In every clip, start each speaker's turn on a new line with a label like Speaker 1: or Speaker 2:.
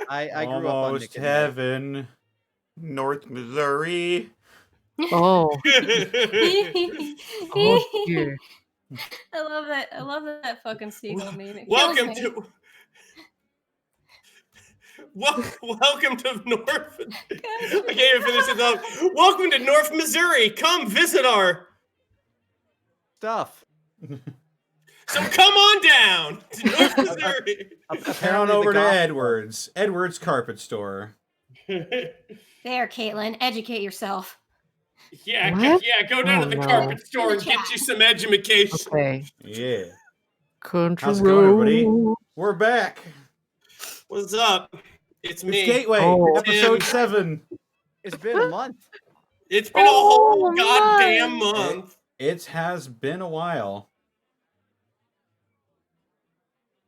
Speaker 1: I grew up on
Speaker 2: Almost
Speaker 1: Nick and Night.
Speaker 2: heaven, North Missouri.
Speaker 3: Oh, oh dear.
Speaker 4: I love that. I love that fucking seagull meme. It kills
Speaker 5: Welcome
Speaker 4: me.
Speaker 5: to. Welcome to North. I can't even finish it up. Welcome to North Missouri. Come visit our
Speaker 1: Stuff.
Speaker 5: So come on down to North Missouri.
Speaker 2: Head on over to Edwards. Edwards Carpet Store.
Speaker 4: There, Caitlin, educate yourself.
Speaker 5: Yeah,
Speaker 3: What?
Speaker 5: go down to the
Speaker 3: Oh, no.
Speaker 5: carpet store and get you some education.
Speaker 3: Okay.
Speaker 2: Yeah.
Speaker 3: Country
Speaker 2: How's it going, everybody?
Speaker 3: road.
Speaker 2: We're back.
Speaker 5: What's up? It's me.
Speaker 2: It's Gateway,
Speaker 3: Oh.
Speaker 2: episode
Speaker 5: Tim.
Speaker 2: 7.
Speaker 1: It's been a month.
Speaker 5: It's been a whole
Speaker 3: Oh,
Speaker 5: goddamn month.
Speaker 2: It has been a while.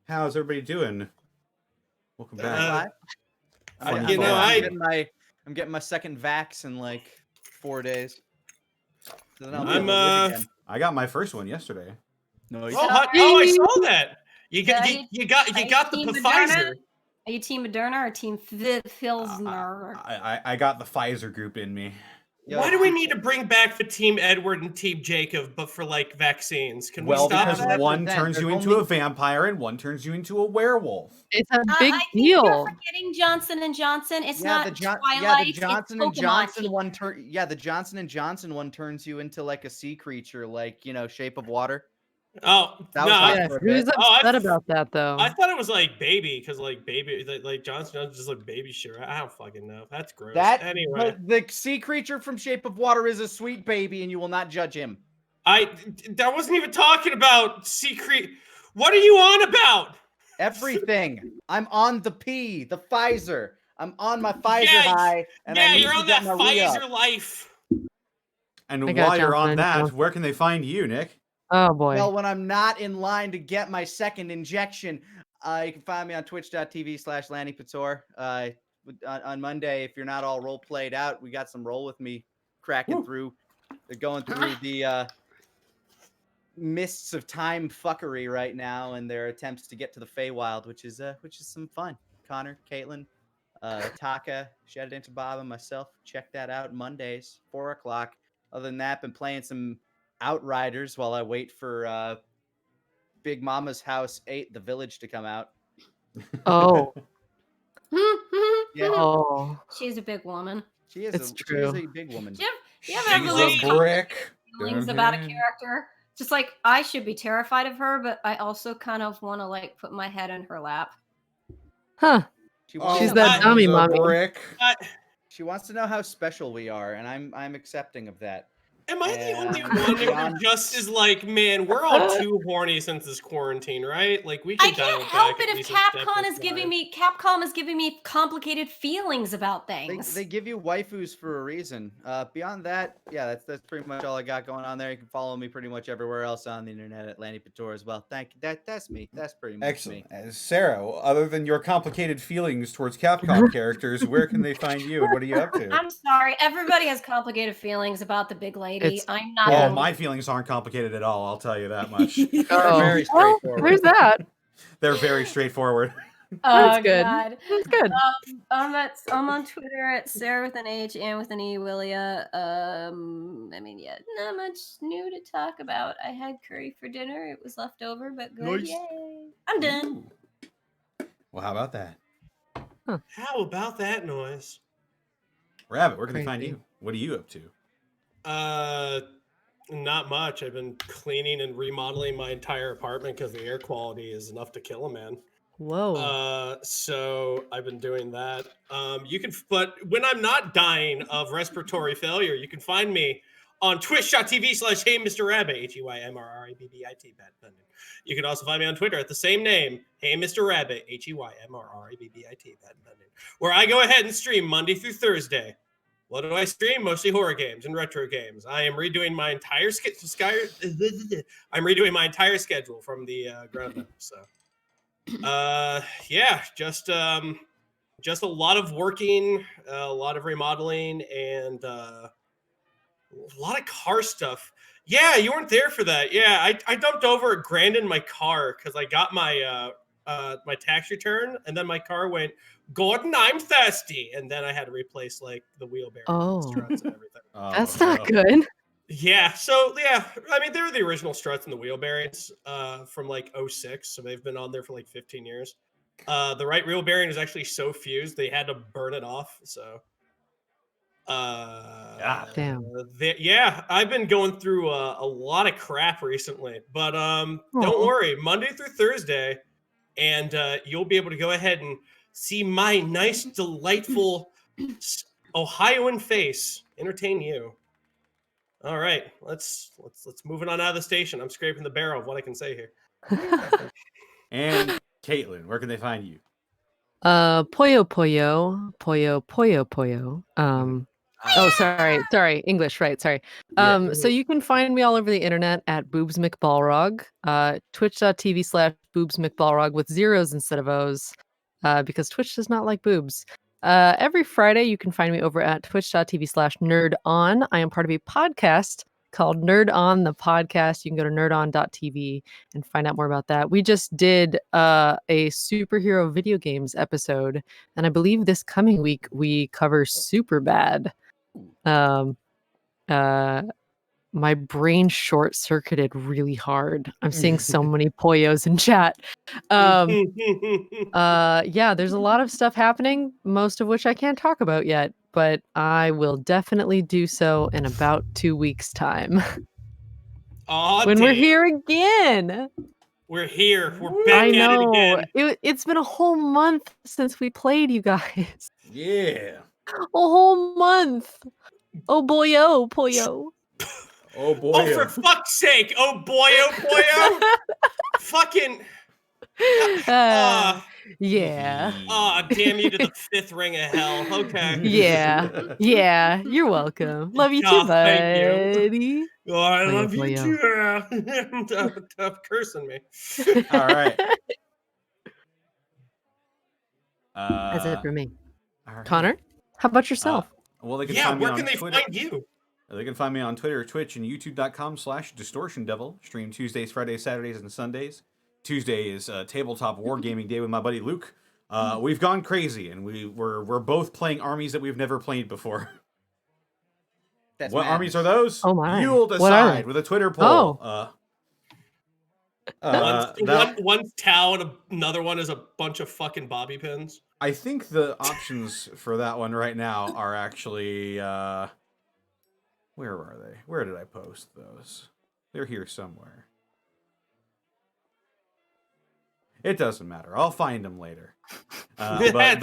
Speaker 2: How's everybody doing? Welcome back.
Speaker 1: I'm getting my second vax in like 4 days. So then I'll be able to live again.
Speaker 2: I got my first one yesterday.
Speaker 1: No,
Speaker 5: I saw that. You got the
Speaker 4: Team
Speaker 5: Pfizer.
Speaker 4: Are you Team Moderna or Team Filsner?
Speaker 2: I got the Pfizer group in me.
Speaker 5: Why do we need to bring back the Team Edward and Team Jacob, but for like vaccines? Can we stop
Speaker 2: because
Speaker 5: that?
Speaker 2: one turns you into a vampire and one turns you into a werewolf.
Speaker 3: It's a big
Speaker 4: I think
Speaker 3: deal.
Speaker 4: you're forgetting Johnson and Johnson. It's not Twilight.
Speaker 1: the Johnson
Speaker 4: it's
Speaker 1: and
Speaker 4: Pokemon
Speaker 1: Johnson
Speaker 4: team.
Speaker 1: one the Johnson and Johnson one turns you into like a sea creature, like Shape of Water.
Speaker 5: Oh,
Speaker 1: That
Speaker 5: no,
Speaker 1: was
Speaker 3: Yeah,
Speaker 1: for a
Speaker 3: who's
Speaker 1: bit.
Speaker 3: upset about that though?
Speaker 5: I thought it was like baby, because like baby, like Johnson just like baby shit. I don't fucking know. That's gross. Anyway,
Speaker 1: the sea creature from Shape of Water is a sweet baby, and you will not judge him.
Speaker 5: I wasn't even talking about secret. What are you on about?
Speaker 1: Everything. I'm on the Pfizer. I'm on my Pfizer high, and I need
Speaker 5: you're
Speaker 1: to
Speaker 5: on
Speaker 1: get
Speaker 5: that
Speaker 1: my re-up.
Speaker 5: Pfizer life.
Speaker 2: And
Speaker 3: I got
Speaker 2: while you're on
Speaker 3: Johnson
Speaker 2: that,
Speaker 3: Johnson.
Speaker 2: where can they find you, Nick?
Speaker 3: Oh boy.
Speaker 1: Well, when I'm not in line to get my second injection, you can find me on twitch.tv/LannyPator. On Monday, if you're not all role played out, we got some roll with me cracking through. They're going through the mists of time fuckery right now, and their attempts to get to the Feywild, which is some fun. Connor, Caitlin, Taka, Shed Into Bob, and myself. Check that out Mondays, 4:00. Other than that, been playing some Outriders while I wait for Big Mama's House 8, The Village, to come out.
Speaker 3: Oh.
Speaker 1: Yeah.
Speaker 3: Oh.
Speaker 4: She's a big woman.
Speaker 1: She is
Speaker 3: It's
Speaker 1: She
Speaker 3: true.
Speaker 1: is a big woman.
Speaker 4: Do you ever have
Speaker 2: She's
Speaker 4: those
Speaker 2: a brick.
Speaker 4: feelings about a character? Just like I should be terrified of her, but I also kind of want to like put my head in her lap.
Speaker 3: Huh.
Speaker 1: She wants
Speaker 3: She's
Speaker 1: to
Speaker 3: that
Speaker 1: know-
Speaker 3: dummy
Speaker 2: a
Speaker 3: mommy.
Speaker 2: brick.
Speaker 1: She wants to know how special we are, and I'm accepting of that.
Speaker 5: Am I the only
Speaker 1: And
Speaker 5: one who
Speaker 1: beyond-
Speaker 5: just is like, man, we're all too horny since this quarantine, right? Like we can
Speaker 4: I can't
Speaker 5: dial
Speaker 4: help
Speaker 5: back
Speaker 4: it
Speaker 5: at
Speaker 4: if
Speaker 5: least a step
Speaker 4: Capcom
Speaker 5: or
Speaker 4: is giving
Speaker 5: five.
Speaker 4: me complicated feelings about
Speaker 1: They
Speaker 4: things.
Speaker 1: give you waifus for a reason. Beyond that, yeah, that's pretty much all I got going on there. You can follow me pretty much everywhere else on the internet at Lanny Pator as well. Thank you. That's me. That's pretty much
Speaker 2: Excellent.
Speaker 1: me.
Speaker 2: Sarah, other than your complicated feelings towards Capcom characters, where can they find you and what are you up to?
Speaker 4: I'm sorry. Everybody has complicated feelings about the big lady.
Speaker 3: It's-
Speaker 4: I'm not.
Speaker 2: Oh,
Speaker 4: the
Speaker 2: my
Speaker 4: only-
Speaker 2: feelings aren't complicated at all, I'll tell you that much.
Speaker 3: Oh.
Speaker 1: Very
Speaker 3: Well,
Speaker 1: straightforward.
Speaker 3: there's that.
Speaker 2: They're very straightforward.
Speaker 4: Oh
Speaker 3: That's good.
Speaker 4: God.
Speaker 3: That's good.
Speaker 4: I'm on Twitter at Sarah with an H and with an E, Willia. Not much new to talk about. I had curry for dinner. It was left over, but good.
Speaker 1: Nice.
Speaker 4: Yay. I'm done.
Speaker 2: Well, how about that?
Speaker 5: How about that noise?
Speaker 2: Rabbit, where can they find
Speaker 3: Crazy.
Speaker 2: you? What are you up to?
Speaker 5: Not much. I've been cleaning and remodeling my entire apartment because the air quality is enough to kill a man.
Speaker 3: Whoa.
Speaker 5: So I've been doing that. But when I'm not dying of respiratory failure, you can find me on twitch.tv/Hey Mr. Rabbit, HEYMRRABBIT. You can also find me on Twitter at the same name, Hey Mr. Rabbit, HEYMRRABBIT, where I go ahead and stream Monday through Thursday. What do I stream? Mostly horror games and retro games. I am redoing my entire I'm redoing my entire schedule from the ground up. So, yeah, just a lot of working, a lot of remodeling, and a lot of car stuff. Yeah, you weren't there for that. Yeah, I dumped over $1,000 in my car because I got my my tax return, and then my car went, Gordon, I'm thirsty, and then I had to replace like the wheel bearings and
Speaker 3: Oh.
Speaker 5: struts and everything.
Speaker 3: That's not good.
Speaker 5: Yeah, so yeah, I mean, they were the original struts and the wheel bearings from like '06, so they've been on there for like 15 years. The right wheel bearing is actually so fused they had to burn it off. So,
Speaker 3: Damn.
Speaker 5: yeah, I've been going through a lot of crap recently, but don't
Speaker 3: Aw.
Speaker 5: worry, Monday through Thursday, and you'll be able to go ahead and see my nice, delightful Ohioan face entertain you. All right, let's move it on out of the station. I'm scraping the barrel of what I can say here.
Speaker 2: And Caitlin, where can they find you?
Speaker 3: Pollo. Oh, sorry, English, right? Sorry.
Speaker 2: Yeah.
Speaker 3: So you can find me all over the internet at Boobs McBalrog, twitch.tv/Boobs McBalrog with zeros instead of O's, because Twitch does not like boobs. Every Friday, you can find me over at twitch.tv/nerdon. I am part of a podcast called Nerd On the Podcast. You can go to nerdon.tv and find out more about that. We just did a superhero video games episode, and I believe this coming week we cover Superbad. My brain short-circuited really hard. I'm seeing so many poyos in chat. Yeah, there's a lot of stuff happening, most of which I can't talk about yet, but I will definitely do so in about 2 weeks' time. When we're here again.
Speaker 5: We're here. We're back
Speaker 3: I
Speaker 5: at
Speaker 3: know.
Speaker 5: it again.
Speaker 3: It's been a whole month since we played, you guys.
Speaker 2: Yeah.
Speaker 3: A whole month. Oh boy, oh pollo.
Speaker 2: Oh boy.
Speaker 5: Oh, for fuck's sake! Oh boy! Oh boy! Fucking.
Speaker 3: Yeah.
Speaker 5: Damn you to the fifth ring of hell. Okay.
Speaker 3: Yeah. You're welcome. Love you too,
Speaker 5: Thank
Speaker 3: buddy.
Speaker 5: you. Oh, I
Speaker 3: Pollo,
Speaker 5: love you
Speaker 3: pollo.
Speaker 5: too. Stop cursing me.
Speaker 2: All right.
Speaker 3: That's it for me.
Speaker 2: All right.
Speaker 3: Connor, how about yourself?
Speaker 2: Well, they can
Speaker 5: Yeah,
Speaker 2: find me
Speaker 5: where
Speaker 2: on
Speaker 5: can they
Speaker 2: Twitter.
Speaker 5: find you?
Speaker 2: They can find me on Twitter, Twitch, and YouTube.com/DistortionDevil. Stream Tuesdays, Fridays, Saturdays, and Sundays. Tuesday is tabletop wargaming day with my buddy Luke. We've gone crazy, and we're both playing armies that we've never played before.
Speaker 1: That's
Speaker 2: What
Speaker 1: madness.
Speaker 2: armies are those?
Speaker 3: Oh my.
Speaker 2: You'll
Speaker 3: What are they?
Speaker 2: decide with a Twitter poll.
Speaker 5: One's Tau and another one is a bunch of fucking bobby pins.
Speaker 2: I think the options for that one right now are actually where are they? Where did I post those? They're here somewhere. It doesn't matter. I'll find them later.
Speaker 5: That's fair.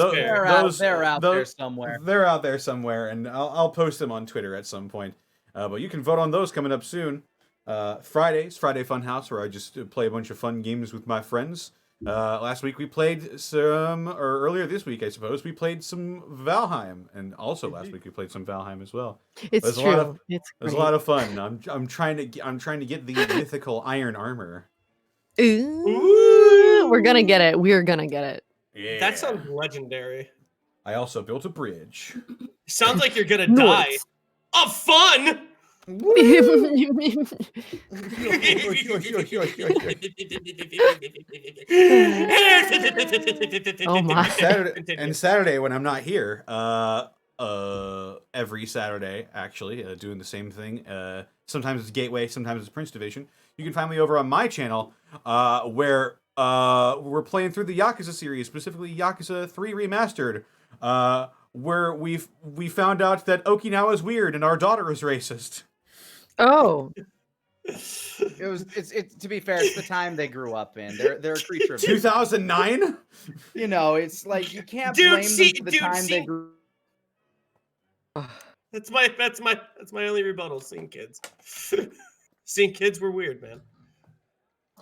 Speaker 1: They're out there somewhere.
Speaker 2: They're out there somewhere, and I'll post them on Twitter at some point. But you can vote on those coming up soon. Friday Funhouse, where I just play a bunch of fun games with my friends. Last week we played some, or earlier this week, I suppose, we played some Valheim, and also last week we played some Valheim as well.
Speaker 3: It's true.
Speaker 2: It was a lot of fun. I'm trying to get the mythical iron armor.
Speaker 3: Ooh, we're gonna get it. We're gonna get it.
Speaker 2: Yeah.
Speaker 5: That sounds legendary.
Speaker 2: I also built a bridge.
Speaker 5: Sounds like you're gonna die.
Speaker 3: Nice.
Speaker 5: Of fun!
Speaker 3: Oh my.
Speaker 2: Saturday when I'm not here, every Saturday actually, doing the same thing. Sometimes it's Gateway, sometimes it's Prince Division. You can find me over on my channel, where we're playing through the Yakuza series, specifically Yakuza 3 Remastered, where we found out that Okinawa's weird and our daughter is racist.
Speaker 3: Oh.
Speaker 1: It's to be fair, it's the time they grew up in. They're a creature of
Speaker 2: 2009.
Speaker 1: You know, it's like you can't
Speaker 5: Dude,
Speaker 1: blame
Speaker 5: see-
Speaker 1: them for the
Speaker 5: dude,
Speaker 1: time
Speaker 5: see-
Speaker 1: they grew.
Speaker 5: That's my only rebuttal. Seeing kids. Seeing kids were weird, man.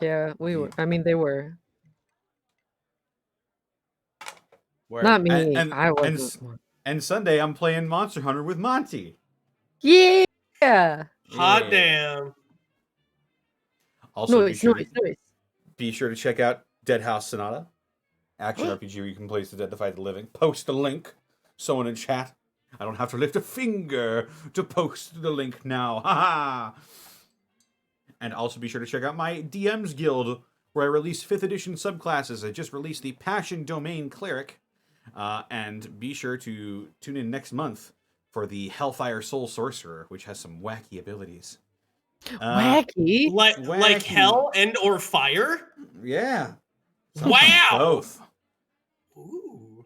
Speaker 3: Yeah, we were. I mean, they were.
Speaker 1: Word.
Speaker 3: Not me.
Speaker 2: And-
Speaker 3: I
Speaker 2: and
Speaker 3: wasn't.
Speaker 2: And Sunday I'm playing Monster Hunter with Monty.
Speaker 3: Yeah.
Speaker 5: Hot
Speaker 2: Yeah.
Speaker 5: damn.
Speaker 2: Also,
Speaker 3: Noise.
Speaker 2: be sure to check out Dead House Sonata, action RPG where you can play as the dead to fight the living. Post the link. Someone in chat. I don't have to lift a finger to post the link now. Ha ha! And also be sure to check out my DMs Guild, where I release 5th edition subclasses. I just released the Passion Domain Cleric. And be sure to tune in next month for the Hellfire Soul Sorcerer, which has some wacky abilities.
Speaker 3: Wacky.
Speaker 5: Like
Speaker 2: Wacky.
Speaker 5: hell and or fire?
Speaker 2: Yeah.
Speaker 5: Wow!
Speaker 2: Both.
Speaker 5: Ooh.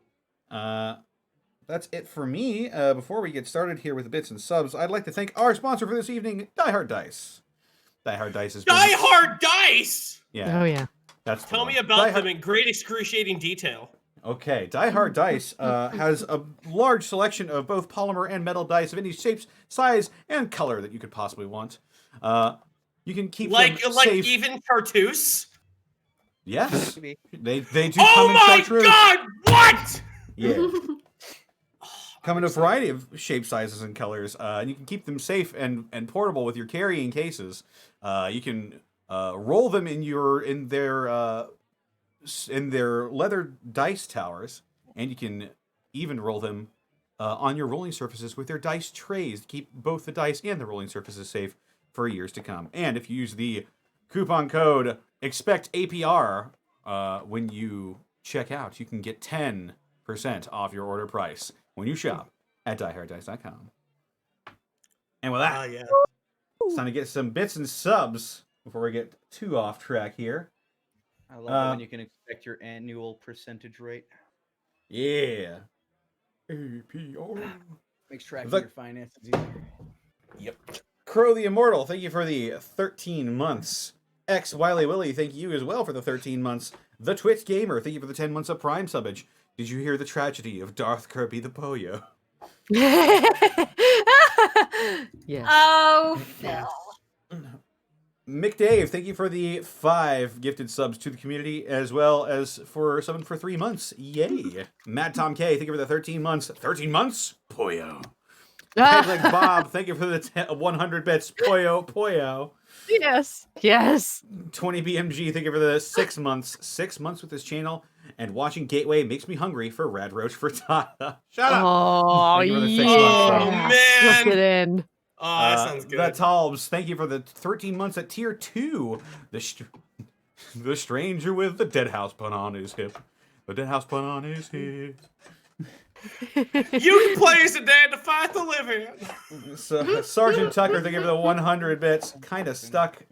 Speaker 2: That's it for me. Before we get started here with the bits and subs, I'd like to thank our sponsor for this evening, Die Hard Dice. Die Hard Dice has been...
Speaker 5: Die Hard Dice!
Speaker 2: Yeah.
Speaker 3: Oh yeah.
Speaker 2: That's
Speaker 5: Tell me
Speaker 2: Die
Speaker 5: about
Speaker 2: Hard-
Speaker 5: them in great excruciating detail.
Speaker 2: Okay, Die Hard Dice has a large selection of both polymer and metal dice of any shapes, size, and color that you could possibly want. You can keep them safe.
Speaker 5: Even Chartreuse?
Speaker 2: Yes,
Speaker 1: Maybe.
Speaker 2: they do
Speaker 5: Oh
Speaker 2: come in
Speaker 5: my
Speaker 2: chartreuse.
Speaker 5: god! What?
Speaker 2: Yeah, come in a variety of shape, sizes, and colors. And you can keep them safe and portable with your carrying cases. You can roll them in their leather dice towers, and you can even roll them on your rolling surfaces with their dice trays to keep both the dice and the rolling surfaces safe for years to come. And if you use the coupon code EXPECTAPR when you check out, you can get 10% off your order price when you shop at dieharddice.com. And with that,
Speaker 5: Yeah.
Speaker 2: it's time to get some bits and subs before we get too off track here.
Speaker 1: I love it when you can expect your annual percentage rate.
Speaker 2: Yeah. APR.
Speaker 1: Makes tracking
Speaker 2: The-
Speaker 1: your finances easier.
Speaker 2: Yep. Crow the Immortal, thank you for the 13 months. X Wiley Willy, thank you as well for the 13 months. The Twitch Gamer, thank you for the 10 months of Prime subbage. Did you hear the tragedy of Darth Kirby the Poyo?
Speaker 3: Yes.
Speaker 4: Oh, Phil.
Speaker 2: Mick Dave, thank you for the 5 gifted subs to the community, as well as for subbing for 3 months. Yay. Mad Tom K, thank you for the 13 months. 13 months? Poyo. Pegleg Bob, thank you for the 100 bits. Poyo, Poyo.
Speaker 3: Yes. Yes.
Speaker 2: 20 BMG, thank you for the 6 months. 6 months with this channel, and watching Gateway makes me hungry for Rad Roach Frittata. Shut up!
Speaker 3: Oh,
Speaker 2: Thank you for the 6
Speaker 3: yeah.
Speaker 2: months,
Speaker 5: Oh, man.
Speaker 3: Slip it in.
Speaker 5: Oh, that sounds good.
Speaker 2: The Talbs, thank you for the 13 months at tier 2. The stranger with the dead house pun on his hip. The dead house pun on his hip.
Speaker 5: You can play as a dad to fight the living.
Speaker 2: So, Sergeant Tucker, thank you for the 100 bits. Kind of sick,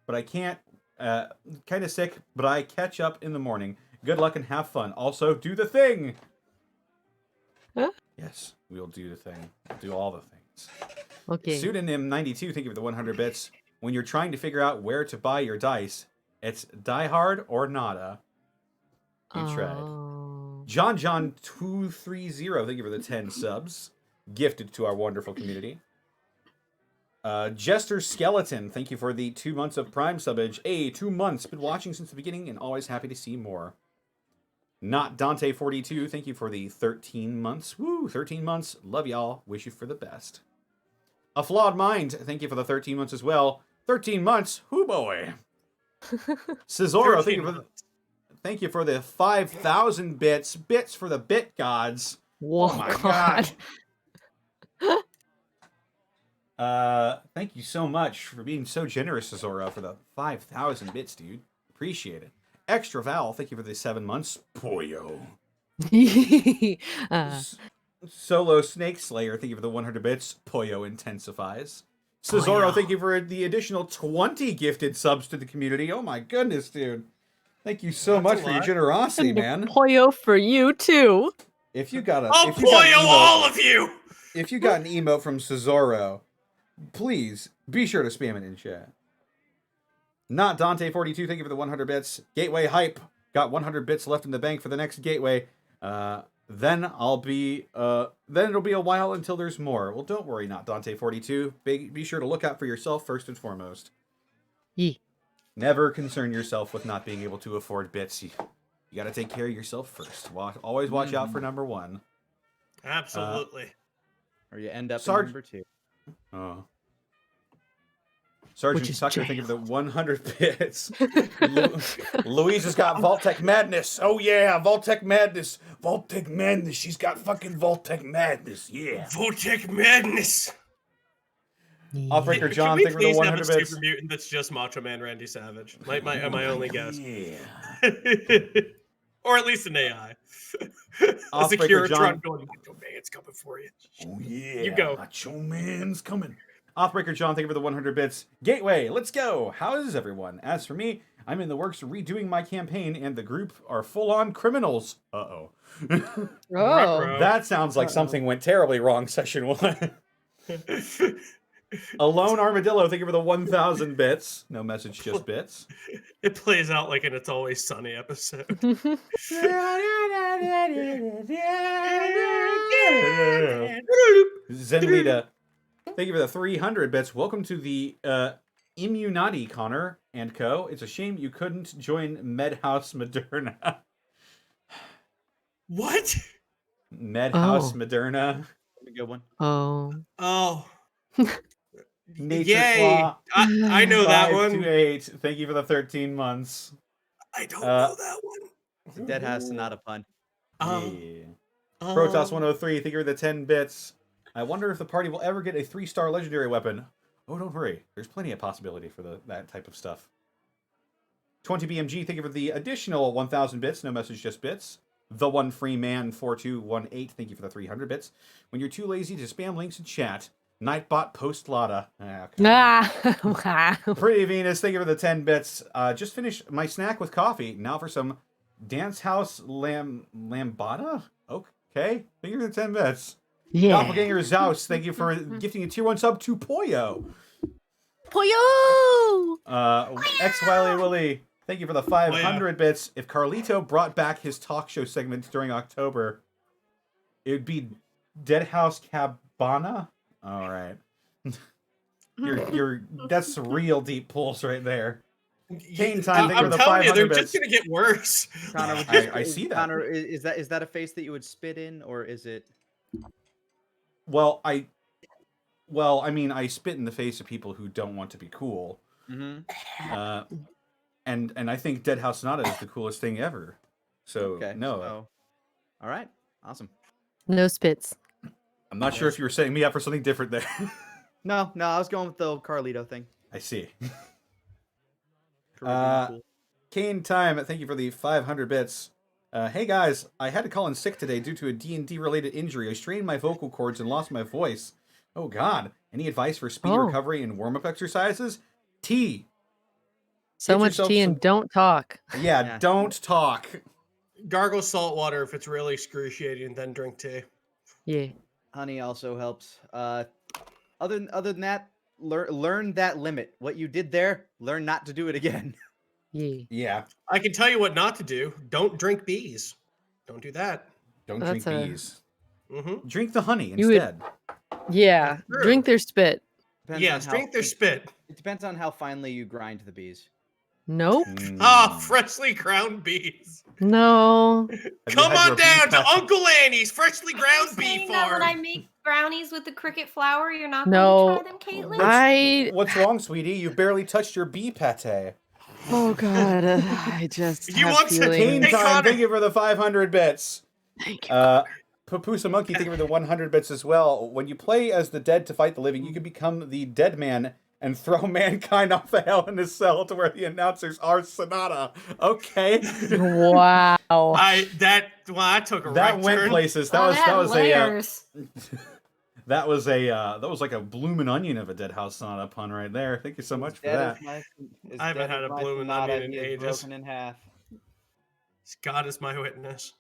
Speaker 2: but I can't. Kind of sick, but I catch up in the morning. Good luck and have fun. Also, do the thing.
Speaker 3: Huh?
Speaker 2: Yes, we'll do the thing. Do all the things.
Speaker 3: Okay.
Speaker 2: Pseudonym 92, thank you for the 100 bits. When you're trying to figure out where to buy your dice, it's Die Hard or Nada. You tried.
Speaker 3: Oh.
Speaker 2: John 230, thank you for the 10 subs. Gifted to our wonderful community. Jester Skeleton, thank you for the 2 months of Prime subbage. 2 months. Been watching since the beginning and always happy to see more. Not Dante 42, thank you for the 13 months. Woo, 13 months. Love y'all. Wish you for the best. A Flawed Mind, thank you for the 13 months as well. 13 months. Whoo boy. Cesaro, thank you for the 5,000 bits. Bits for the bit gods.
Speaker 3: Whoa,
Speaker 2: Oh my god. Thank you so much for being so generous, Cesaro, for the 5,000 bits, dude. Appreciate it. Extra Val, thank you for the 7 months. Poyo. Solo Snake Slayer, thank you for the 100 bits. Poyo intensifies. Cesaro, thank you for the additional 20 gifted subs to the community. Oh my goodness, dude. Thank you so much for your generosity, man.
Speaker 3: Poyo for you too.
Speaker 2: If you got a,
Speaker 5: I'll
Speaker 2: if you got an
Speaker 5: Poyo
Speaker 2: emote-
Speaker 5: all of you.
Speaker 2: If you got an emote from Cesaro, please be sure to spam it in chat. Not Dante 42, thank you for the 100 bits. Gateway Hype, got 100 bits left in the bank for the next gateway. Then it'll be a while until there's more. Well, don't worry, Not Dante 42. Be sure to look out for yourself first and foremost.
Speaker 3: Yee.
Speaker 2: Never concern yourself with not being able to afford bits. You got to take care of yourself first. Always watch out for number 1.
Speaker 5: Absolutely.
Speaker 1: Or you end up
Speaker 2: Sarge-
Speaker 1: in number 2.
Speaker 2: Oh. Sergeant
Speaker 3: Which is
Speaker 2: Tucker, thank you for
Speaker 3: jail.
Speaker 2: the 100 bits. Louise has got Vault-Tec Madness. Oh, yeah, Vault-Tec Madness. Vault-Tec Madness. She's got fucking Vault-Tec Madness. Yeah.
Speaker 5: Voltec madness.
Speaker 2: Offbreaker John,
Speaker 5: Can we
Speaker 2: thank you for the
Speaker 5: please have
Speaker 2: 100
Speaker 5: a
Speaker 2: bits.
Speaker 5: super mutant that's just Macho Man Randy Savage? My only guess.
Speaker 2: Yeah.
Speaker 5: Or at least an AI. A
Speaker 2: Offbreaker John.
Speaker 5: Securitron going, Macho Man's coming for you.
Speaker 2: Oh yeah,
Speaker 5: You go.
Speaker 2: Macho Man's coming. Offbreaker John, thank you for the 100 bits. Gateway, let's go. How is everyone? As for me, I'm in the works of redoing my campaign, and the group are full-on criminals. Uh-oh.
Speaker 3: Oh.
Speaker 5: Ruh-roh.
Speaker 2: That sounds like something went terribly wrong, session 1. Alone Armadillo, thank you for the 1,000 bits. No message, just bits.
Speaker 5: It plays out like an It's Always Sunny episode.
Speaker 2: Zenlita, thank you for the 300 bits. Welcome to the Immunati, Connor and Co. It's a shame you couldn't join Medhouse Moderna.
Speaker 5: What?
Speaker 2: Medhouse
Speaker 3: Oh.
Speaker 2: Moderna.
Speaker 1: A good one.
Speaker 3: Oh.
Speaker 5: Oh.
Speaker 2: Nature
Speaker 5: Yay.
Speaker 2: Claw.
Speaker 5: I know that
Speaker 2: 5
Speaker 5: one.
Speaker 2: to 8. Thank you for the 13 months.
Speaker 5: I don't know that one.
Speaker 1: It's a dead house, not a pun.
Speaker 2: Yeah. Protoss 103, thank you for the 10 bits. I wonder if the party will ever get a 3-star legendary weapon. Oh, don't worry. There's plenty of possibility for that type of stuff. 20 BMG, thank you for the additional 1,000 bits. No message, just bits. The One Free Man 4218, thank you for the 300 bits. When you're too lazy to spam links in chat, Nightbot post Lada.
Speaker 3: Ah.
Speaker 2: Pretty Venus, thank you for the 10 bits. Just finished my snack with coffee. Now for some Dance House Lambada? Okay, thank you for the 10 bits.
Speaker 3: Yeah.
Speaker 2: Doppelganger Zeus, thank you for gifting a tier 1 sub to Poyo.
Speaker 3: Poyo!
Speaker 2: X Wiley Willy, thank you for the 500 bits. If Carlito brought back his talk show segments during October, it would be Dead House Cabana. All right, that's real deep pulse right there. Kane time, thank you for
Speaker 5: I'm
Speaker 2: the
Speaker 5: telling you,
Speaker 2: 500
Speaker 5: they're
Speaker 2: bits.
Speaker 5: just gonna get worse.
Speaker 1: Connor,
Speaker 2: I see that.
Speaker 1: Connor, is that a face that you would spit in, or is it?
Speaker 2: Well, I mean, I spit in the face of people who don't want to be cool.
Speaker 1: Mm-hmm.
Speaker 2: And I think Dead House Sonata is the coolest thing ever. So
Speaker 1: Okay.
Speaker 2: no,
Speaker 1: So, all right. Awesome.
Speaker 3: No spits.
Speaker 2: I'm not sure if you were setting me up for something different there.
Speaker 1: No, I was going with the old Carlito thing.
Speaker 2: I see.
Speaker 1: Caribbean cool.
Speaker 2: Kane time, thank you for the 500 bits. Hey guys, I had to call in sick today due to a D&D related injury. I strained my vocal cords and lost my voice. Oh god. Any advice for speed recovery and warm-up exercises? Tea.
Speaker 3: So
Speaker 2: Get
Speaker 3: much
Speaker 2: yourself
Speaker 3: tea
Speaker 2: some-
Speaker 3: and don't talk.
Speaker 2: Yeah, don't talk.
Speaker 5: Gargle salt water if it's really excruciating, then drink tea.
Speaker 3: Yeah.
Speaker 1: Honey also helps. Other than that, learn that limit. What you did there, learn not to do it again.
Speaker 3: Yeah.
Speaker 2: Yeah,
Speaker 5: I can tell you what not to do. Don't drink bees. Don't do that.
Speaker 2: don't
Speaker 3: That's
Speaker 2: drink
Speaker 3: a-
Speaker 2: bees.
Speaker 5: Mm-hmm.
Speaker 2: Drink the honey
Speaker 3: You would-
Speaker 2: instead.
Speaker 3: Yeah.
Speaker 5: True.
Speaker 3: Drink their spit.
Speaker 1: Depends
Speaker 5: Yes,
Speaker 1: on how-
Speaker 5: drink their spit.
Speaker 1: It depends on how finely you grind the bees.
Speaker 3: Nope.
Speaker 5: Ah, freshly ground bees.
Speaker 3: No.
Speaker 2: Have you
Speaker 5: Come
Speaker 2: had
Speaker 5: on
Speaker 2: your
Speaker 5: down
Speaker 2: bee
Speaker 5: to
Speaker 2: pet-
Speaker 5: Uncle Annie's freshly ground bee
Speaker 4: Saying that when I
Speaker 5: farm.
Speaker 4: make brownies with the cricket flour, you're not
Speaker 3: No.
Speaker 4: going to try them, Caitlin?
Speaker 3: I.
Speaker 2: What's wrong, sweetie? You barely touched your bee pate.
Speaker 3: Oh god. I just.
Speaker 5: You
Speaker 3: have
Speaker 5: want to
Speaker 3: feelings.
Speaker 2: Kane
Speaker 5: Hey,
Speaker 2: time,
Speaker 5: Connor.
Speaker 2: thank you for the 500 bits.
Speaker 3: Thank you.
Speaker 2: Papusa Monkey, thank you for the 100 bits as well. When you play as the dead to fight the living, you can become the dead man and throw mankind off the Hell in a Cell to where the announcers are Sonata. Okay.
Speaker 3: Wow.
Speaker 5: I took a
Speaker 2: That
Speaker 5: right
Speaker 2: went
Speaker 5: turn.
Speaker 2: places.
Speaker 4: Oh,
Speaker 2: That was
Speaker 4: layers.
Speaker 2: that was like a bloomin' onion of a Dead House Sonata pun right there. Thank you so much for that.
Speaker 5: I haven't had a bloomin' onion in ages.
Speaker 1: Broken in half.
Speaker 5: God is my witness.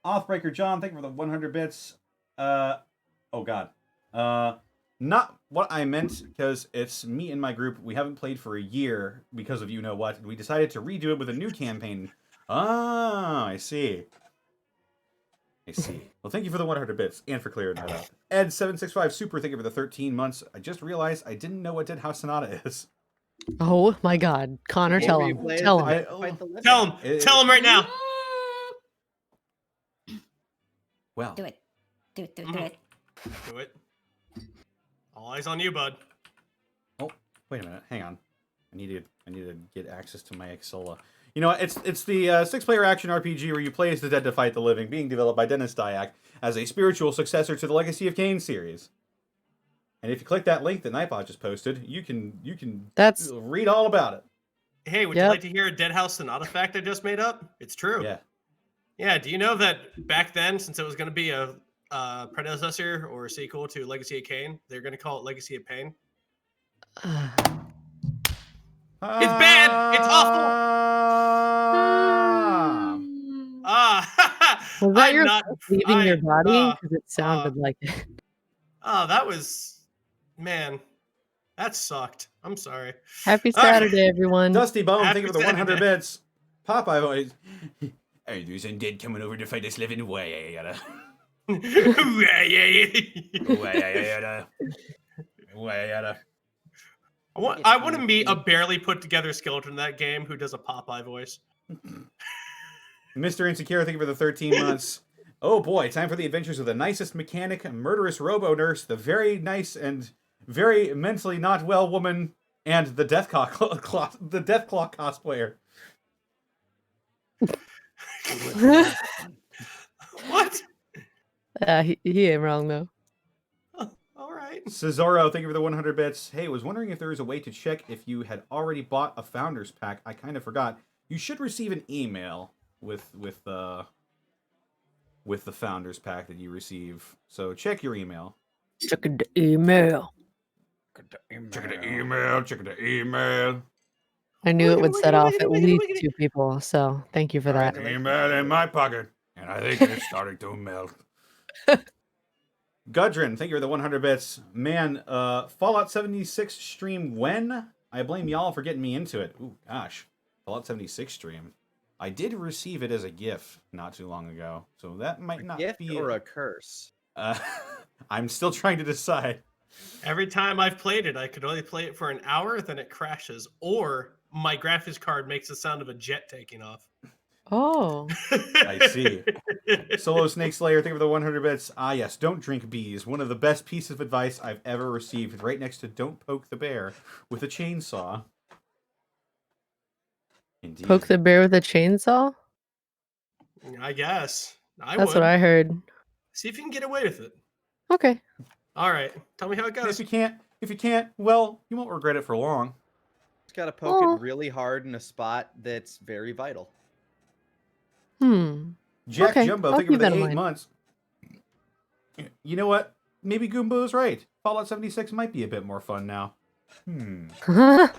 Speaker 2: Oathbreaker John, thank you for the 100 bits. Oh god. Not what I meant, because it's me and my group. We haven't played for a year because of you know what. We decided to redo it with a new campaign. Ah, I see. I see. Well, thank you for the 100 bits and for clearing that up. Ed765 Super, thank you for the 13 months. I just realized I didn't know what Dead House Sonata is.
Speaker 3: Oh my god. Connor,
Speaker 1: What
Speaker 3: tell
Speaker 1: were you
Speaker 3: him.
Speaker 1: playing
Speaker 3: Tell
Speaker 1: as the
Speaker 3: him.
Speaker 1: dead to fight the living?
Speaker 5: Tell him. Tell him right now.
Speaker 2: Well,
Speaker 4: Do it. Do it. Do it. Do
Speaker 5: Mhm.
Speaker 4: it.
Speaker 5: Do it. All eyes on you, bud.
Speaker 2: wait a minute. Hang on. I need to get access to my Exola. You know what? It's the 6-player action RPG where you play as the dead to fight the living, being developed by Dennis Dyack as a spiritual successor to the Legacy of Kain series. And if you click that link that Nightbot just posted, you can
Speaker 3: That's
Speaker 2: read all about it.
Speaker 5: Hey, would you
Speaker 3: Yep.
Speaker 5: like to hear a Dead House Sonata fact I just made up? It's true.
Speaker 2: Yeah.
Speaker 5: Yeah. Do you know that back then, since it was going to be a predecessor or a sequel to Legacy of Kain, they're going to call it Legacy of Pain? It's bad. It's awful.
Speaker 3: Was that
Speaker 5: I'm
Speaker 3: your
Speaker 5: not
Speaker 3: leaving your body?
Speaker 5: uh,
Speaker 3: Because it sounded like it.
Speaker 5: Oh, that was, man, that sucked. I'm sorry.
Speaker 3: Happy
Speaker 5: All right.
Speaker 3: Saturday, everyone.
Speaker 2: Dusty Bone, thank
Speaker 5: Happy
Speaker 2: you for the 100
Speaker 5: Saturday.
Speaker 2: bits. Popeye voice. Hey, there's undead coming over to fight us living. Way yada. Way yada.
Speaker 5: I want to meet a barely put together skeleton in that game who does a Popeye voice.
Speaker 2: Mr. Insecure, thank you for the 13 months. Oh boy, time for the adventures of the nicest mechanic, murderous robo-nurse, the very nice and very mentally not well woman, and the Deathclaw cosplayer.
Speaker 5: What?
Speaker 3: He ain't wrong though.
Speaker 5: All right.
Speaker 2: Cesaro, thank you for the 100 bits. Hey, was wondering if there was a way to check if you had already bought a Founders Pack. I kind of forgot. You should receive an email with the Founders Pack that you receive. So check your email.
Speaker 3: Check the email.
Speaker 2: Check the email. Check the email.
Speaker 3: I knew it would set off at
Speaker 5: Wiggity,
Speaker 3: least
Speaker 5: wiggity.
Speaker 3: 2 people, so thank you for that.
Speaker 2: Email in my pocket, and I think it's starting to melt. Gudrun, thank you for the 100 bits. Man, Fallout 76 stream when? I blame y'all for getting me into it. Ooh, gosh. Fallout 76 stream. I did receive it as a GIF not too long ago, so that might not
Speaker 1: Gift
Speaker 2: be
Speaker 1: or a curse?
Speaker 2: I'm still trying to decide.
Speaker 5: Every time I've played it, I could only play it for an hour, then it crashes, or my graphics card makes the sound of a jet taking off.
Speaker 3: Oh.
Speaker 2: I see. Solo Snake Slayer, thank you for the 100 bits. Ah, yes, don't drink bees. One of the best pieces of advice I've ever received, right next to don't poke the bear with a chainsaw. Indeed.
Speaker 3: Poke the bear with a chainsaw?
Speaker 5: I guess.
Speaker 3: That's
Speaker 5: would.
Speaker 3: what I heard.
Speaker 5: See if you can get away with it.
Speaker 3: Okay.
Speaker 5: All right. Tell me how it
Speaker 2: And
Speaker 5: goes.
Speaker 2: if you can't, well, you won't regret it for long.
Speaker 1: Just gotta poke
Speaker 3: Aw.
Speaker 1: it really hard in a spot that's very vital.
Speaker 2: Jack
Speaker 3: Okay,
Speaker 2: Jumbo,
Speaker 3: I'll
Speaker 2: thank you
Speaker 3: keep
Speaker 2: for
Speaker 3: that
Speaker 2: the
Speaker 3: in
Speaker 2: 8
Speaker 3: mind.
Speaker 2: months. You know what? Maybe Goomba is right. Fallout 76 might be a bit more fun now. We'll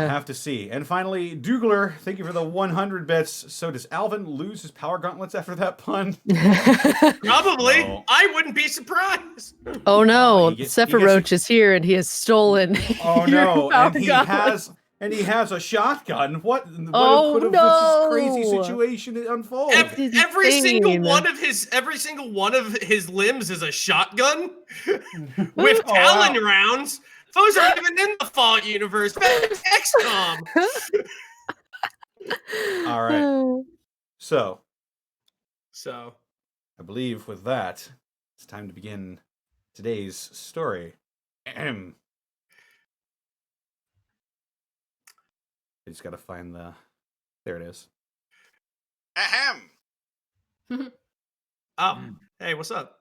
Speaker 2: have to see. And finally, Dougler, thank you for the 100 bits. So does Alvin lose his power gauntlets after that pun?
Speaker 5: Probably.
Speaker 2: No.
Speaker 5: I wouldn't be surprised.
Speaker 3: Oh no,
Speaker 2: he gets-
Speaker 3: Sephiroth is here and he has stolen.
Speaker 2: Oh
Speaker 3: your
Speaker 2: no,
Speaker 3: power
Speaker 2: and he
Speaker 3: gauntlet.
Speaker 2: has a shotgun. What
Speaker 3: Oh,
Speaker 2: could have
Speaker 3: no.
Speaker 2: this crazy situation unfold?
Speaker 3: He's
Speaker 5: Every single
Speaker 3: insane.
Speaker 5: one of his limbs is a shotgun with
Speaker 2: Oh,
Speaker 5: Talon
Speaker 2: wow.
Speaker 5: rounds. Those aren't even in the Fallout universe. That's XCOM.
Speaker 2: All right. So,
Speaker 5: So,
Speaker 2: I believe with that, it's time to begin today's story. Ahem. I just gotta find the... There it is.
Speaker 6: Ahem.
Speaker 5: oh, hey, what's up?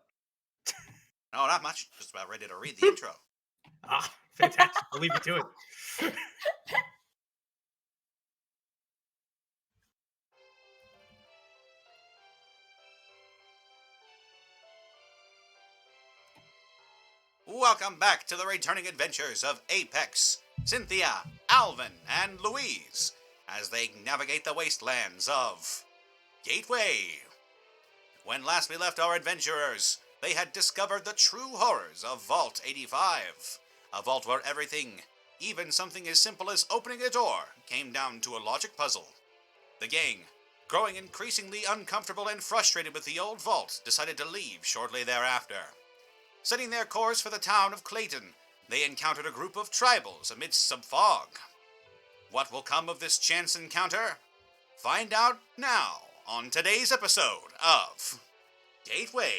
Speaker 6: No, not much. Just about ready to read the intro.
Speaker 5: Ah, fantastic. I'll leave you to it.
Speaker 6: Welcome back to the returning adventures of Apex, Cynthia, Alvin, and Louise as they navigate the wastelands of Gateway. When last we left our adventurers, they had discovered the true horrors of Vault 85, a vault where everything, even something as simple as opening a door, came down to a logic puzzle. The gang, growing increasingly uncomfortable and frustrated with the old vault, decided to leave shortly thereafter. Setting their course for the town of Clayton, they encountered a group of tribals amidst some fog. What will come of this chance encounter? Find out now on today's episode of Gateway.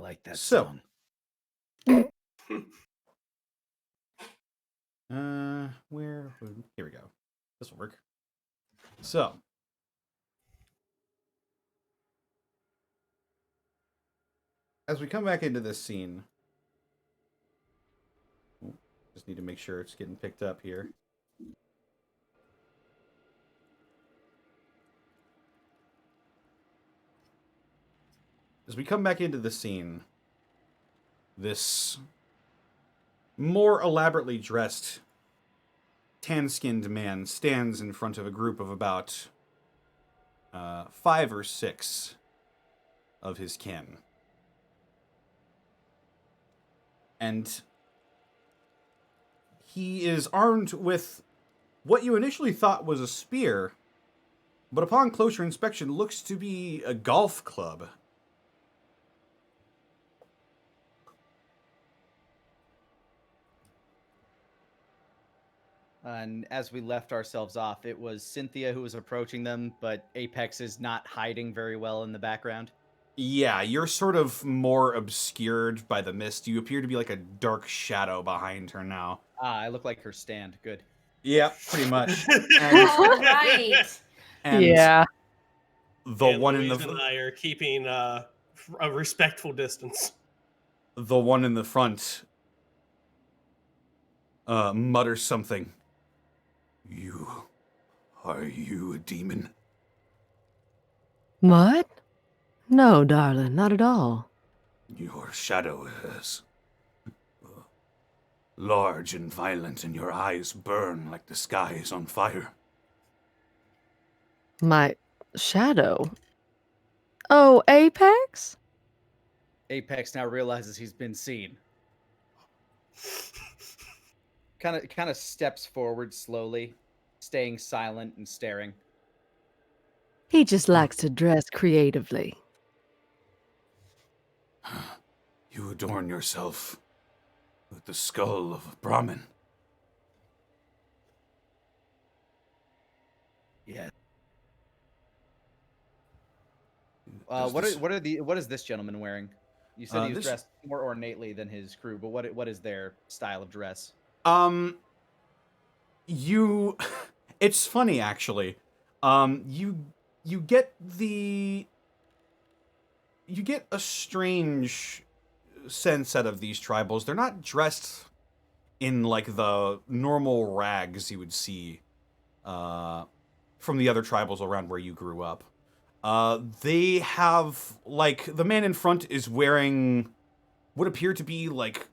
Speaker 1: like that
Speaker 2: So-
Speaker 1: song.
Speaker 2: Here we go. This will work. So, as we come back into this scene, just need to make sure it's getting picked up here. As we come back into the scene, this more elaborately dressed, tan-skinned man stands in front of a group of about 5 or 6 of his kin. And he is armed with what you initially thought was a spear, but upon closer inspection looks to be a golf club.
Speaker 1: And as we left ourselves off, it was Cynthia who was approaching them, but Apex is not hiding very well in the background.
Speaker 2: Yeah, you're sort of more obscured by the mist. You appear to be like a dark shadow behind her now.
Speaker 1: I look like her stand. Good.
Speaker 2: Yeah, pretty much.
Speaker 4: All right.
Speaker 2: And
Speaker 3: Yeah.
Speaker 2: the
Speaker 5: And
Speaker 2: one in
Speaker 5: Louise
Speaker 2: the
Speaker 5: and I are keeping a respectful distance.
Speaker 2: the one in the front mutters something. Are you a demon?
Speaker 3: What? No, darling, not at all.
Speaker 2: Your shadow is large and violent, and your eyes burn like the sky is on fire.
Speaker 3: My shadow? Oh, Apex?
Speaker 1: Apex now realizes he's been seen. Kind of steps forward slowly, staying silent and staring.
Speaker 3: He just likes to dress creatively.
Speaker 2: You adorn yourself with the skull of a Brahmin.
Speaker 1: Yeah.
Speaker 2: Does
Speaker 1: What
Speaker 2: this-
Speaker 1: what is this gentleman wearing? You said he was
Speaker 2: this-
Speaker 1: dressed more ornately than his crew, but what is their style of dress?
Speaker 2: You it's funny actually. You get a strange sense out of these tribals. They're not dressed in like the normal rags you would see from the other tribals around where you grew up. They have, like, the man in front is wearing what appear to be like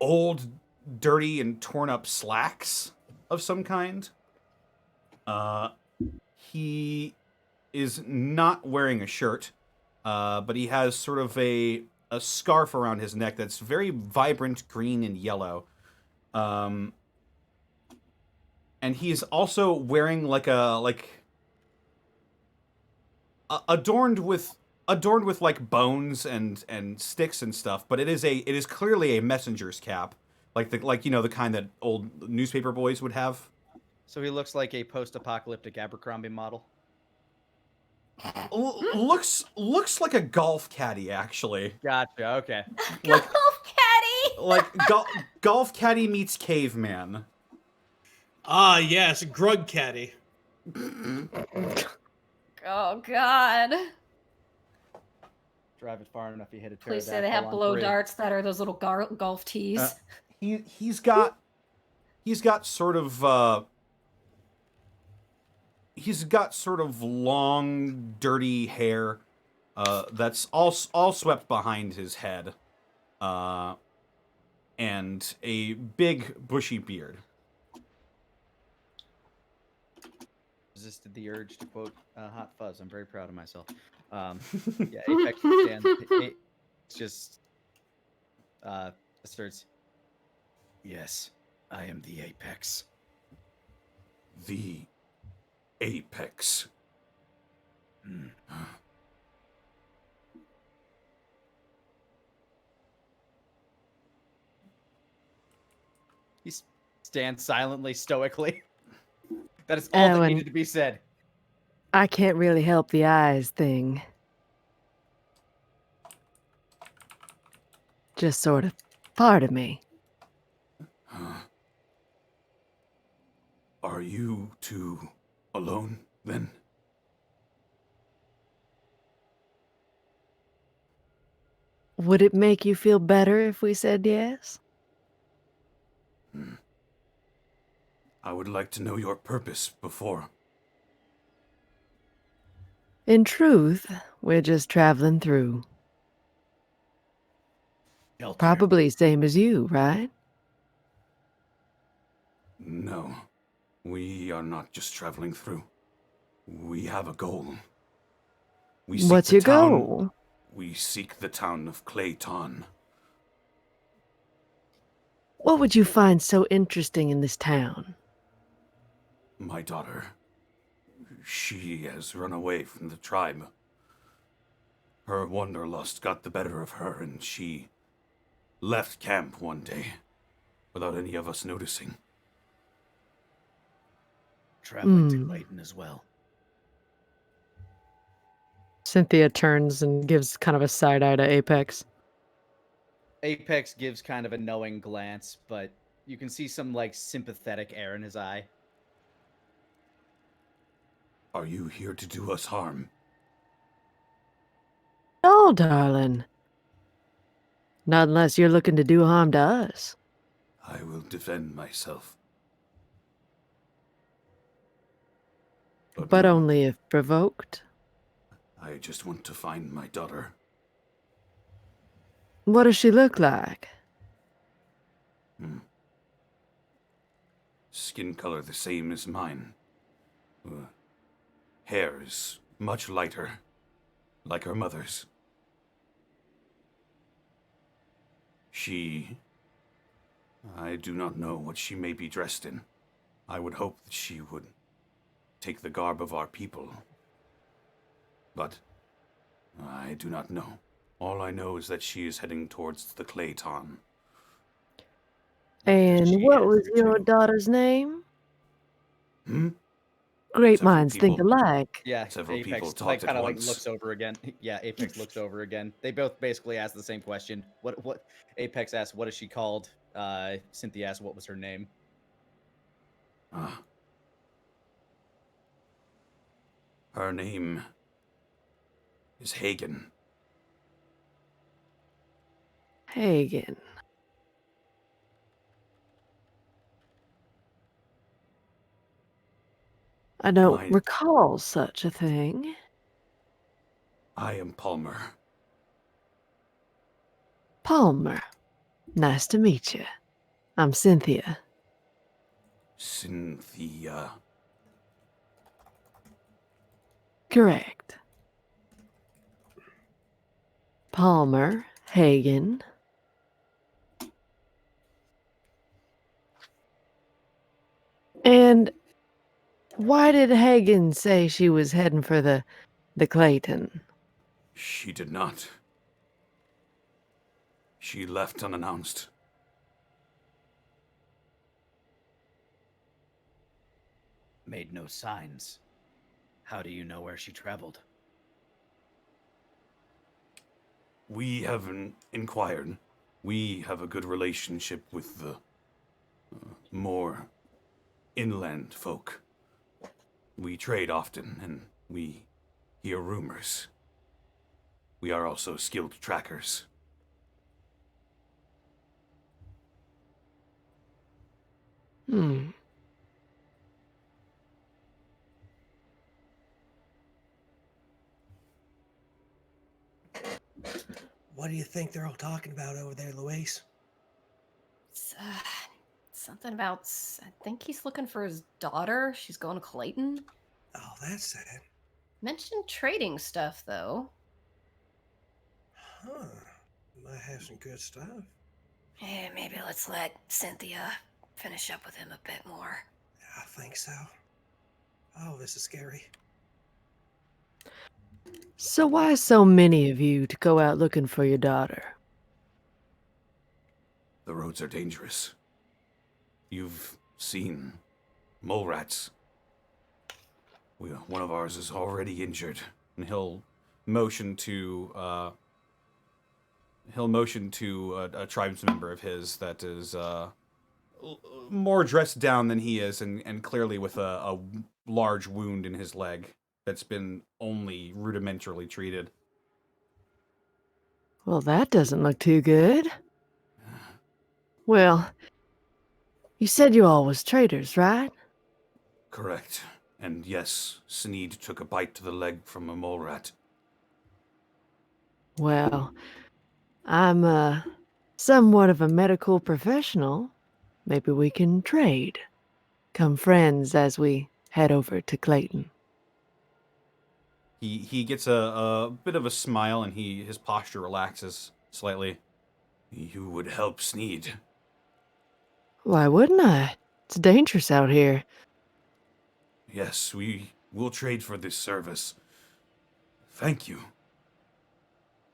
Speaker 2: old, dirty, and torn up slacks of some kind. He is not wearing a shirt, but he has sort of a scarf around his neck that's very vibrant green and yellow. And he's also wearing adorned with like bones and sticks and stuff, but it is clearly a messenger's cap, like the kind that old newspaper boys would have.
Speaker 1: So he looks like a post-apocalyptic Abercrombie model.
Speaker 2: Looks like a golf caddy, actually.
Speaker 1: Gotcha. Okay.
Speaker 2: Like
Speaker 4: Golf caddy.
Speaker 2: like golf caddy meets caveman.
Speaker 5: Ah, yes, Grug Caddy.
Speaker 4: Oh God.
Speaker 1: Drive it far enough, you hit a
Speaker 4: Please say they have
Speaker 1: pterodactyl on
Speaker 4: blow
Speaker 1: 3.
Speaker 4: darts that are those little golf tees.
Speaker 2: He's got sort of long, dirty hair that's all swept behind his head, and a big bushy beard.
Speaker 1: Resisted the urge to quote Hot Fuzz. I'm very proud of myself. Yeah, Apex stands. It's just asserts. Yes, I am the Apex.
Speaker 2: The Apex.
Speaker 1: He stands silently, stoically. That is all that
Speaker 3: Owen.
Speaker 1: needed to be said.
Speaker 3: I can't really help the eyes thing. Just sort of part of me.
Speaker 2: Are you two alone, then?
Speaker 3: Would it make you feel better if we said yes?
Speaker 2: I would like to know your purpose before.
Speaker 3: In truth, we're just traveling through.
Speaker 1: Shelter.
Speaker 3: Probably same as you, right?
Speaker 2: No, we are not just traveling through. We have a goal. We seek
Speaker 3: What's
Speaker 2: the
Speaker 3: your
Speaker 2: town.
Speaker 3: goal?
Speaker 2: We seek the town of Clayton.
Speaker 3: What would you find so interesting in this town?
Speaker 2: My daughter. She has run away from the tribe. Her wanderlust got the better of her, and she left camp one day without any of us noticing.
Speaker 1: Traveling to Clayton as well.
Speaker 3: Cynthia turns and gives kind of a side eye to Apex.
Speaker 1: Apex gives kind of a knowing glance, but you can see some like sympathetic air in his eye.
Speaker 2: Are you here to do us harm?
Speaker 3: No, darling. Not unless you're looking to do harm to us.
Speaker 2: I will defend myself.
Speaker 3: But
Speaker 2: no,
Speaker 3: only if provoked.
Speaker 2: I just want to find my daughter.
Speaker 3: What does she look like?
Speaker 2: Skin color the same as mine. Hair is much lighter, like her mother's. I do not know what she may be dressed in. I would hope that she would take the garb of our people. But I do not know. All I know is that she is heading towards the Clayton.
Speaker 3: And what was your daughter's name? Great
Speaker 2: Several
Speaker 3: minds think
Speaker 2: people-
Speaker 3: alike.
Speaker 1: Yeah,
Speaker 2: Several
Speaker 1: Apex
Speaker 2: people
Speaker 1: like
Speaker 2: talked at
Speaker 1: kind of like
Speaker 2: once.
Speaker 1: looks over again. Yeah, Apex looks over again. They both basically ask the same question. What Apex asks, what is she called? Cynthia asks, what was her name?
Speaker 2: Her name is Hagen.
Speaker 3: Hagen. I don't
Speaker 2: My-
Speaker 3: recall such a thing.
Speaker 2: I am Palmer.
Speaker 3: Palmer. Nice to meet you. I'm Cynthia.
Speaker 2: Cynthia.
Speaker 3: Correct. Palmer, Hagen. And why did Hagen say she was heading for the Clayton?
Speaker 2: She did not. She left unannounced.
Speaker 1: Made no signs. How do you know where she traveled?
Speaker 2: We have inquired. We have a good relationship with the more inland folk. We trade often, and we hear rumors. We are also skilled trackers.
Speaker 5: What do you think they're all talking about over there, Luis?
Speaker 4: Something about. I think he's looking for his daughter. She's going to Clayton.
Speaker 5: Oh, that's sad.
Speaker 4: Mentioned trading stuff though.
Speaker 5: Huh. Might have some good stuff.
Speaker 4: Yeah, maybe let's let Cynthia finish up with him a bit more.
Speaker 5: I think so. Oh, this is scary.
Speaker 3: So why so many of you to go out looking for your daughter?
Speaker 2: The roads are dangerous. You've seen mole rats. One of ours is already injured, and he'll motion to he'll motion to a tribes member of his that is more dressed down than he is, and clearly with a large wound in his leg that's been only rudimentarily treated.
Speaker 3: Well, that doesn't look too good. Well, you said you all was traders, right?
Speaker 2: Correct. And yes, Sneed took a bite to the leg from a mole rat.
Speaker 3: Well, I'm somewhat of a medical professional. Maybe we can trade. Come friends as we head over to Clayton.
Speaker 2: He gets a bit of a smile, and his posture relaxes slightly. You would help Sneed.
Speaker 3: Why wouldn't I? It's dangerous out here.
Speaker 2: Yes, we will trade for this service. Thank you.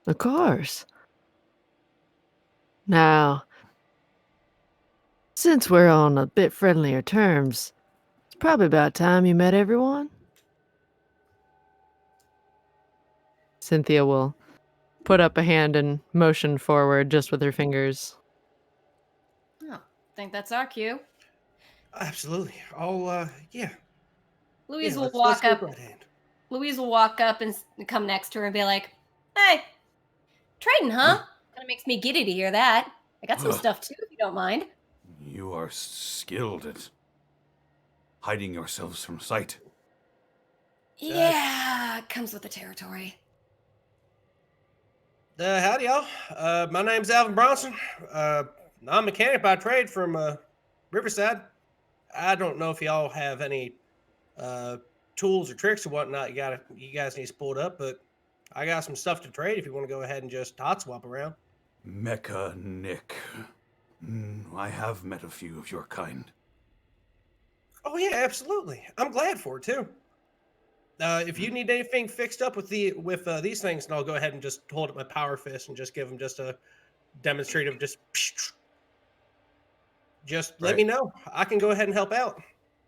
Speaker 3: Of course. Now, since we're on a bit friendlier terms, it's probably about time you met everyone. Cynthia will put up a hand and motion forward just with her fingers.
Speaker 4: Oh, think that's our cue.
Speaker 5: Absolutely. Yeah.
Speaker 4: Louise
Speaker 5: Yeah,
Speaker 4: will
Speaker 5: let's
Speaker 4: walk
Speaker 5: go
Speaker 4: up.
Speaker 5: right ahead.
Speaker 4: Louise will walk up and come next to her and be like, "Hey, trading, huh? Kind of makes me giddy to hear that. I got some stuff too, if you don't mind."
Speaker 2: You are skilled at hiding yourselves from sight.
Speaker 4: Yeah, it comes with the territory.
Speaker 5: Howdy, y'all. My name's Alvin Bronson. I'm a mechanic by trade from Riverside. I don't know if y'all have any tools or tricks or whatnot you guys need pulled up, but I got some stuff to trade if you want to go ahead and just hot swap around.
Speaker 2: Mecha Nick. I have met a few of your kind.
Speaker 5: Oh yeah, absolutely. I'm glad for it too. If you need anything fixed up with these things, then I'll go ahead and just hold up my power fist and just give them just a demonstrative just let
Speaker 2: Right.
Speaker 5: me know. I can go ahead and help out.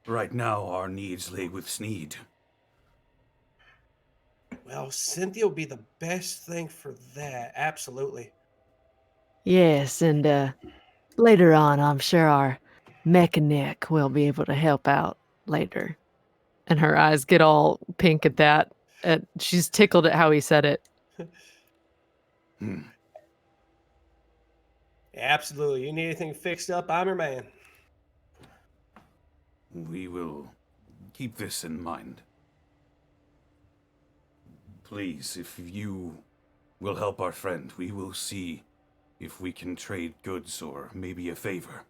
Speaker 2: Right now, our needs lay with Sneed.
Speaker 5: Well, Cynthia will be the best thing for that. Absolutely.
Speaker 3: Yes, and later on, I'm sure our mechanic will be able to help out later. And her eyes get all pink at that. She's tickled at how he said it.
Speaker 5: Absolutely. You need anything fixed up, I'm your man.
Speaker 2: We will keep this in mind. Please, if you will help our friend, we will see if we can trade goods or maybe a favor.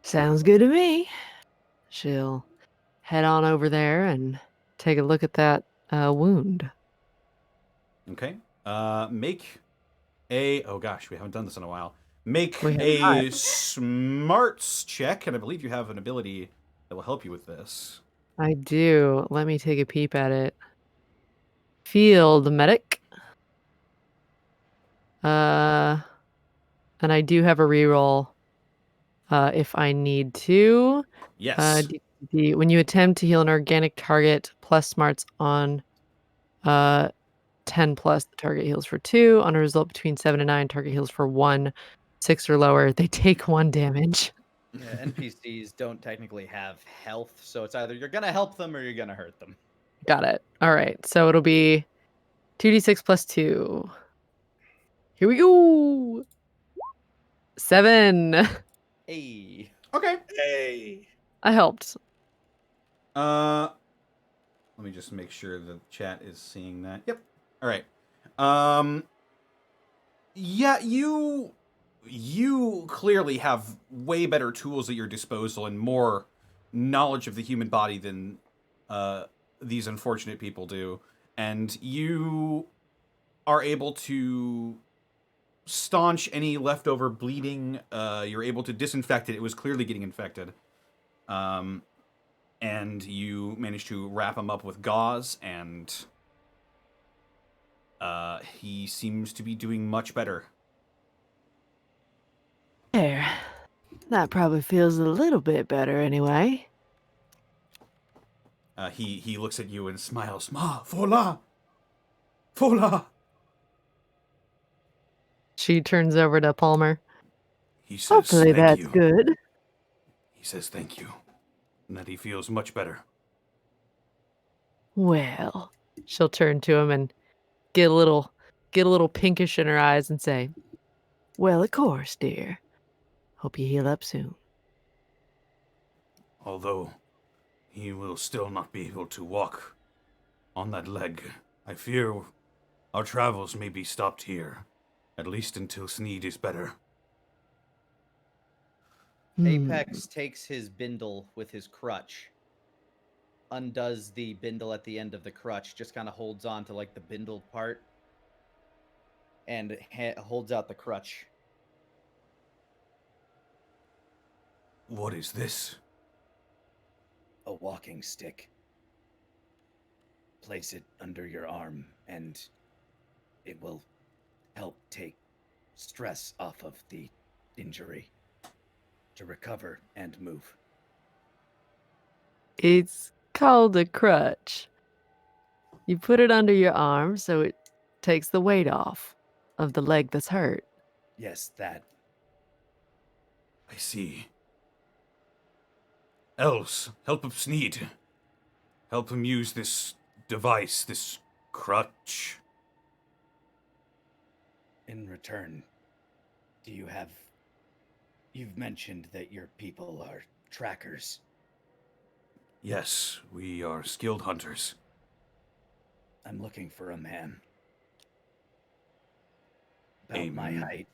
Speaker 3: Sounds good to me. She'll head on over there and take a look at that wound.
Speaker 2: Okay. Make a... Oh gosh, we haven't done this in a while. Make
Speaker 3: We have
Speaker 2: a
Speaker 3: not.
Speaker 2: smarts check, and I believe you have an ability that will help you with this.
Speaker 3: I do. Let me take a peep at it. Field medic. And I do have a reroll if I need to.
Speaker 2: Yes.
Speaker 3: When you attempt to heal an organic target plus smarts on 10 plus, the target heals for 2. On a result between 7 and 9, target heals for 1. 6 or lower, they take 1 damage.
Speaker 1: Yeah, NPCs don't technically have health, so it's either you're gonna help them or you're gonna hurt them.
Speaker 3: Got it. All right. So it'll be 2d6 plus 2. Here we go. 7.
Speaker 1: Hey.
Speaker 2: Okay.
Speaker 5: Hey.
Speaker 3: I helped.
Speaker 2: Let me just make sure the chat is seeing that. Yep. All right. Yeah, you clearly have way better tools at your disposal and more knowledge of the human body than these unfortunate people do, and you are able to staunch any leftover bleeding. You're able to disinfect it. It was clearly getting infected. And you manage to wrap him up with gauze, and he seems to be doing much better.
Speaker 3: There. That probably feels a little bit better anyway.
Speaker 2: He looks at you and smiles. Ma, fola! Fola!
Speaker 3: She turns over to Palmer.
Speaker 2: He says
Speaker 3: Hopefully
Speaker 2: thank
Speaker 3: that's
Speaker 2: you.
Speaker 3: good.
Speaker 2: He says thank you, and that he feels much better.
Speaker 3: Well, she'll turn to him and get a little pinkish in her eyes and say, "Well, of course, dear. Hope you heal up soon."
Speaker 2: Although he will still not be able to walk on that leg, I fear our travels may be stopped here, at least until Sneed is better.
Speaker 1: Apex takes his bindle with his crutch, undoes the bindle at the end of the crutch, just kind of holds on to like the bindled part, and holds out the crutch.
Speaker 2: What is this?
Speaker 1: A walking stick. Place it under your arm, and it will help take stress off of the injury to recover and move.
Speaker 3: It's called a crutch. You put it under your arm so it takes the weight off of the leg that's hurt.
Speaker 1: Yes, that.
Speaker 2: I see. Elves, help up Sneed. Help him use this device, this crutch.
Speaker 1: In return, you've mentioned that your people are trackers.
Speaker 2: Yes, we are skilled hunters.
Speaker 1: I'm looking for a man. About my height,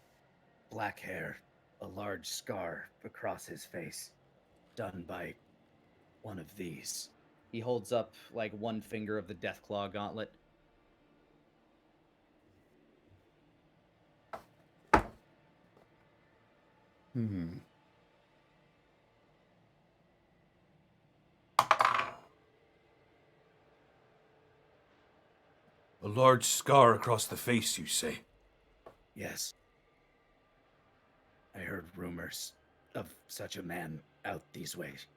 Speaker 1: black hair, a large scar across his face, done by one of these. He holds up like one finger of the Deathclaw gauntlet.
Speaker 2: A large scar across the face, you say?
Speaker 1: Yes. I heard rumors of such a man out these ways.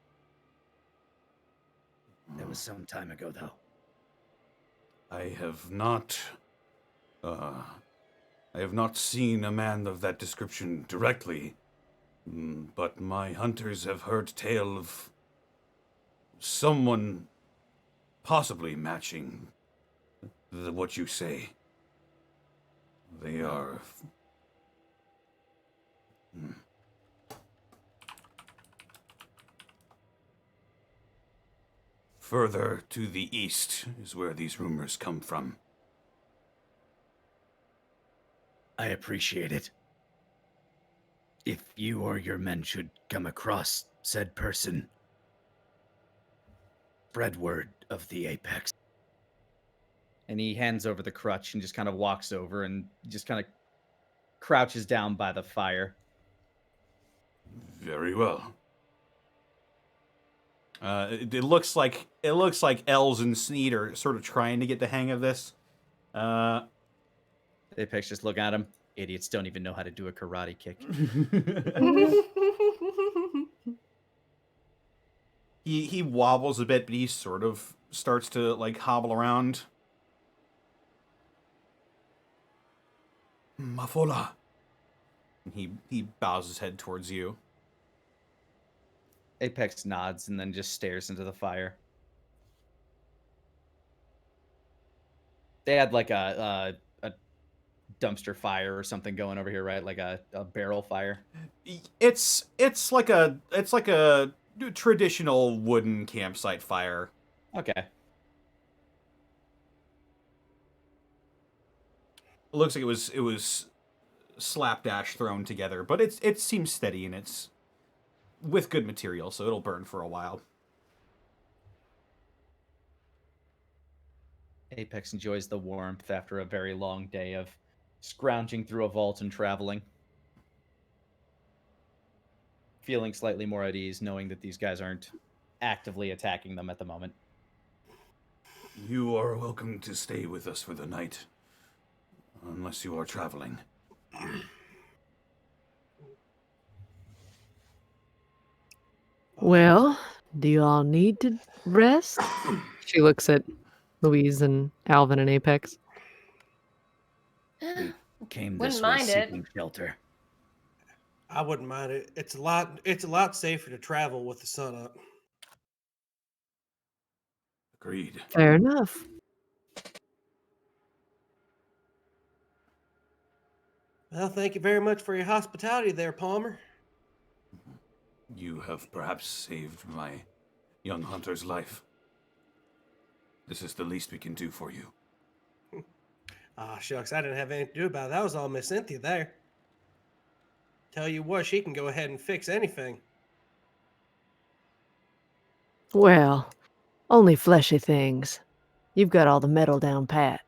Speaker 1: That was some time ago, though.
Speaker 2: I have not seen a man of that description directly, but my hunters have heard tale of someone possibly matching what you say. They are... Further to the east is where these rumors come from.
Speaker 1: I appreciate it. If you or your men should come across said person, spread word of the Apex. And he hands over the crutch and just kind of walks over and just kind of crouches down by the fire.
Speaker 2: Very well. It looks like Els and Sneed are sort of trying to get the hang of this.
Speaker 1: Apex just look at him. Idiots don't even know how to do a karate kick.
Speaker 2: He wobbles a bit, but he sort of starts to like hobble around. Mafola. He bows his head towards you.
Speaker 1: Apex nods and then just stares into the fire. They had like a dumpster fire or something going over here, right? Like a barrel fire.
Speaker 2: It's like a traditional wooden campsite fire.
Speaker 1: Okay.
Speaker 2: It looks like it was slapdash thrown together, but it seems steady and it's with good material, so it'll burn for a while.
Speaker 1: Apex enjoys the warmth after a very long day of scrounging through a vault and traveling. Feeling slightly more at ease, knowing that these guys aren't actively attacking them at the moment.
Speaker 2: You are welcome to stay with us for the night, unless you are traveling.
Speaker 3: Well, do you all need to rest? She looks at Louise and Alvin and Apex.
Speaker 1: Came
Speaker 4: Wouldn't
Speaker 1: this way
Speaker 4: mind it.
Speaker 1: seeking shelter.
Speaker 5: I wouldn't mind it. It's a lot safer to travel with the sun up.
Speaker 2: Agreed.
Speaker 3: Fair enough.
Speaker 5: Well, thank you very much for your hospitality there, Palmer.
Speaker 2: You have perhaps saved my young hunter's life. This is the least we can do for you.
Speaker 5: Ah, shucks, I didn't have anything to do about it. That was all Miss Cynthia there. Tell you what, she can go ahead and fix anything.
Speaker 3: Well, only fleshy things. You've got all the metal down pat.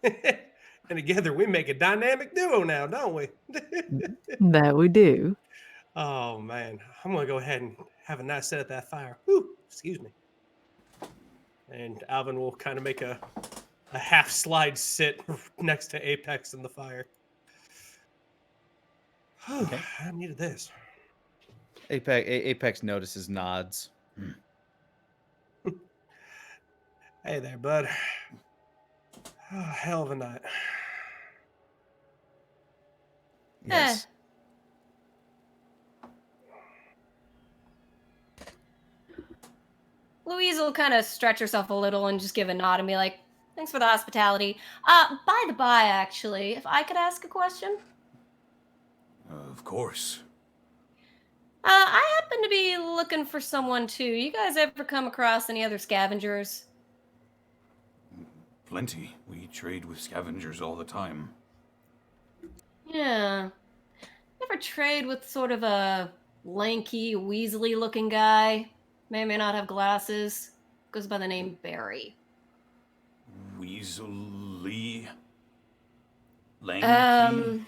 Speaker 5: And together we make a dynamic duo now, don't we?
Speaker 3: That we do.
Speaker 5: Oh, man. I'm going to go ahead and have a nice set at that fire. Whew, excuse me. And Alvin will kind of make a half slide sit next to Apex in the fire.
Speaker 1: Okay.
Speaker 5: I needed this.
Speaker 1: Apex notices, nods.
Speaker 5: Hey there, bud. Oh, hell of a night.
Speaker 1: Yes.
Speaker 4: Louise will kind of stretch herself a little and just give a nod and be like, thanks for the hospitality. By the by, actually, if I could ask a question.
Speaker 2: Of course.
Speaker 4: I happen to be looking for someone too. You guys ever come across any other scavengers?
Speaker 2: Plenty. We trade with scavengers all the time.
Speaker 4: Yeah. Ever trade with sort of a lanky, weaselly looking guy? May or may not have glasses. Goes by the name Barry.
Speaker 2: Weaselly? Lanky?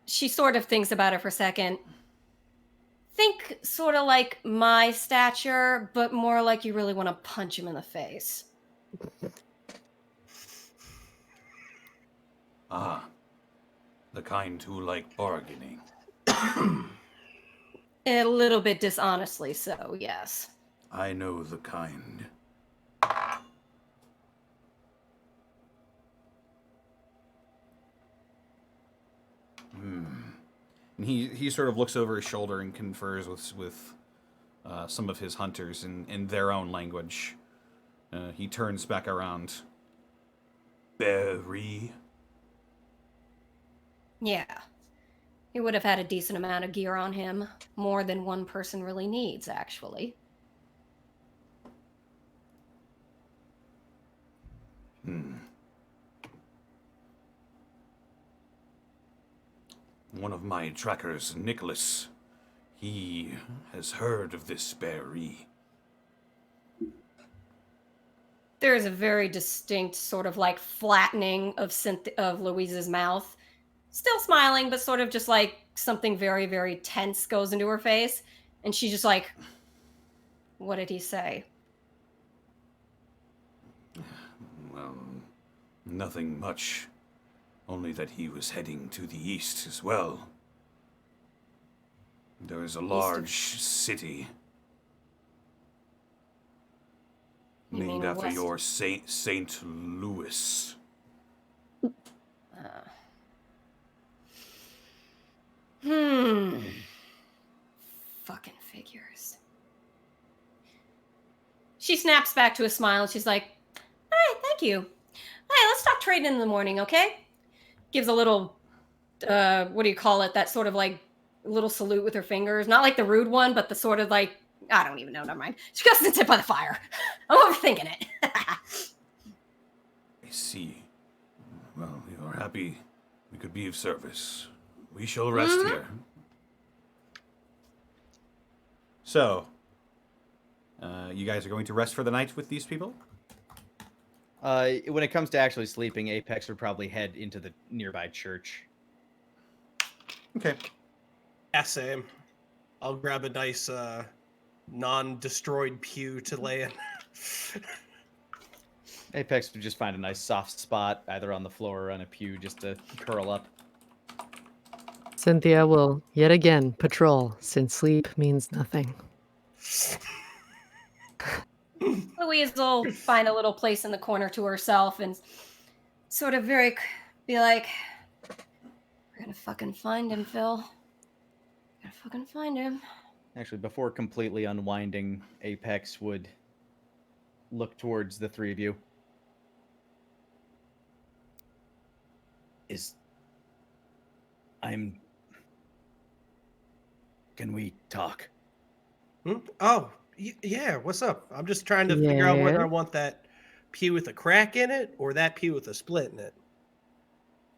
Speaker 4: She sort of thinks about it for a second. Think sort of like my stature, but more like you really want to punch him in the face.
Speaker 2: Ah. The kind who like bargaining.
Speaker 4: A little bit dishonestly so, yes.
Speaker 2: I know the kind. And he sort of looks over his shoulder and confers with some of his hunters in their own language. He turns back around. Barry.
Speaker 4: Yeah. He would have had a decent amount of gear on him. More than one person really needs, actually.
Speaker 2: One of my trackers, Nicholas, he has heard of this Barry.
Speaker 4: There is a very distinct sort of like flattening of Louise's mouth. Still smiling, but sort of just like something very, very tense goes into her face. And she's just like, what did he say?
Speaker 2: Well, nothing much. Only that he was heading to the east as well. There is a large city
Speaker 4: You mean
Speaker 2: named after
Speaker 4: west?
Speaker 2: your Saint Louis.
Speaker 4: Fucking figures. She snaps back to a smile and she's like, all right, thank you. Hey, let's talk trading in the morning, okay? Gives a little, what do you call it? That sort of like little salute with her fingers. Not like the rude one, but the sort of like, I don't even know, never mind. She goes to sit by the fire. I'm overthinking it.
Speaker 2: I see. Well, you are happy we could be of service. We shall rest here. So, you guys are going to rest for the night with these people?
Speaker 1: When it comes to actually sleeping, Apex would probably head into the nearby church.
Speaker 2: Okay.
Speaker 5: Yeah, same. I'll grab a nice non-destroyed pew to lay in.
Speaker 1: Apex would just find a nice soft spot, either on the floor or on a pew, just to curl up.
Speaker 3: Cynthia will yet again patrol since sleep means nothing.
Speaker 4: Louise will find a little place in the corner to herself and sort of be like, we're gonna fucking find him, Phil. We're gonna fucking find him.
Speaker 1: Actually, before completely unwinding, Apex would look towards the three of you. Can we talk?
Speaker 5: Oh, yeah. What's up? I'm just trying to figure out whether I
Speaker 3: Yeah.
Speaker 5: want that pew with a crack in it or that pew with a split in it.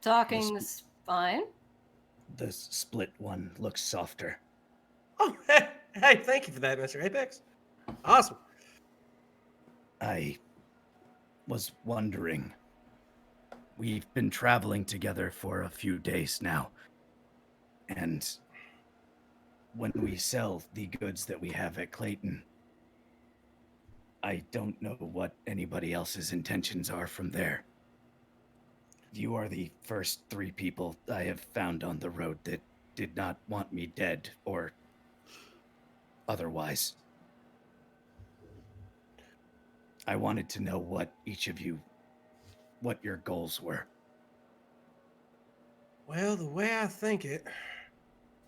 Speaker 4: Talking is fine.
Speaker 7: The split one looks softer.
Speaker 5: Oh, hey, thank you for that, Mr. Apex. Awesome.
Speaker 7: I was wondering. We've been traveling together for a few days now. And when we sell the goods that we have at Clayton, I don't know what anybody else's intentions are from there. You are the first 3 people I have found on the road that did not want me dead or otherwise. I wanted to know what your goals were.
Speaker 5: Well, the way I think it,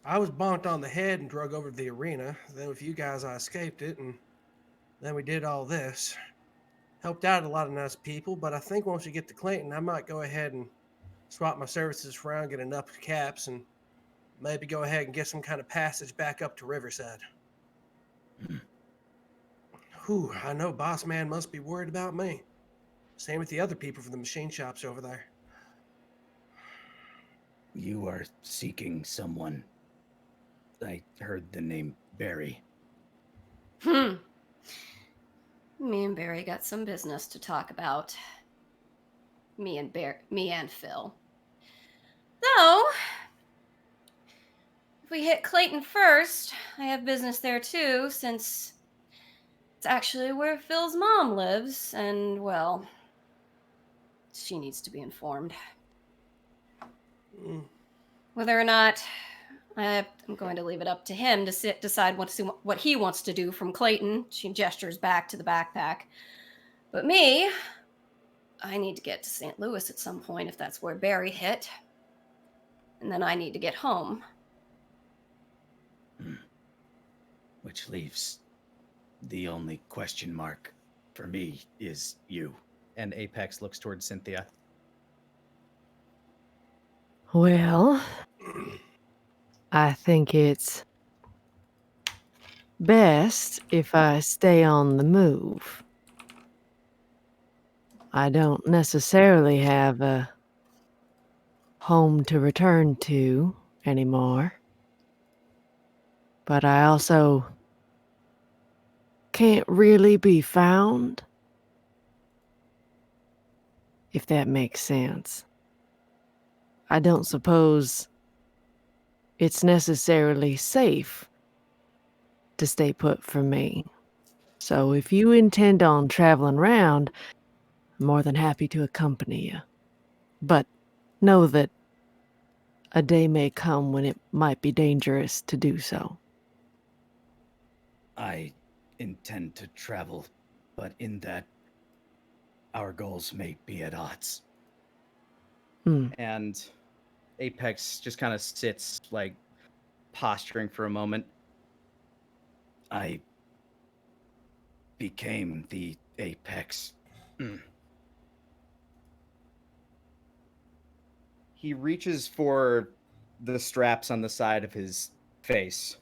Speaker 5: I was bonked on the head and drug over to the arena. Then with you guys, I escaped it, and then we did all this. Helped out a lot of nice people, but I think once we get to Clayton, I might go ahead and swap my services around, get enough caps, and maybe go ahead and get some kind of passage back up to Riverside. Whew, I know Boss Man must be worried about me. Same with the other people from the machine shops over there.
Speaker 7: You are seeking someone. I heard the name Barry.
Speaker 4: Me and Barry got some business to talk about. Me and Phil. Though, if we hit Clayton first, I have business there too, since it's actually where Phil's mom lives, and well, she needs to be informed. Whether or not I'm going to leave it up to him to decide what he wants to do from Clayton. She gestures back to the backpack. But me, I need to get to St. Louis at some point if that's where Barry hit. And then I need to get home.
Speaker 7: Which leaves the only question mark for me is you.
Speaker 1: And Apex looks towards Cynthia.
Speaker 3: Well, I think it's best if I stay on the move. I don't necessarily have a home to return to anymore. But I also can't really be found, if that makes sense. I don't suppose it's necessarily safe to stay put for me. So if you intend on traveling around, I'm more than happy to accompany you. But know that a day may come when it might be dangerous to do so.
Speaker 7: I intend to travel, but in that, our goals may be at odds.
Speaker 1: And Apex just kind of sits, like, posturing for a moment.
Speaker 7: I became the Apex.
Speaker 1: He reaches for the straps on the side of his face.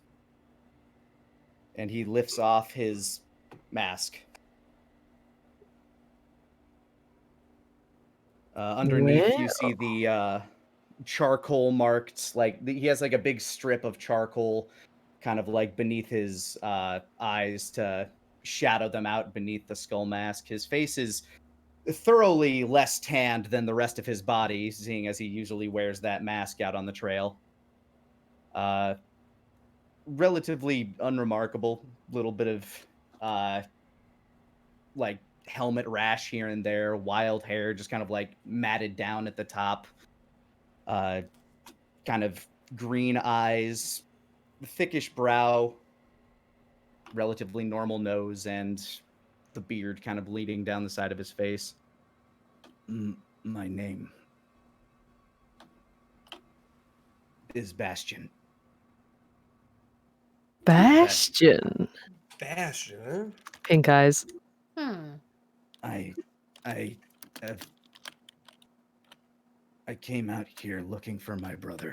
Speaker 1: And he lifts off his mask. Underneath, you see the charcoal marked, like, he has like a big strip of charcoal kind of like beneath his eyes to shadow them out beneath the skull mask. His face is thoroughly less tanned than the rest of his body, seeing as he usually wears that mask out on the trail. Relatively unremarkable, little bit of like helmet rash here and there, wild hair just kind of like matted down at the top, kind of green eyes, thickish brow, relatively normal nose, and the beard kind of bleeding down the side of his face.
Speaker 7: My name is Bastion.
Speaker 3: Bastion.
Speaker 5: Bastion, huh?
Speaker 3: Pink eyes.
Speaker 7: I have I came out here looking for my brother.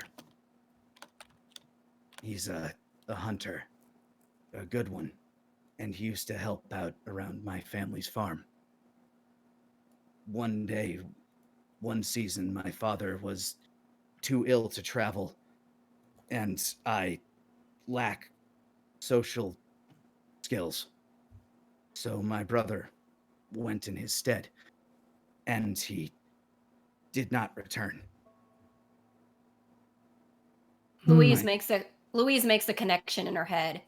Speaker 7: He's a hunter, a good one, and he used to help out around my family's farm. One day, one season, my father was too ill to travel, and I lack social skills. So my brother went in his stead, and he did not return.
Speaker 4: Louise
Speaker 7: Hmm.
Speaker 4: makes the connection in her head.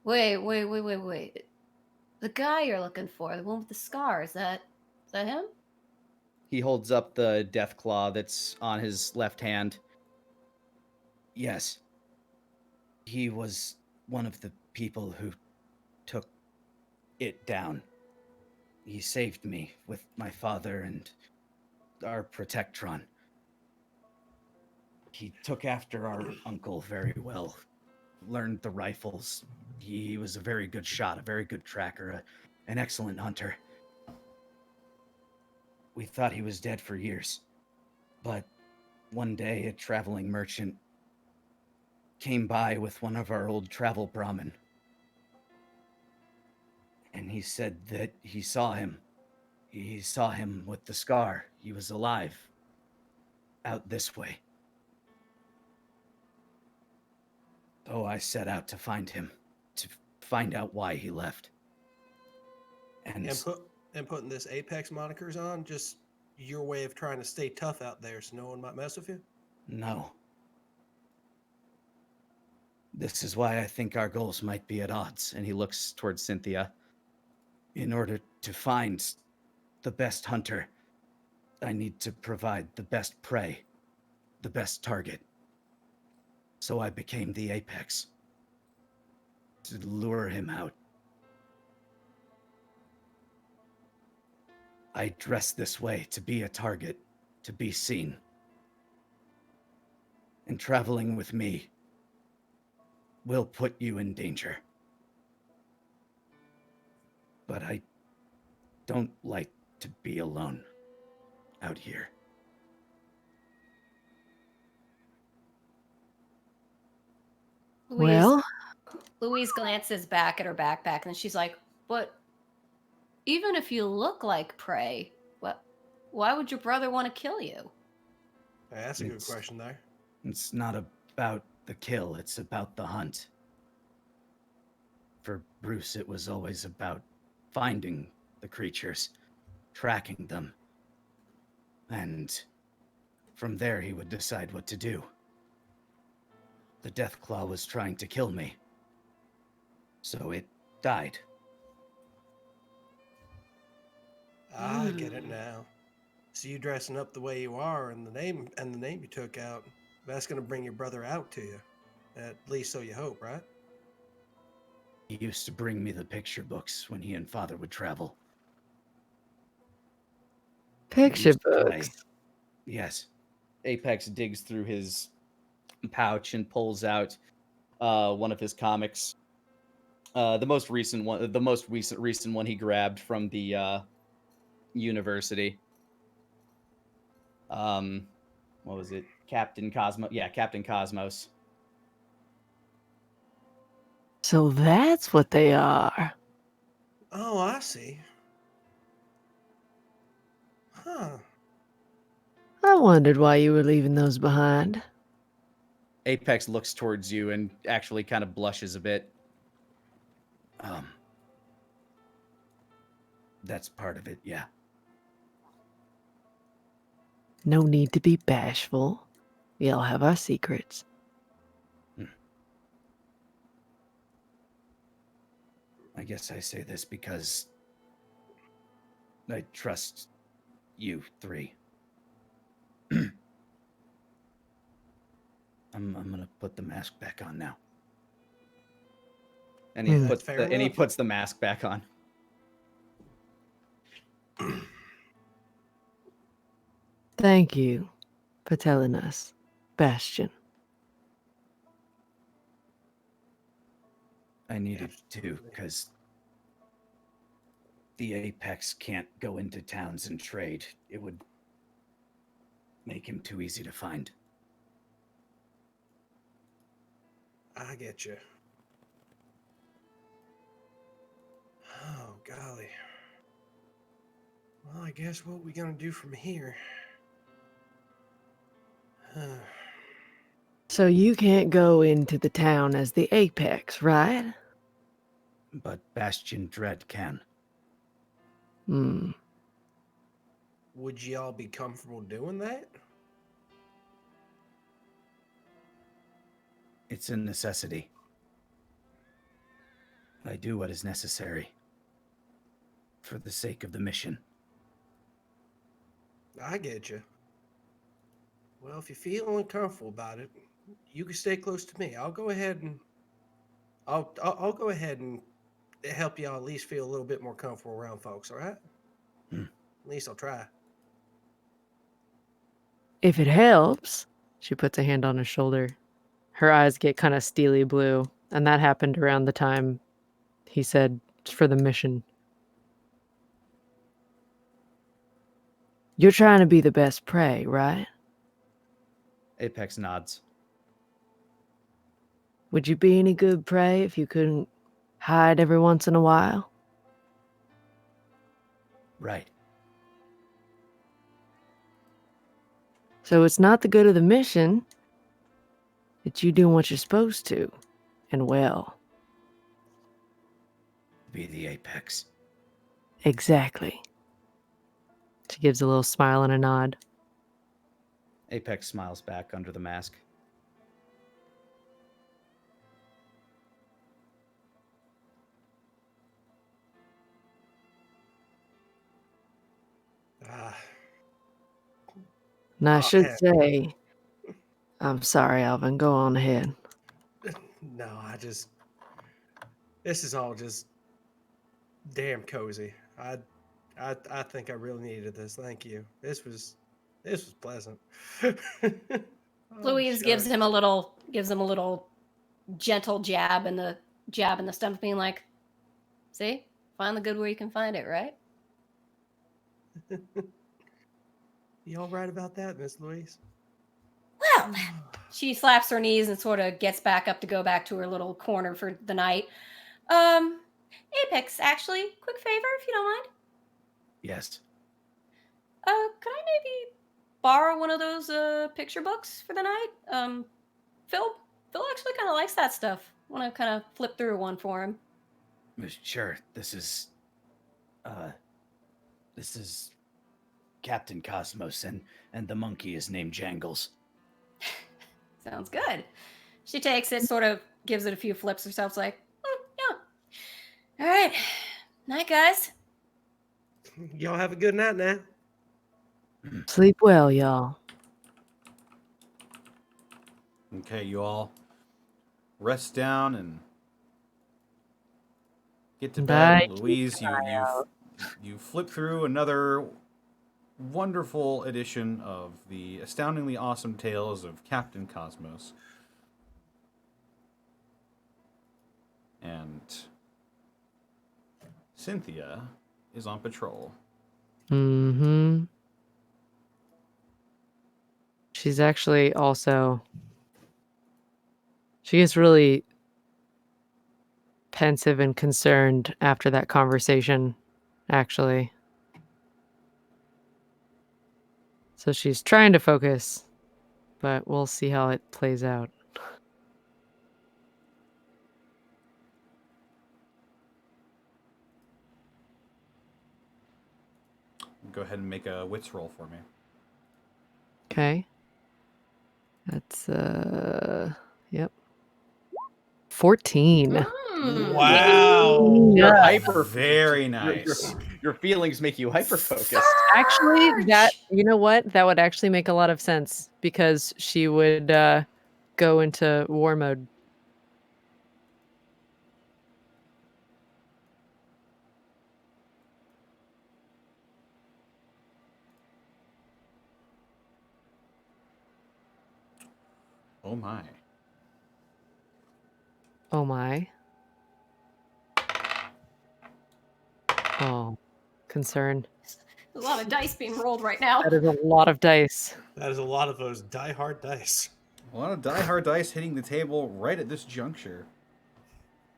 Speaker 4: Wait. The guy you're looking for, the one with the scar, is that him?
Speaker 1: He holds up the death claw that's on his left hand.
Speaker 7: Yes. He was one of the people who took it down. He saved me with my father and our protectron. He took after our uncle very well, learned the rifles. He was a very good shot, a very good tracker, an excellent hunter. We thought he was dead for years, but one day a traveling merchant came by with one of our old travel Brahmin, and he said that he saw him. He saw him with the scar. He was alive, out this way. So I set out to find him, to find out why he left. And
Speaker 5: And putting this Apex monikers on, just your way of trying to stay tough out there so no one might mess with you?
Speaker 7: no. This is why I think our goals might be at odds.
Speaker 1: And he looks towards Cynthia.
Speaker 7: In order to find the best hunter, I need to provide the best prey, the best target. So I became the Apex, to lure him out. I dress this way to be a target, to be seen. And traveling with me will put you in danger. But I don't like to be alone out here.
Speaker 3: Well,
Speaker 4: Louise glances back at her backpack and she's like, "But even if you look like prey, why would your brother want to kill you?"
Speaker 5: Hey, that's a good
Speaker 7: It's-
Speaker 5: question there.
Speaker 7: It's not about the kill, it's about the hunt. For Bruce, it was always about finding the creatures, tracking them. And from there, he would decide what to do. The Deathclaw was trying to kill me, so it died.
Speaker 5: I get it now. So you dressing up the way you are and the name you took out, that's gonna bring your brother out to you. At least so you hope, right?
Speaker 7: He used to bring me the picture books when he and father would travel.
Speaker 3: picture
Speaker 7: used to play.
Speaker 3: books.
Speaker 7: Yes.
Speaker 1: Apex digs through his pouch and pulls out one of his comics. The most recent one he grabbed from the university. What was it? Captain Cosmos. Yeah, Captain Cosmos.
Speaker 3: So that's what they are.
Speaker 5: Oh, I see. Huh.
Speaker 3: I wondered why you were leaving those behind.
Speaker 1: Apex looks towards you and actually kind of blushes a bit.
Speaker 7: That's part of it, yeah.
Speaker 3: No need to be bashful. We all have our secrets.
Speaker 7: I guess I say this because I trust you three. I'm gonna put the mask back on now.
Speaker 1: And he
Speaker 3: Hmm.
Speaker 1: puts
Speaker 5: Fair
Speaker 1: the
Speaker 5: enough.
Speaker 1: mask back on.
Speaker 3: Thank you for telling us, Bastion.
Speaker 7: I needed to, because the Apex can't go into towns and trade. It would make him too easy to find.
Speaker 5: I get you. Oh, golly. Well, I guess what we gonna do from here?
Speaker 3: So you can't go into the town as the Apex, right?
Speaker 7: But Bastion Dread can.
Speaker 3: Hmm.
Speaker 5: Would y'all be comfortable doing that?
Speaker 7: It's a necessity. I do what is necessary. For the sake of the mission.
Speaker 5: I get you. Well, if you feel uncomfortable about it, you can stay close to me. I'll go ahead and I'll go ahead and help y'all at least feel a little bit more comfortable around folks. All right?
Speaker 7: Hmm.
Speaker 5: At least I'll try.
Speaker 3: If it helps, she puts a hand on his shoulder. Her eyes get kind of steely blue, and that happened around the time he said it's for the mission. You're trying to be the best prey, right?
Speaker 7: Apex nods.
Speaker 3: Would you be any good prey if you couldn't hide every once in a while?
Speaker 7: Right.
Speaker 3: So it's not the good of the mission. It's you doing what you're supposed to. And well.
Speaker 7: Be the Apex.
Speaker 3: Exactly. She gives a little smile and a nod.
Speaker 7: Apex smiles back under the mask.
Speaker 5: Ah,
Speaker 3: And I
Speaker 5: Oh,
Speaker 3: should
Speaker 5: man.
Speaker 3: say, I'm sorry, Alvin. Go on ahead.
Speaker 5: no, this is all just damn cozy. I think I really needed this. Thank you. This was pleasant. Oh,
Speaker 4: Louise gives
Speaker 5: shucks.
Speaker 4: him a little gentle jab in the stomach, being like, "See, find the good where you can find it, right?"
Speaker 5: You all right about that, Miss Louise?
Speaker 4: Well, she slaps her knees and sort of gets back up to go back to her little corner for the night. Apex, actually, quick favor if you don't mind.
Speaker 7: Yes.
Speaker 4: Could I maybe borrow one of those picture books for the night? Phil actually kind of likes that stuff. Want to kind of flip through one for him.
Speaker 7: Sure. This is Captain Cosmos, and the monkey is named Jangles.
Speaker 4: Sounds good. She takes it, sort of gives it a few flips herself, like, yeah. All right. Night, guys.
Speaker 5: Y'all have a good night now.
Speaker 3: Sleep well, y'all.
Speaker 2: Okay, you all rest down and get to
Speaker 3: Bye.
Speaker 2: bed. Louise, you flip through another wonderful edition of the astoundingly awesome tales of Captain Cosmos. And Cynthia is on patrol.
Speaker 3: Mm-hmm. She's actually also... She gets really pensive and concerned after that conversation, actually. So she's trying to focus, but we'll see how it plays out.
Speaker 2: Go ahead and make a wits roll for me.
Speaker 3: Okay. That's, yep. 14.
Speaker 4: Mm.
Speaker 5: Wow.
Speaker 1: You're
Speaker 3: Yeah.
Speaker 1: hyper.
Speaker 2: Very
Speaker 1: Your,
Speaker 2: nice.
Speaker 1: your feelings make you hyper focused.
Speaker 3: Actually, you know what? That would actually make a lot of sense because she would go into war mode.
Speaker 2: Oh my.
Speaker 3: Oh my. Oh, concern.
Speaker 4: There's a lot of dice being rolled right now.
Speaker 3: That is a lot of dice.
Speaker 5: That is a lot of those die-hard dice.
Speaker 2: A lot of die-hard dice hitting the table right at this juncture.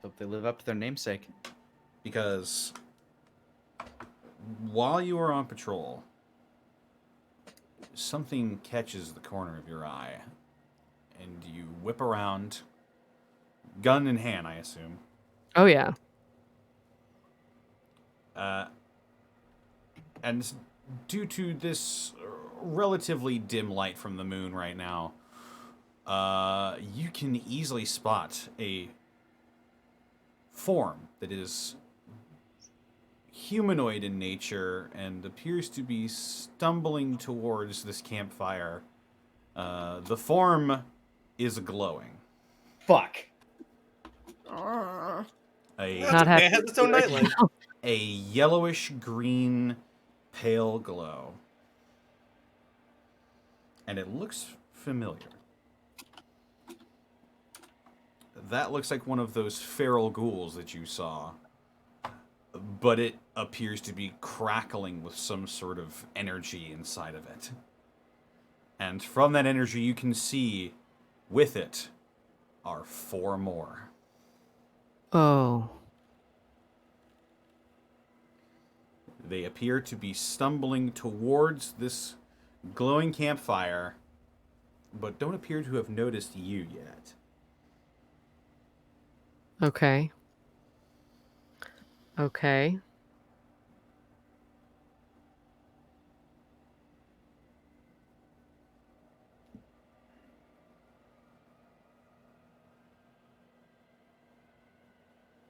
Speaker 1: Hope they live up to their namesake.
Speaker 2: Because while you are on patrol, something catches the corner of your eye. And you whip around, gun in hand, I assume.
Speaker 3: Oh, yeah.
Speaker 2: And due to this relatively dim light from the moon right now, you can easily spot a form that is humanoid in nature and appears to be stumbling towards this campfire. The form is glowing.
Speaker 1: Fuck.
Speaker 4: Uh,
Speaker 2: A,
Speaker 5: That's
Speaker 3: Not
Speaker 5: okay. It
Speaker 3: happy
Speaker 5: has its own
Speaker 3: right
Speaker 5: nightlight.
Speaker 3: now.
Speaker 2: a yellowish green pale glow. And it looks familiar. That looks like one of those feral ghouls that you saw. But it appears to be crackling with some sort of energy inside of it. And from that energy you can see, with it, are 4 more.
Speaker 3: Oh.
Speaker 2: They appear to be stumbling towards this glowing campfire, but don't appear to have noticed you yet.
Speaker 3: Okay. Okay.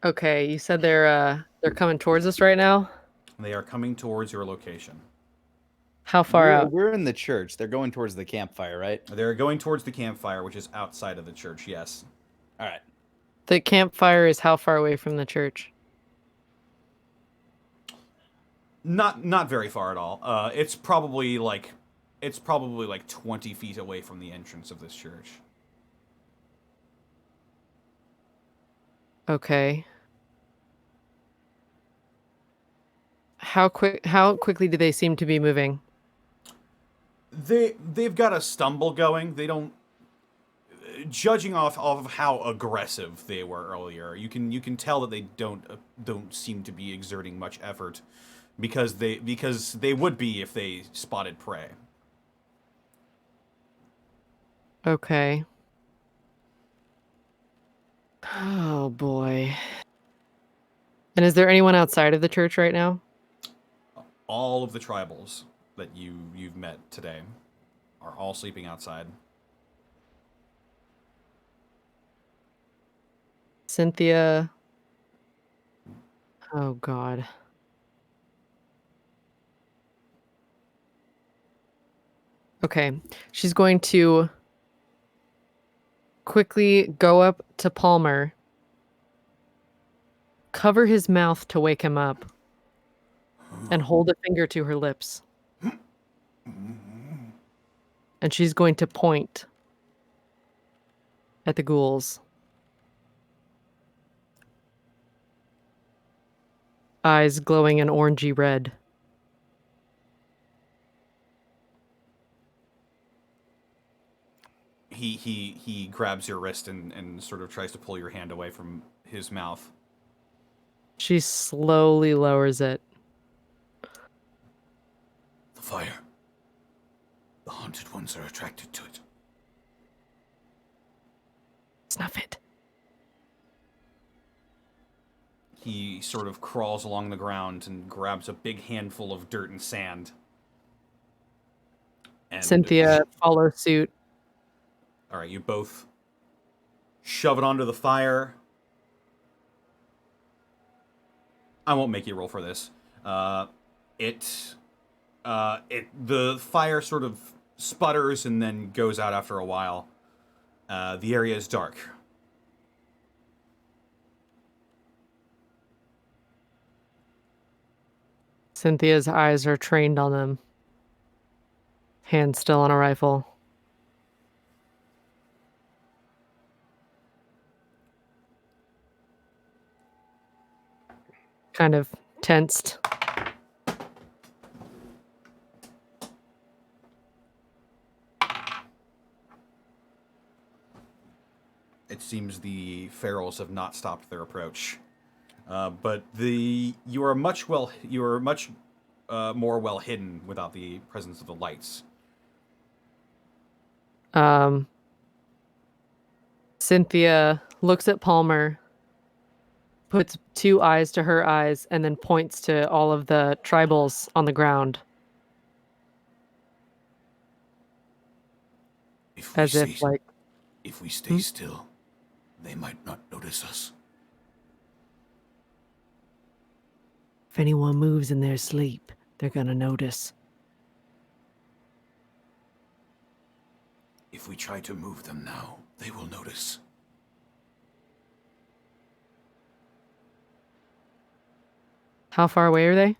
Speaker 3: Okay, you said they're coming towards us right now?
Speaker 2: They are coming towards your location.
Speaker 3: How far out?
Speaker 1: We're in the church. They're going towards the campfire, right?
Speaker 2: They're going towards the campfire, which is outside of the church, yes.
Speaker 1: All right.
Speaker 3: The campfire is how far away from the church?
Speaker 2: Not very far at all. It's probably like 20 feet away from the entrance of this church.
Speaker 3: Okay. How quickly do they seem to be moving?
Speaker 2: They've got a stumble going. They don't, judging off of how aggressive they were earlier, you can tell that they don't seem to be exerting much effort, because they would be if they spotted prey.
Speaker 3: Okay. Oh boy. And is there anyone outside of the church right now?
Speaker 2: All of the tribals that you've met today are all sleeping outside.
Speaker 3: Cynthia. Oh God. Okay. She's going to quickly go up to Palmer, cover his mouth to wake him up, and hold a finger to her lips. And she's going to point at the ghouls. Eyes glowing an orangey red.
Speaker 2: He grabs your wrist and sort of tries to pull your hand away from his mouth.
Speaker 3: She slowly lowers it.
Speaker 7: The fire. The haunted ones are attracted to it.
Speaker 3: Snuff it.
Speaker 2: He sort of crawls along the ground and grabs a big handful of dirt and sand. And
Speaker 3: Cynthia follows suit.
Speaker 2: All right, you both shove it onto the fire. I won't make you roll for this. The fire sort of sputters and then goes out after a while. The area is dark.
Speaker 3: Cynthia's eyes are trained on them. Hand still on a rifle. kind of tensed.
Speaker 2: It seems the ferals have not stopped their approach, but you are much more well hidden without the presence of the lights.
Speaker 3: Cynthia looks at Palmer, puts 2 eyes to her eyes, and then points to all of the tribals on the ground.
Speaker 7: If we
Speaker 3: As if, like...
Speaker 7: If we stay still, they might not notice us.
Speaker 3: If anyone moves in their sleep, they're gonna notice.
Speaker 7: If we try to move them now, they will notice.
Speaker 3: How far away are they?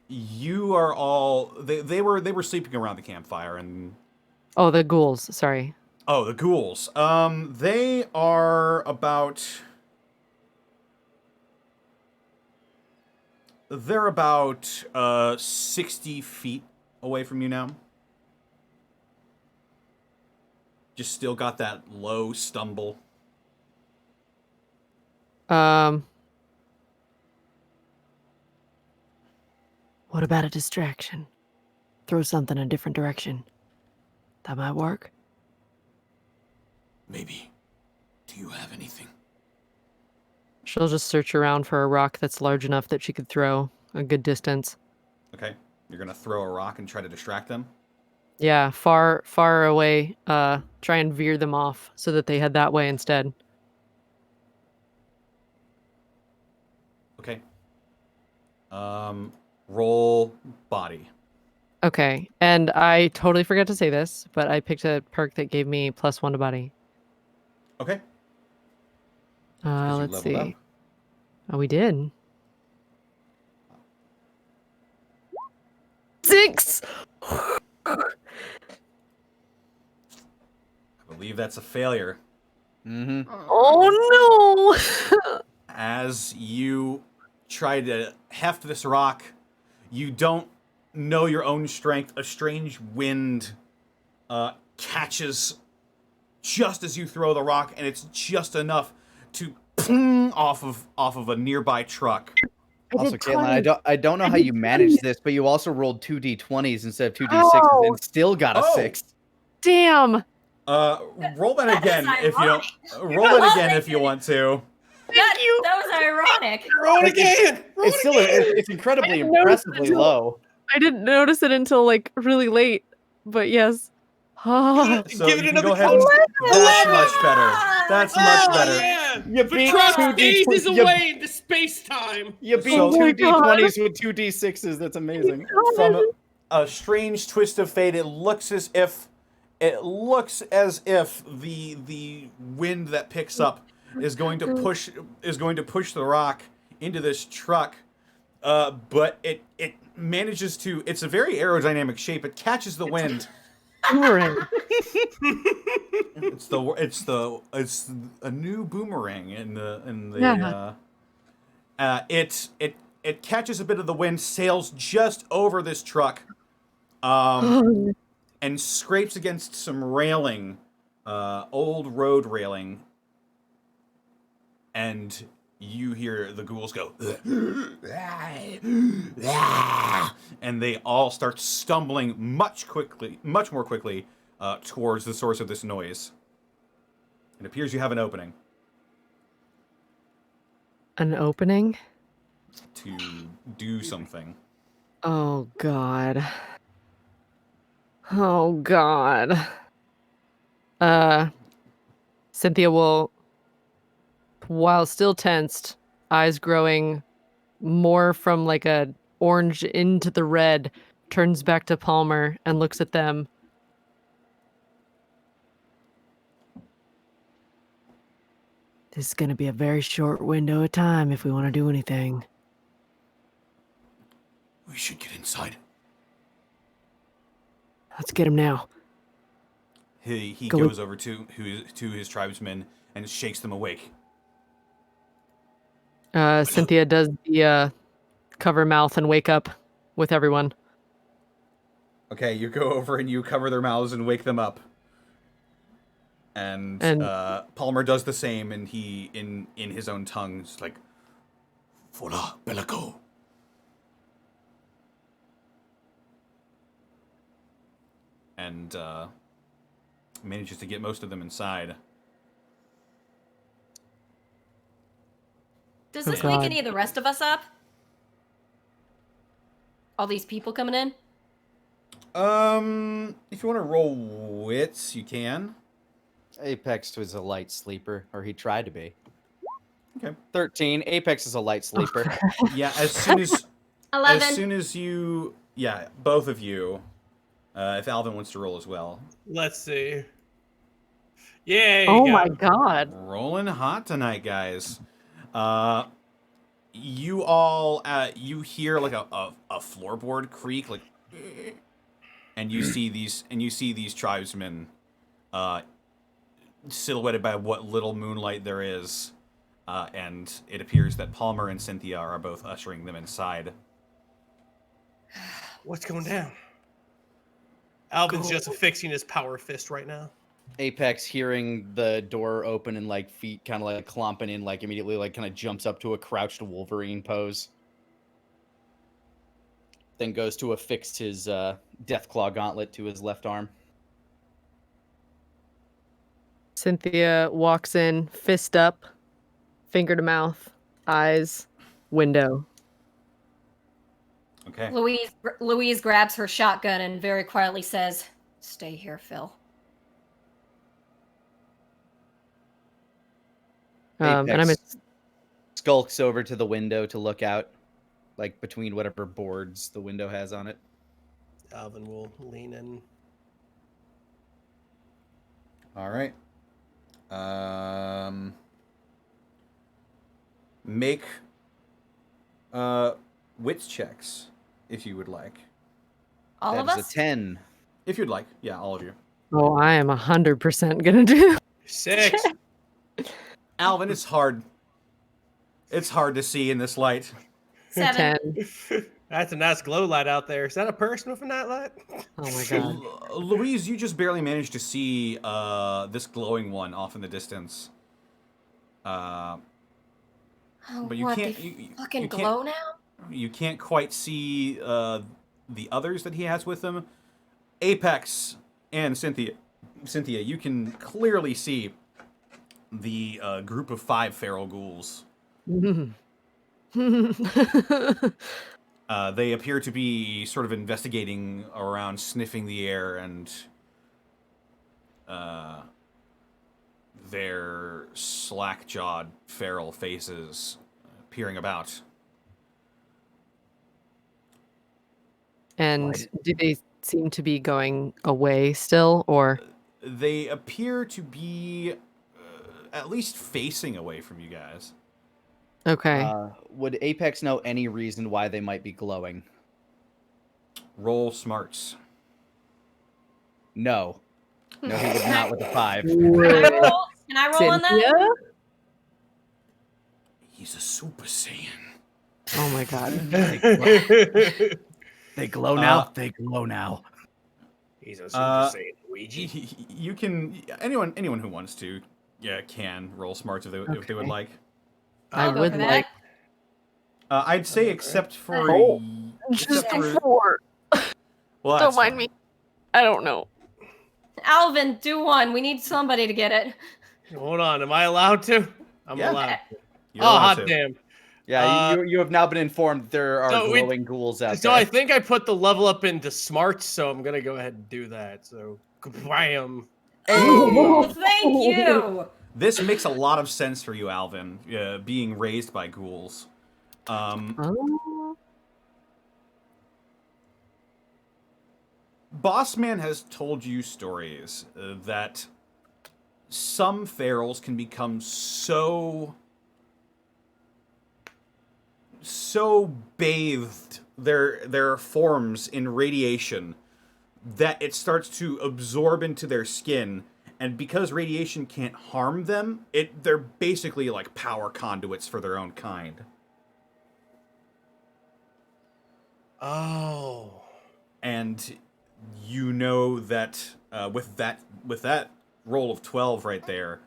Speaker 2: You are all they were sleeping around the campfire and
Speaker 3: Oh, the ghouls. Sorry.
Speaker 2: oh, the ghouls. They are about 60 feet away from you now. Just still got that low stumble.
Speaker 3: What about a distraction? Throw something in a different direction. That might work.
Speaker 7: Maybe. Do you have anything?
Speaker 3: She'll just search around for a rock that's large enough that she could throw a good distance.
Speaker 2: Okay. You're gonna throw a rock and try to distract them?
Speaker 3: Yeah, far away. Try and veer them off so that they head that way instead.
Speaker 2: Okay. Roll body.
Speaker 3: Okay, and I totally forgot to say this, but I picked a perk that gave me +1 to body.
Speaker 2: Okay. 'Cause you
Speaker 3: Let's
Speaker 2: leveled up.
Speaker 3: see. Oh, we did. 6!
Speaker 2: I believe that's a failure.
Speaker 1: Mm-hmm.
Speaker 3: Oh no!
Speaker 2: As you try to heft this rock, you don't know your own strength. A strange wind catches just as you throw the rock, and it's just enough to ping off of a nearby truck.
Speaker 1: Also, Caitlin, I don't know how you managed this, but you also rolled 2d20s instead of 2d6s and still got a 6.
Speaker 3: Damn!
Speaker 2: Roll that
Speaker 4: That
Speaker 2: again
Speaker 4: is
Speaker 2: if you don't. Roll it again if you want to.
Speaker 4: That was ironic.
Speaker 5: Roll it again.
Speaker 1: It's still it's incredibly impressively low.
Speaker 3: I didn't notice it until like really late, but yes. Oh,
Speaker 2: So
Speaker 5: Give
Speaker 2: you
Speaker 5: it
Speaker 2: can
Speaker 5: another
Speaker 2: go ahead and, that's much better. That's much
Speaker 5: Oh,
Speaker 2: better.
Speaker 5: yeah.
Speaker 1: You
Speaker 5: The
Speaker 1: beat
Speaker 5: truck
Speaker 1: 2d20s.
Speaker 5: phases away into space time.
Speaker 1: You beat
Speaker 2: So-
Speaker 1: 2d20s with 2d6s. That's amazing.
Speaker 2: From a strange twist of fate, it looks as if the wind that picks up is going to push the rock into this truck, but it manages to. It's a very aerodynamic shape. It catches the wind.
Speaker 3: boomerang.
Speaker 2: It's a new boomerang in the
Speaker 3: Yeah.
Speaker 2: it catches a bit of the wind, sails just over this truck, and scrapes against some railing, old road railing, and you hear the ghouls go, and they all start stumbling much more quickly towards the source of this noise. It appears you have an opening
Speaker 3: An opening?
Speaker 2: to do something.
Speaker 3: Oh god. Oh god. Cynthia will, while still tensed, eyes growing more from like a orange into the red, turns back to Palmer and looks at them. This is going to be a very short window of time if we want to do anything.
Speaker 7: We should get inside.
Speaker 3: Let's get him now.
Speaker 2: He
Speaker 3: Go
Speaker 2: goes over to his tribesmen and shakes them awake.
Speaker 3: Cynthia does the cover mouth and wake up with everyone.
Speaker 2: Okay, you go over and you cover their mouths and wake them up. And Palmer does the same, and he, in his own tongue, is like, Fola Belako. And manages to get most of them inside.
Speaker 4: Does
Speaker 3: Oh,
Speaker 4: this wake
Speaker 3: God.
Speaker 4: any of the rest of us up? All these people coming in?
Speaker 2: If you want to roll wits, you can.
Speaker 1: Apex was a light sleeper, or he tried to be.
Speaker 2: Okay.
Speaker 1: 13. Apex is a light sleeper.
Speaker 2: Yeah, as soon as
Speaker 4: 11.
Speaker 2: you, yeah, both of you, if Alvin wants to roll as well.
Speaker 5: Let's see. Yay!
Speaker 3: Oh
Speaker 5: got
Speaker 3: my
Speaker 5: him.
Speaker 3: god.
Speaker 2: Rolling hot tonight, guys. You all, you hear like a floorboard creak, like, and you see these tribesmen, silhouetted by what little moonlight there is, and it appears that Palmer and Cynthia are both ushering them inside.
Speaker 5: What's going down? Alvin's just affixing his power fist right now.
Speaker 1: Apex, hearing the door open and like feet kind of like clomping in, like immediately like kind of jumps up to a crouched Wolverine pose. Then goes to affix his Deathclaw gauntlet to his left arm.
Speaker 3: Cynthia walks in, fist up, finger to mouth, eyes, window.
Speaker 2: Okay.
Speaker 4: Louise grabs her shotgun and very quietly says, "Stay here, Phil."
Speaker 3: And I'm
Speaker 1: Apex skulks over to the window to look out, like between whatever boards the window has on it.
Speaker 5: Alvin will lean in.
Speaker 2: All right. Make wits checks if you would like.
Speaker 4: All of
Speaker 1: That is
Speaker 4: us?
Speaker 1: a 10.
Speaker 2: If you'd like, yeah, all of you.
Speaker 3: Oh, I am 100% gonna do.
Speaker 5: 6.
Speaker 2: Alvin, it's hard. It's hard to see in this light.
Speaker 4: 7.
Speaker 3: 10.
Speaker 5: That's a nice glow light out there. Is that a person with a night light?
Speaker 3: Oh my god.
Speaker 2: Louise, you just barely managed to see this glowing one off in the distance.
Speaker 4: Oh,
Speaker 2: But you
Speaker 4: what,
Speaker 2: can't.
Speaker 4: they
Speaker 2: You
Speaker 4: fucking
Speaker 2: can't,
Speaker 4: glow now?
Speaker 2: You can't quite see the others that he has with him. Apex and Cynthia, you can clearly see the group of 5 feral ghouls. They appear to be sort of investigating around, sniffing the air, and their slack-jawed feral faces peering about.
Speaker 3: And
Speaker 7: Why
Speaker 3: do they seem to be going away still, or?
Speaker 2: They appear to be at least facing away from you guys.
Speaker 3: Okay.
Speaker 1: Would Apex know any reason why they might be glowing?
Speaker 2: Roll smarts.
Speaker 1: No. No, he would not with a 5.
Speaker 4: Can I roll on that?
Speaker 3: Cynthia?
Speaker 2: He's a Super Saiyan.
Speaker 3: Oh my god.
Speaker 7: They glow now. They glow now.
Speaker 5: He's a Super Saiyan Luigi.
Speaker 2: You can anyone who wants to, yeah, can roll smarts if they would like.
Speaker 3: I
Speaker 4: I'll go
Speaker 3: would
Speaker 4: for that.
Speaker 3: like
Speaker 2: I'd say except for
Speaker 3: just
Speaker 2: except for
Speaker 3: 4.
Speaker 2: well,
Speaker 3: Don't
Speaker 2: that's
Speaker 3: mind
Speaker 2: fine.
Speaker 3: me. I don't know.
Speaker 4: Alvin, do one. We need somebody to get it.
Speaker 5: Hold on, am I allowed to? I'm
Speaker 2: Yeah.
Speaker 5: allowed.
Speaker 2: You're
Speaker 5: Oh,
Speaker 2: allowed
Speaker 5: hot
Speaker 2: to.
Speaker 5: damn.
Speaker 1: Yeah, you have now been informed there are
Speaker 5: So
Speaker 1: glowing ghouls out
Speaker 5: So
Speaker 1: there.
Speaker 5: I think I put the level up into smarts, so I'm gonna go ahead and do that. So, bam.
Speaker 4: Oh, thank you.
Speaker 2: This makes a lot of sense for you, Alvin, being raised by ghouls.
Speaker 3: Oh.
Speaker 2: Bossman has told you stories that some ferals can become so bathed their forms in radiation that it starts to absorb into their skin And because radiation can't harm them, they're basically like power conduits for their own kind.
Speaker 5: Oh.
Speaker 2: And you know that with that roll of 12 right there,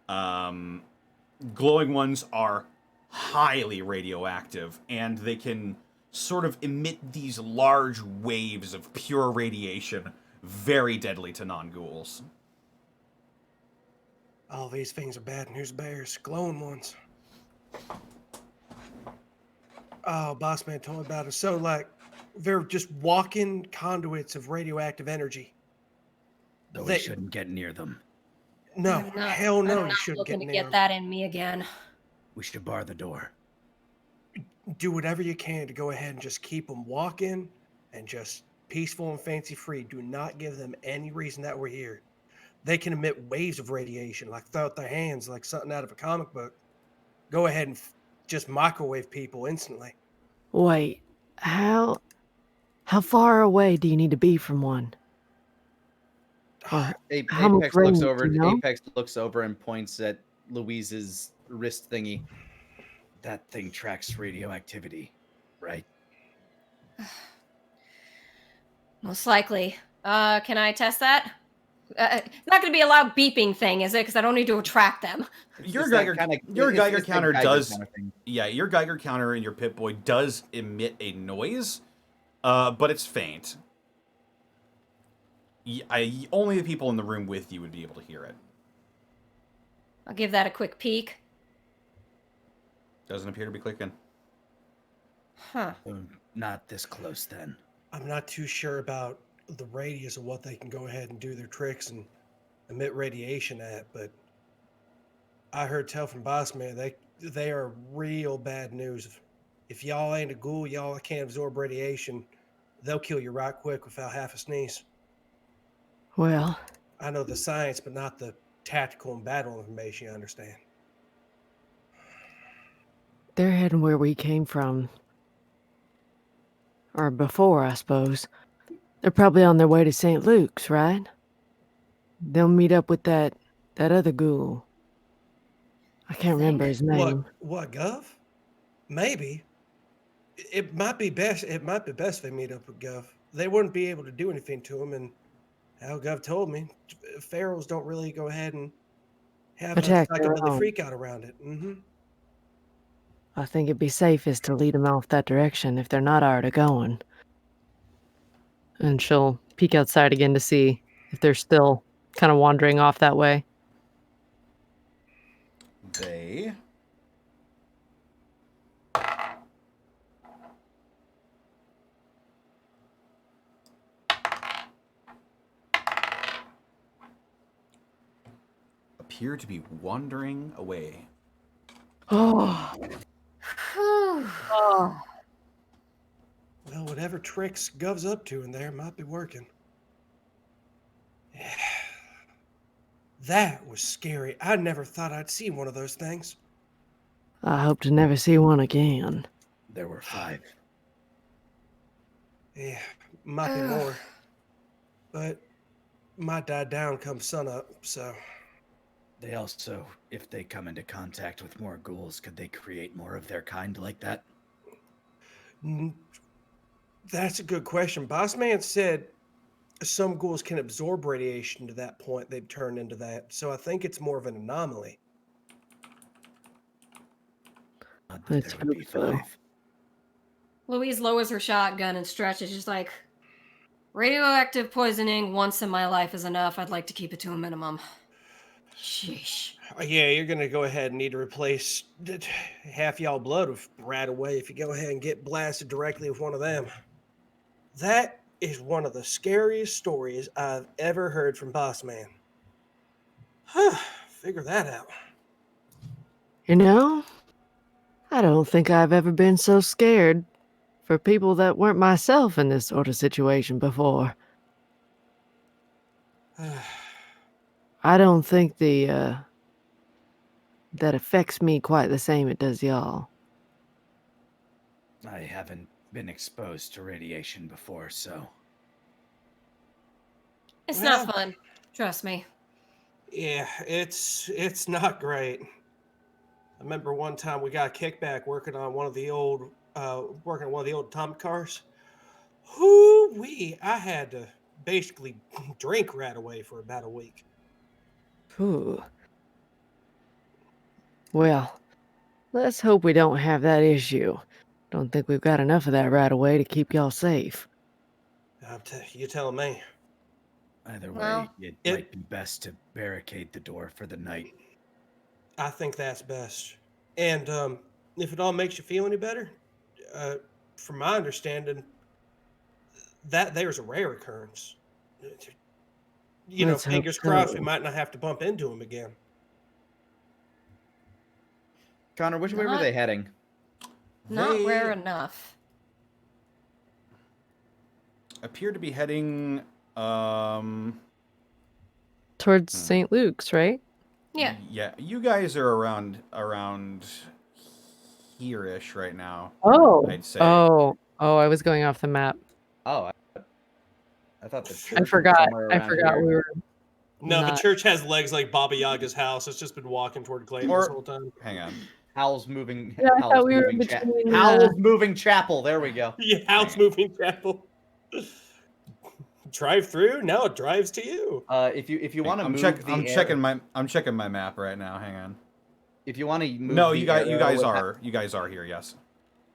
Speaker 2: glowing ones are highly radioactive, and they can sort of emit these large waves of pure radiation, very deadly to non-ghouls.
Speaker 5: All these things are bad news bears, glowing ones. Oh, boss man told me about it. So, like, they're just walking conduits of radioactive energy.
Speaker 7: Though we
Speaker 5: They-
Speaker 7: shouldn't get near them.
Speaker 5: No,
Speaker 4: I'm not-
Speaker 5: hell no,
Speaker 4: I'm
Speaker 5: you
Speaker 4: not
Speaker 5: shouldn't
Speaker 4: looking
Speaker 5: get
Speaker 4: to
Speaker 5: near
Speaker 4: get
Speaker 5: them.
Speaker 4: that in me again.
Speaker 7: We should bar the door.
Speaker 5: Do whatever you can to go ahead and just keep them walking and just peaceful and fancy free. Do not give them any reason that we're here. They can emit waves of radiation, like throw out their hands like something out of a comic book. Go ahead and just microwave people instantly.
Speaker 3: Wait, how far away do you need to be from one? Or how much
Speaker 1: Apex looks
Speaker 3: range,
Speaker 1: over.
Speaker 3: you know?
Speaker 1: Apex looks over and points at Louise's wrist thingy.
Speaker 7: That thing tracks radioactivity, right?
Speaker 4: Most likely. Can I test that? It's not going to be a loud beeping thing, is it? Because I don't need to attract them.
Speaker 2: Your Geiger counter
Speaker 1: Geiger
Speaker 2: does.
Speaker 1: kind of thing.
Speaker 2: Yeah, your Geiger counter and your Pip-Boy does emit a noise, but it's faint. Only the people in the room with you would be able to hear it.
Speaker 4: I'll give that a quick peek.
Speaker 2: Doesn't appear to be clicking.
Speaker 4: Huh.
Speaker 7: Not this close then.
Speaker 5: I'm not too sure about the radius of what they can go ahead and do their tricks and emit radiation at, but I heard tell from Boss Man they are real bad news. If y'all ain't a ghoul, y'all can't absorb radiation, they'll kill you right quick without half a sneeze.
Speaker 3: Well,
Speaker 5: I know the science, but not the tactical and battle information, you understand.
Speaker 3: they're heading where we came from. Or before, I suppose. They're probably on their way to St. Luke's, right? They'll meet up with that other ghoul. I can't remember his name.
Speaker 5: What, Gov? Maybe. It might be best. It might be best they meet up with Gov. They wouldn't be able to do anything to him, and how Gov told me, pharaohs don't really go ahead and have
Speaker 3: Attack
Speaker 5: a
Speaker 3: their
Speaker 5: psychobilly
Speaker 3: own.
Speaker 5: freak out around it. Mm-hmm.
Speaker 3: I think it'd be safest to lead them off that direction if they're not already going. And she'll peek outside again to see if they're still kind of wandering off that way.
Speaker 2: They appear to be wandering away.
Speaker 3: Oh,
Speaker 4: Whew.
Speaker 5: Well, whatever tricks Gov's up to in there might be working. That was scary. I never thought I'd see one of those things.
Speaker 3: I hope to never see one again.
Speaker 7: There were 5.
Speaker 5: Yeah, might be more. But might die down come sunup, so.
Speaker 7: They also, if they come into contact with more ghouls, could they create more of their kind like that?
Speaker 5: That's a good question. Boss Man said some ghouls can absorb radiation to that point. They've turned into that. So I think it's more of an anomaly.
Speaker 7: Not that
Speaker 3: Let's
Speaker 7: there would be
Speaker 3: hope so.
Speaker 7: 5.
Speaker 4: Louise lowers her shotgun and stretches. She's like, radioactive poisoning once in my life is enough. I'd like to keep it to a minimum. Sheesh.
Speaker 5: Yeah, you're going to go ahead and need to replace half y'all blood right away if you go ahead and get blasted directly with one of them. That is one of the scariest stories I've ever heard from Boss Man. Figure that out.
Speaker 3: You know, I don't think I've ever been so scared for people that weren't myself in this sort of situation before. I don't think that affects me quite the same it does y'all.
Speaker 7: I haven't been exposed to radiation before, so
Speaker 4: It's
Speaker 5: Well-
Speaker 4: not fun. Trust me.
Speaker 5: Yeah, it's not great. I remember one time we got a kickback working on one of the old atomic cars. Whoo wee! I had to basically drink right away for about a week.
Speaker 3: Ooh. Well, let's hope we don't have that issue. Don't think we've got enough of that right away to keep y'all safe.
Speaker 5: You telling me?
Speaker 7: Either way,
Speaker 4: Well,
Speaker 7: it
Speaker 5: it-
Speaker 7: might be best to barricade the door for the night.
Speaker 5: I think that's best. And if it all makes you feel any better, from my understanding, that there's a rare occurrence.
Speaker 3: Let's hope
Speaker 5: Fingers crossed we
Speaker 3: so.
Speaker 5: might not have to bump into him again.
Speaker 1: Connor, which way were
Speaker 4: Not-
Speaker 1: they heading?
Speaker 4: Not
Speaker 5: They
Speaker 4: rare enough.
Speaker 2: Appear to be heading.
Speaker 3: Towards St. Luke's, right?
Speaker 4: Yeah.
Speaker 2: Yeah, you guys are around here-ish right now.
Speaker 3: Oh.
Speaker 2: I'd say.
Speaker 3: Oh, I was going off the map.
Speaker 1: Oh, I thought the church
Speaker 3: I
Speaker 1: was
Speaker 3: forgot.
Speaker 1: somewhere
Speaker 3: I
Speaker 1: around
Speaker 3: forgot
Speaker 1: here.
Speaker 3: we were.
Speaker 5: No, the
Speaker 3: Not-
Speaker 5: church has legs like Baba Yaga's house. It's just been walking toward Clayton
Speaker 2: Or-
Speaker 5: this whole time.
Speaker 2: Hang on.
Speaker 1: Howl's moving.
Speaker 3: Yeah, I
Speaker 1: Howl's
Speaker 3: thought we were
Speaker 1: moving
Speaker 3: between,
Speaker 1: Howl's moving chapel. There we go.
Speaker 5: Yeah, house moving chapel. Drive through? No, it drives to you.
Speaker 1: If you want to
Speaker 2: I'm
Speaker 1: move
Speaker 2: checking my map right now. Hang on.
Speaker 1: if you want to move
Speaker 2: No,
Speaker 1: the
Speaker 2: you guys
Speaker 1: arrow
Speaker 2: you guys are here. Yes.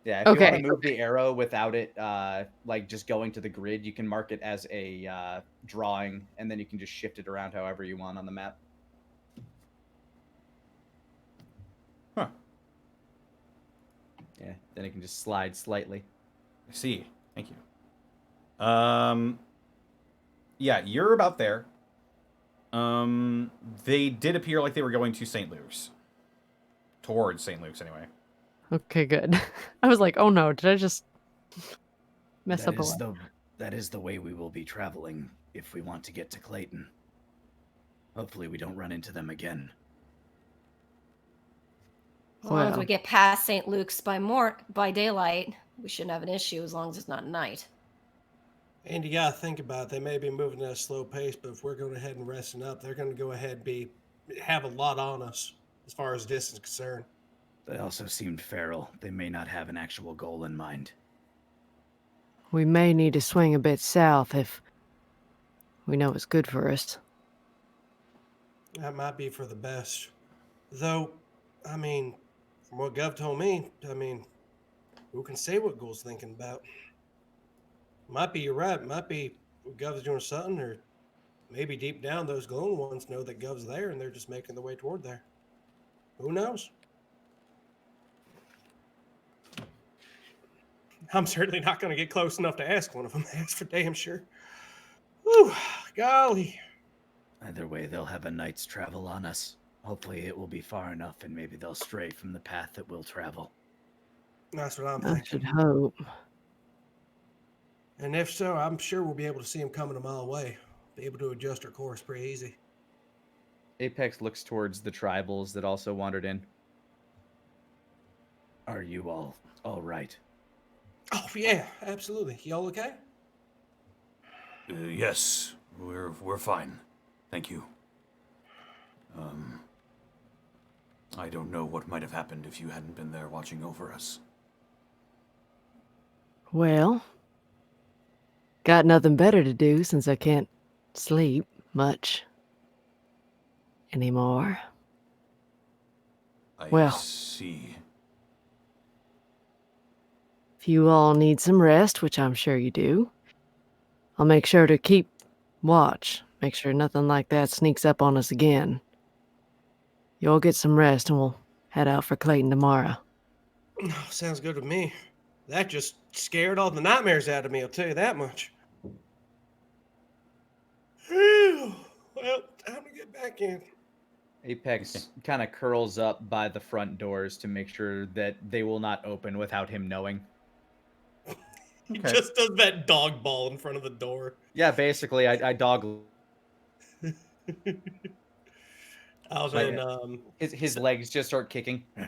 Speaker 1: Yeah, if you want
Speaker 3: Okay,
Speaker 1: to move the arrow without it, like just going to the grid, you can mark it as a drawing, and then you can just shift it around however you want on the map.
Speaker 2: Huh.
Speaker 1: Yeah, then it can just slide slightly.
Speaker 2: I see. Thank you. Yeah, you're about there. They did appear like they were going to St. Luke's. Towards St. Luke's, anyway.
Speaker 3: Okay, good. I was like, oh no, did I just mess up a lot?
Speaker 7: That is the way we will be traveling if we want to get to Clayton. Hopefully we don't run into them again.
Speaker 4: As long as
Speaker 3: Well.
Speaker 4: we get past St. Luke's by daylight, we shouldn't have an issue as long as it's not night.
Speaker 5: And you gotta think about it, they may be moving at a slow pace, but if we're going ahead and resting up, they're going to go ahead and have a lot on us as far as this is concerned.
Speaker 7: They also seemed feral. They may not have an actual goal in mind.
Speaker 3: We may need to swing a bit south if we know it's good for us.
Speaker 5: That might be for the best. Though, I mean, from what Gov told me, who can say what Ghoul's thinking about? Might be you're right. Might be Gov's doing something, or maybe deep down those glowing ones know that Gov's there and they're just making the way toward there. Who knows? I'm certainly not going to get close enough to ask one of them. That's for damn sure. Whew, golly.
Speaker 7: Either way, they'll have a night's travel on us. Hopefully it will be far enough and maybe they'll stray from the path that we'll travel.
Speaker 5: That's what I'm
Speaker 3: I
Speaker 5: thinking.
Speaker 3: should hope.
Speaker 5: And if so, I'm sure we'll be able to see him coming a mile away. Be able to adjust our course pretty easy.
Speaker 1: Apex looks towards the tribals that also wandered in.
Speaker 7: Are you all right?
Speaker 5: Oh yeah, absolutely. Y'all okay?
Speaker 2: Yes, we're fine. Thank you. I don't know what might have happened if you hadn't been there watching over us.
Speaker 3: Well, got nothing better to do since I can't sleep much anymore.
Speaker 2: I
Speaker 3: Well.
Speaker 2: see.
Speaker 3: If you all need some rest, which I'm sure you do, I'll make sure to keep watch. Make sure nothing like that sneaks up on us again. You all get some rest and we'll head out for Clayton tomorrow.
Speaker 5: Oh, sounds good to me. That just scared all the nightmares out of me, I'll tell you that much. Phew. Well, time to get back in.
Speaker 1: Apex kind of curls up by the front doors to make sure that they will not open without him knowing.
Speaker 5: He
Speaker 2: Okay.
Speaker 5: just does that dog ball in front of the door.
Speaker 1: Yeah, basically, I dog
Speaker 5: Alvin,
Speaker 1: his legs just start kicking.
Speaker 5: oh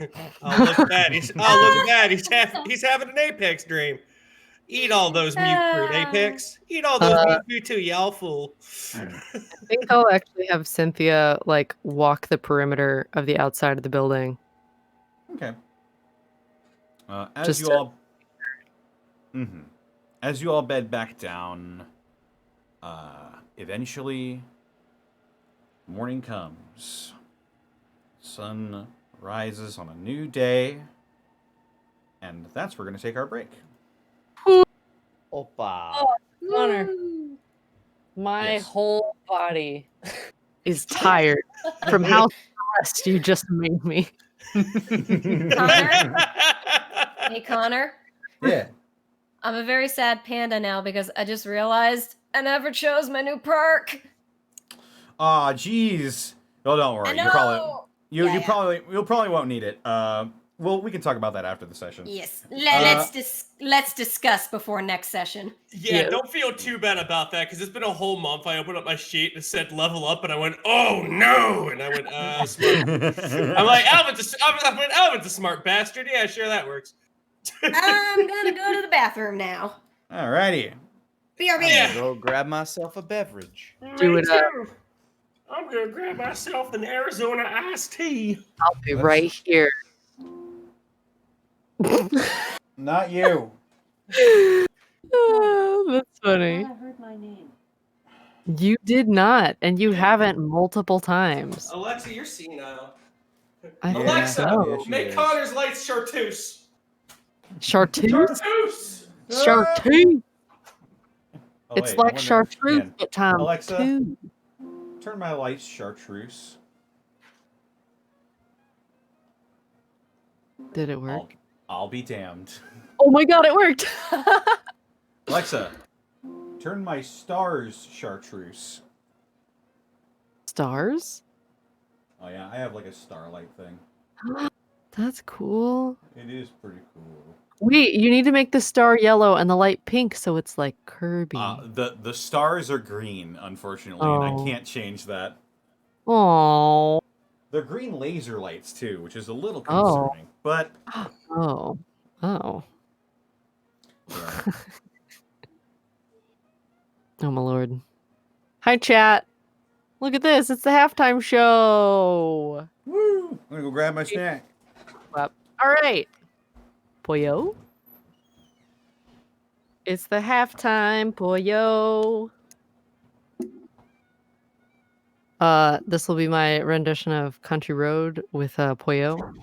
Speaker 5: look at that! He's having an Apex dream. Eat all those mute fruit, Apex. Eat all those mute fruit too, y'all fool.
Speaker 3: I think I'll actually have Cynthia like walk the perimeter of the outside of the building.
Speaker 2: Okay. As
Speaker 3: Just
Speaker 2: you
Speaker 3: to-
Speaker 2: all, as you all bed back down, eventually, morning comes. Sun rises on a new day, and that's where we're gonna take our break.
Speaker 1: Opa.
Speaker 3: Connor, my
Speaker 2: Yes.
Speaker 3: whole body is tired from how stressed you just made me.
Speaker 4: Connor? Hey, Connor.
Speaker 7: Yeah.
Speaker 4: I'm a very sad panda now because I just realized I never chose my new perk.
Speaker 2: Aw, jeez. Oh, don't worry.
Speaker 4: I
Speaker 2: You probably
Speaker 4: know.
Speaker 2: you'll probably won't need it. Well, we can talk about that after the session.
Speaker 4: Yes. Let's discuss before next session.
Speaker 5: Yeah,
Speaker 3: Yeah.
Speaker 5: don't feel too bad about that because it's been a whole month. I opened up my sheet and it said level up, and I went, "Oh no!" And I went, "Smart." I'm like, Alvin's a smart bastard. Yeah, sure, that works.
Speaker 4: I'm gonna go to the bathroom now.
Speaker 2: Alrighty.
Speaker 4: BRB.
Speaker 1: I'm
Speaker 5: Yeah.
Speaker 1: gonna go grab myself a beverage.
Speaker 3: Do
Speaker 5: Me
Speaker 3: it up.
Speaker 5: too. I'm gonna grab myself an Arizona iced tea.
Speaker 3: I'll be right here.
Speaker 2: Not you.
Speaker 3: Oh, that's funny.
Speaker 8: I heard my name.
Speaker 3: You did not, and you haven't multiple times.
Speaker 5: Alexa, you're senile.
Speaker 3: I think
Speaker 5: Alexa,
Speaker 3: so.
Speaker 1: she
Speaker 5: make
Speaker 1: is.
Speaker 5: Connor's lights chartreuse.
Speaker 3: Chartreuse?
Speaker 5: Chartreuse.
Speaker 3: Chartreuse.
Speaker 2: Oh,
Speaker 3: It's
Speaker 2: wait, I
Speaker 3: like
Speaker 2: wonder-
Speaker 3: chartreuse,
Speaker 2: Ian,
Speaker 3: but times
Speaker 2: Alexa?
Speaker 3: two.
Speaker 2: turn my lights chartreuse.
Speaker 3: Did it work?
Speaker 2: I'll be damned.
Speaker 3: Oh my god, it worked!
Speaker 2: Alexa, turn my stars chartreuse.
Speaker 3: Stars?
Speaker 2: Oh yeah, I have like a starlight thing.
Speaker 3: That's cool.
Speaker 2: It is pretty cool.
Speaker 3: Wait, you need to make the star yellow and the light pink so it's like Kirby.
Speaker 2: The stars are green, unfortunately, and I
Speaker 3: Oh.
Speaker 2: can't change that.
Speaker 3: Oh.
Speaker 2: They're green laser lights too, which is a little
Speaker 3: Oh.
Speaker 2: concerning. But
Speaker 3: Oh. Oh.
Speaker 2: yeah.
Speaker 3: Oh my lord. Hi chat. Look at this, it's the halftime show.
Speaker 2: Woo! I'm gonna go grab my snack.
Speaker 3: Alright. Pollo. It's the halftime, Pollo. This will be my rendition of Country Road with Pollo.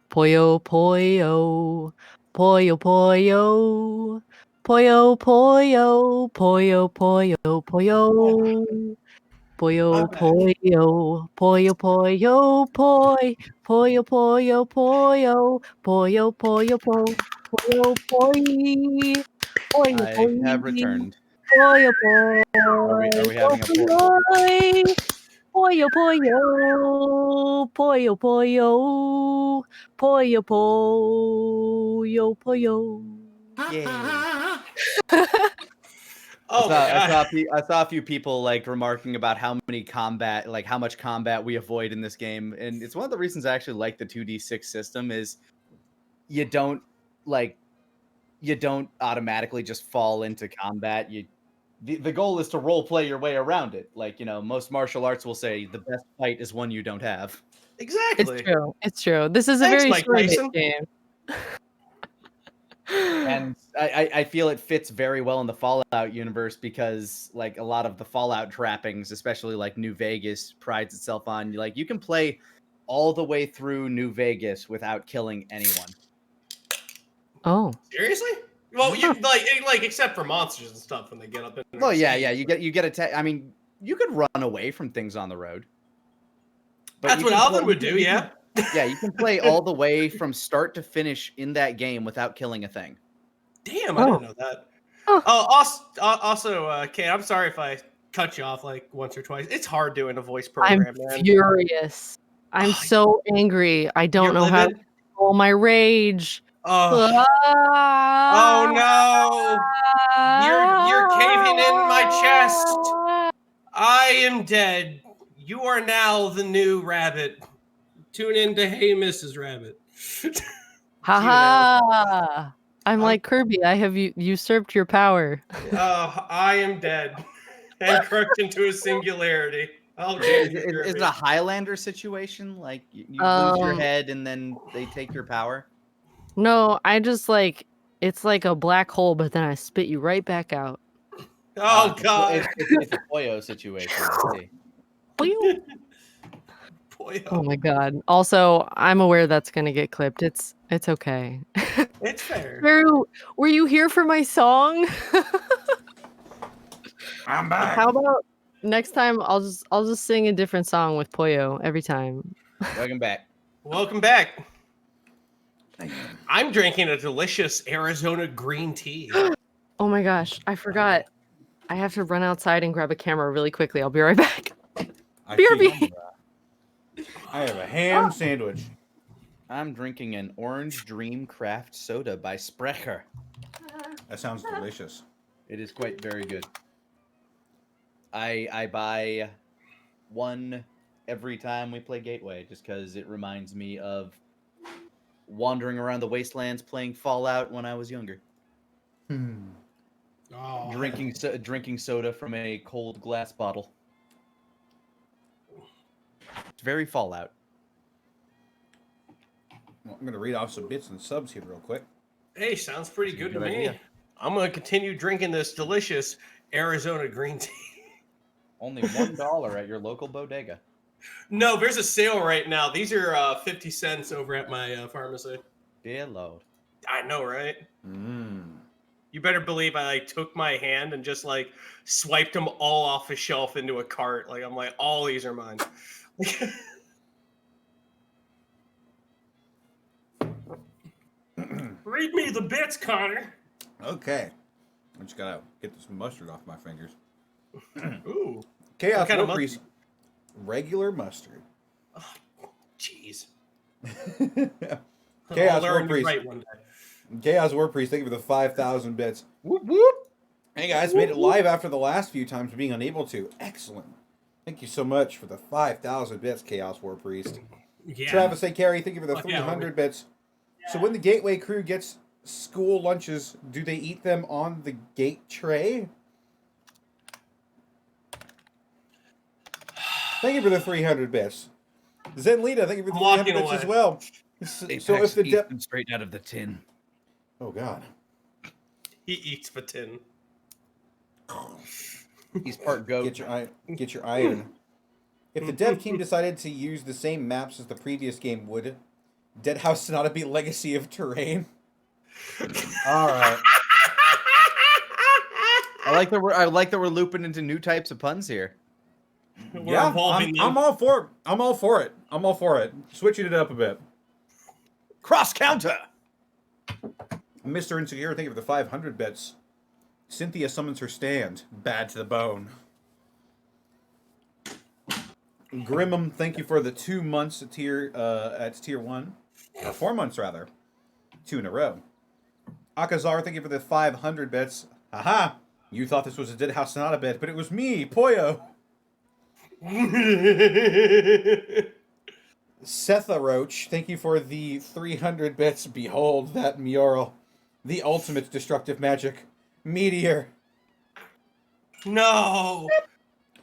Speaker 3: Pollo, pollo, pollo, pollo, pollo, pollo, pollo, pollo, pollo. Pollo,
Speaker 5: I'm back.
Speaker 3: pollo, pollo, pollo, poi, pollo, pollo, pollo, pollo, pollo, po, pollo, poi, pollo,
Speaker 1: I
Speaker 3: poi,
Speaker 1: have returned.
Speaker 3: pollo, poi,
Speaker 1: Are we having a port?
Speaker 3: poi, pollo, pollo, pollo, pollo, pollo, pollo, pollo.
Speaker 1: Yeah.
Speaker 5: Oh my god.
Speaker 1: I saw a few people like remarking about how much combat we avoid in this game, and it's one of the reasons I actually like the 2d6 system is you don't automatically just fall into combat. The goal is to role play your way around it. Like, most martial arts will say the best fight is one you don't have.
Speaker 5: Exactly.
Speaker 3: It's true. It's true. This is a
Speaker 5: Thanks,
Speaker 3: very
Speaker 5: Mike
Speaker 3: story-based
Speaker 5: Tyson.
Speaker 3: game.
Speaker 1: And I feel it fits very well in the Fallout universe because like a lot of the Fallout trappings, especially like New Vegas, prides itself on like you can play all the way through New Vegas without killing anyone.
Speaker 3: Oh.
Speaker 5: Seriously? Well, you like except for monsters and stuff when they get up in.
Speaker 1: Well, yeah, you get attacked. I mean, you could run away from things on the road. But
Speaker 5: That's
Speaker 1: you
Speaker 5: what
Speaker 1: can
Speaker 5: Alvin
Speaker 1: play-
Speaker 5: would
Speaker 1: you
Speaker 5: do,
Speaker 1: can-
Speaker 5: yeah.
Speaker 1: Yeah, you can play all the way from start to finish in that game without killing a thing.
Speaker 5: Damn, I didn't know that.
Speaker 3: Oh.
Speaker 5: Oh, also, Kate, I'm sorry if I cut you off like once or twice. It's hard doing a voice
Speaker 3: I'm
Speaker 5: program, man.
Speaker 3: furious. I'm so angry. I don't
Speaker 5: You're
Speaker 3: know how to
Speaker 5: livid?
Speaker 3: control my rage.
Speaker 5: Oh, oh no! You're caving in my chest. I am dead. You are now the new rabbit. Tune in to Hey Mrs. Rabbit.
Speaker 3: Ha! I'm like Kirby. I have usurped your power.
Speaker 5: I am dead and crushed into a singularity. Oh, James
Speaker 1: Is
Speaker 5: Kirby.
Speaker 1: it a Highlander situation? Like you lose your head and then they take your power?
Speaker 3: No, I just like it's like a black hole, but then I spit you right back out.
Speaker 5: Oh God.
Speaker 1: It's a Poyo situation. I see.
Speaker 5: Boy,
Speaker 3: Oh my god. Also, I'm aware that's gonna get clipped. It's okay.
Speaker 5: it's fair.
Speaker 3: Drew, were you here for my song?
Speaker 2: I'm back.
Speaker 3: How about next time I'll just sing a different song with Poyo every time.
Speaker 1: Welcome back.
Speaker 5: Welcome back. I'm drinking a delicious Arizona green tea.
Speaker 3: Oh my gosh, I forgot. I have to run outside and grab a camera really quickly. I'll be right back. BRB.
Speaker 2: I have a ham sandwich.
Speaker 1: I'm drinking an Orange Dream Craft Soda by Sprecher.
Speaker 2: That sounds delicious.
Speaker 1: It is quite very good. I buy one every time we play Gateway just because it reminds me of wandering around the wastelands playing Fallout when I was younger.
Speaker 5: Oh,
Speaker 1: Drinking soda from a cold glass bottle. It's very Fallout.
Speaker 2: Well, I'm going to read off some bits and subs here real quick.
Speaker 5: hey, sounds pretty good to
Speaker 1: Good
Speaker 5: me.
Speaker 1: idea.
Speaker 5: I'm gonna continue drinking this delicious Arizona green tea.
Speaker 1: Only $1 at your local bodega.
Speaker 5: No, there's a sale right now. These are 50 cents over at my pharmacy.
Speaker 1: Dear Lord.
Speaker 5: I know, right? You better believe I took my hand and just like swiped them all off the shelf into a cart. Like I'm like, all these are mine. Read me the bits, Connor.
Speaker 2: Okay. I just got to get this mustard off my fingers.
Speaker 5: Ooh.
Speaker 2: Chaos
Speaker 5: What kind of
Speaker 2: War Priest. Regular mustard.
Speaker 5: Jeez.
Speaker 2: Chaos
Speaker 5: I'll
Speaker 2: War
Speaker 5: learn to
Speaker 2: Priest.
Speaker 5: write one day.
Speaker 2: Chaos War Priest, thank you for the 5,000 bits.
Speaker 1: Whoop whoop.
Speaker 2: Hey guys, made it live after the last few times being unable to. Excellent. Thank you so much for the 5,000 bits, Chaos War Priest.
Speaker 5: Yeah.
Speaker 2: Travis A. Carey, thank you for the
Speaker 5: Fuck yeah,
Speaker 2: 300 bits. So when the Gateway crew gets school lunches, do they eat them on the gate tray? Thank you for the 300 bits. Zenlita, thank you for the
Speaker 5: I'm walking
Speaker 2: 300 bits
Speaker 5: away.
Speaker 2: as well. So if the
Speaker 7: eats them straight out of the tin.
Speaker 2: Oh God.
Speaker 5: He eats the tin.
Speaker 1: He's part goat.
Speaker 2: Get your iron. If the dev team decided to use the same maps as the previous game, would Dead House Sonata be Legacy of Terrain? All right.
Speaker 1: I like that we're looping into new types of puns here.
Speaker 5: We're
Speaker 2: Yeah,
Speaker 5: evolving them.
Speaker 2: I'm all for it. I'm all for it. Switching it up a bit.
Speaker 1: Cross counter.
Speaker 2: Mr. Insecure, thank you for the 500 bits. Cynthia summons her stand. Bad to the bone. Grimmum, thank you for the 2 months at tier 1. 4 months rather. 2 in a row. Akazar, thank you for the 500 bits. Haha! You thought this was a Dead House Sonata bit, but it was me, Poyo. Setha Roach, thank you for the 300 bits. Behold that mural. The ultimate destructive magic. Meteor.
Speaker 5: No!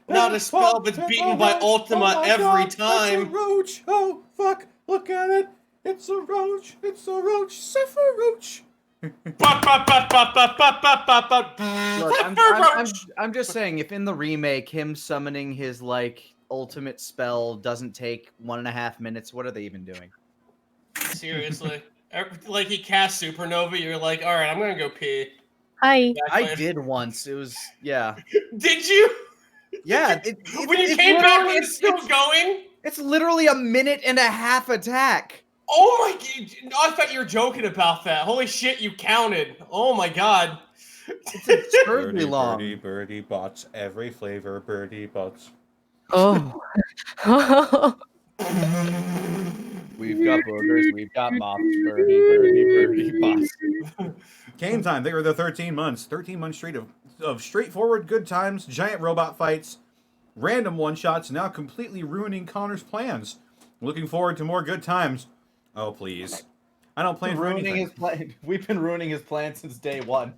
Speaker 5: Not a spell that's beaten by Ultima every time.
Speaker 2: It's a roach. Oh, fuck. Look at it. It's a roach. It's a roach. Setha Roach.
Speaker 1: Look, I'm just saying, if in the remake, him summoning his like ultimate spell doesn't take 1.5 minutes, what are they even doing?
Speaker 5: Seriously. Like he casts Supernova, you're like, all right, I'm gonna go pee.
Speaker 3: Hi.
Speaker 1: I did once. It was yeah.
Speaker 5: Did you?
Speaker 1: Yeah.
Speaker 5: When you came back, it's still going?
Speaker 1: It's literally a 1.5-minute attack.
Speaker 5: Oh my god. I thought you were joking about that. Holy shit, you counted. Oh my god.
Speaker 1: It's absurdly long.
Speaker 2: Birdie bots. Every flavor, birdie bots.
Speaker 3: Oh.
Speaker 1: We've got burgers, we've got mops, birdie bots.
Speaker 2: Game time. They were the 13 months. 13 months straight of straightforward good times, giant robot fights, random one-shots, now completely ruining Connor's plans. Looking forward to more good times. Oh, please. I don't plan for
Speaker 1: ruining
Speaker 2: anything.
Speaker 1: his plan. We've been ruining his plan since day one.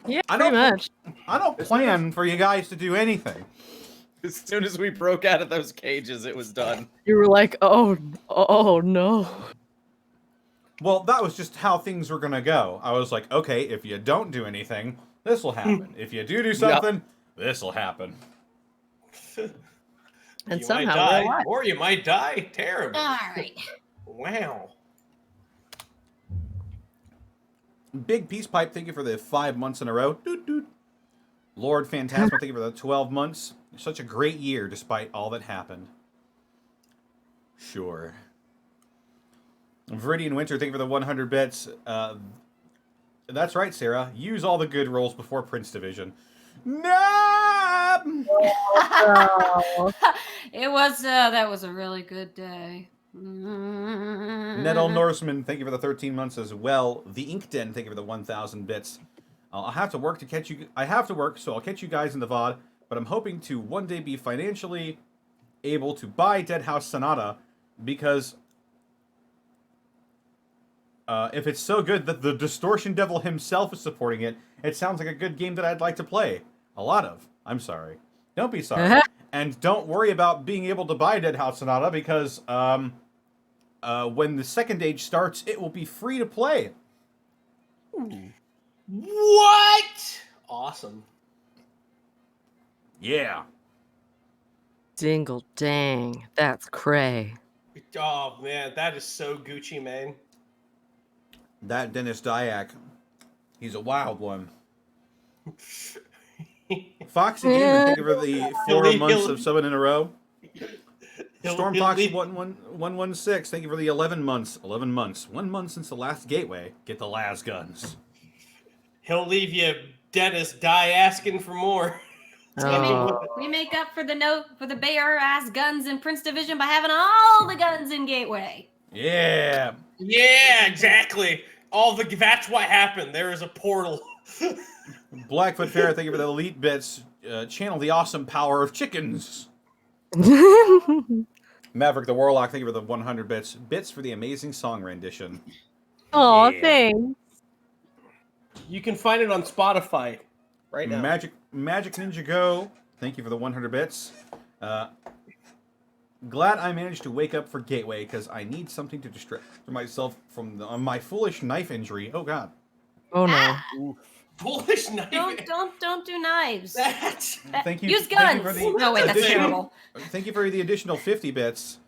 Speaker 3: Yeah,
Speaker 2: I
Speaker 3: pretty
Speaker 2: don't-
Speaker 3: much.
Speaker 2: I don't plan for you guys to do anything.
Speaker 1: As soon as we broke out of those cages, it was done.
Speaker 3: You were like, oh no.
Speaker 2: Well, that was just how things were gonna go. I was like, okay, if you don't do anything, this will happen. If you do something, this will happen.
Speaker 3: And
Speaker 5: You
Speaker 3: somehow
Speaker 5: might
Speaker 3: we're
Speaker 5: die,
Speaker 3: alive.
Speaker 5: or you might die terribly.
Speaker 4: All right.
Speaker 5: Wow.
Speaker 2: Big Peace Pipe, thank you for the 5 months in a row. Doot, doot. Lord Phantasma, thank you for the 12 months. Such a great year despite all that happened. Sure. Viridian Winter, thank you for the 100 bits. That's right, Sarah. Use all the good rolls before Prince Division. No!
Speaker 4: It was that was a really good day.
Speaker 2: Nettle Norseman, thank you for the 13 months as well. The Ink Den, thank you for the 1,000 bits. I'll have to work to catch you. I have to work, so I'll catch you guys in the VOD. But I'm hoping to one day be financially able to buy Dead House Sonata because if it's so good that the Distortion Devil himself is supporting it, it sounds like a good game that I'd like to play. A lot of. I'm sorry. Don't be sorry. And don't worry about being able to buy Dead House Sonata because when the second age starts, it will be free to play.
Speaker 5: What? Awesome.
Speaker 2: Yeah.
Speaker 3: Dingle dang. That's cray.
Speaker 5: Oh man, that is so Gucci, man.
Speaker 2: That Dennis Dyack, he's a wild one. Foxy Demon, thank you for the 4 months of subbing in a row. Storm Fox 116, thank you for the 11 months. 11 months. 1 month since the last gateway. Get the las guns.
Speaker 5: He'll leave you Dennis die asking for more.
Speaker 3: Oh.
Speaker 4: We make up for the bare ass guns in Prince Division by having all the guns in Gateway.
Speaker 2: Yeah.
Speaker 5: Yeah, exactly. That's what happened. There is a portal.
Speaker 2: Blackfoot Fair, thank you for the elite bits. Channel the awesome power of chickens. Maverick the Warlock, thank you for the 100 bits. Bits for the amazing song rendition.
Speaker 3: Oh,
Speaker 2: Yeah.
Speaker 3: thanks.
Speaker 5: You can find it on Spotify right now.
Speaker 2: Magic Ninja Go, thank you for the 100 bits. Glad I managed to wake up for Gateway because I need something to distract myself from my foolish knife injury. Oh God.
Speaker 3: Oh no.
Speaker 4: Ah,
Speaker 5: Foolish knife.
Speaker 4: don't do knives.
Speaker 2: Thank you.
Speaker 4: Use
Speaker 2: thank you
Speaker 4: guns.
Speaker 2: for the
Speaker 4: No, wait, that's
Speaker 2: additional-
Speaker 4: terrible.
Speaker 2: Thank you for the additional 50 bits.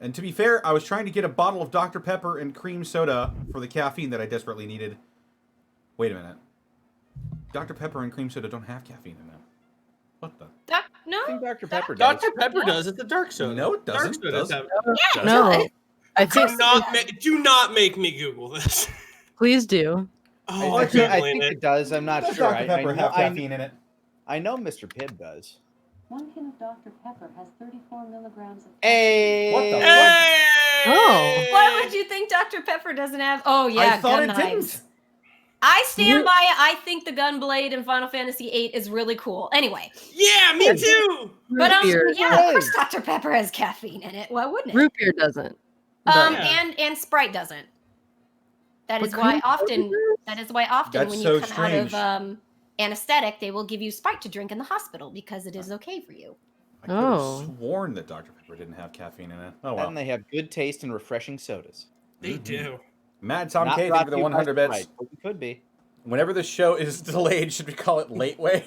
Speaker 2: And to be fair, I was trying to get a bottle of Dr. Pepper and cream soda for the caffeine that I desperately needed. Wait a minute. Dr. Pepper and cream soda don't have caffeine in them. What the?
Speaker 4: No.
Speaker 1: I think Dr. Pepper does.
Speaker 5: Dr. Pepper does. It's a dark soda.
Speaker 2: No, it doesn't.
Speaker 5: Dark sodas
Speaker 2: Does it?
Speaker 5: have-
Speaker 4: Yeah,
Speaker 3: No. I think
Speaker 5: Do not make me Google this.
Speaker 3: please do.
Speaker 5: Oh,
Speaker 1: I
Speaker 5: I'm
Speaker 1: think
Speaker 5: Googling
Speaker 1: it does. I'm not
Speaker 2: Does
Speaker 1: sure.
Speaker 2: Dr. Pepper have caffeine in it?
Speaker 1: I know Mr. Pibb does.
Speaker 8: 1 can of Dr. Pepper has 34 milligrams of
Speaker 1: Hey.
Speaker 2: What the fuck?
Speaker 5: Hey!
Speaker 3: Oh.
Speaker 4: Why would you think Dr. Pepper doesn't have? Oh yeah,
Speaker 2: I thought
Speaker 4: gun
Speaker 2: it
Speaker 4: knives.
Speaker 2: didn't.
Speaker 4: I stand by it. I think the gun blade in Final Fantasy VIII is really cool. Anyway,
Speaker 5: Yeah, me too.
Speaker 4: but
Speaker 3: Root beer.
Speaker 4: yeah, of course Dr. Pepper has caffeine in it. Why wouldn't it?
Speaker 3: Root beer doesn't.
Speaker 5: Yeah.
Speaker 4: And Sprite doesn't. That
Speaker 3: What
Speaker 4: is why
Speaker 3: kind of
Speaker 4: often.
Speaker 3: soda?
Speaker 4: That is why often
Speaker 2: That's
Speaker 4: when you
Speaker 2: so
Speaker 4: come
Speaker 2: strange.
Speaker 4: out of anesthetic, they will give you Sprite to drink in the hospital because it is okay for you.
Speaker 2: I could have
Speaker 3: Oh.
Speaker 2: sworn that Dr. Pepper didn't have caffeine in it. Oh well.
Speaker 1: And they have good taste and refreshing sodas.
Speaker 5: They do.
Speaker 2: Mad Tom
Speaker 1: Not
Speaker 2: K, thank
Speaker 1: brought
Speaker 2: you for the
Speaker 1: to you by
Speaker 2: 100 bits.
Speaker 1: Sprite, but we could be.
Speaker 2: Whenever this show is delayed, should we call it Late Way?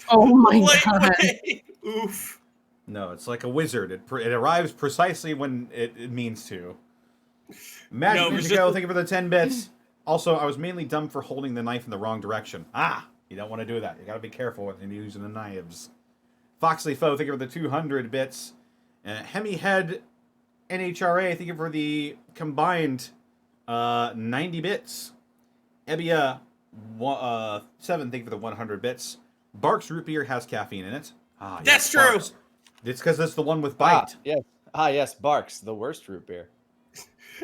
Speaker 3: Oh my
Speaker 5: Wait,
Speaker 3: god.
Speaker 5: wait. Oof.
Speaker 2: No, it's like a wizard. It arrives precisely when it means to. Magic
Speaker 5: No,
Speaker 2: Ninja
Speaker 5: but
Speaker 2: Go, thank you for the 10 bits. Also, I was mainly dumb for holding the knife in the wrong direction. You don't want to do that. You gotta be careful when you're using the knives. Foxley Foe, thank you for the 200 bits. Hemi Head NHRA, thank you for the combined 90 bits. Ebia 7, thank you for the 100 bits. Barks Root Beer has caffeine in it.
Speaker 5: That's true.
Speaker 2: Barks. It's because that's the one with bite.
Speaker 1: Yes, Barks, the worst root beer.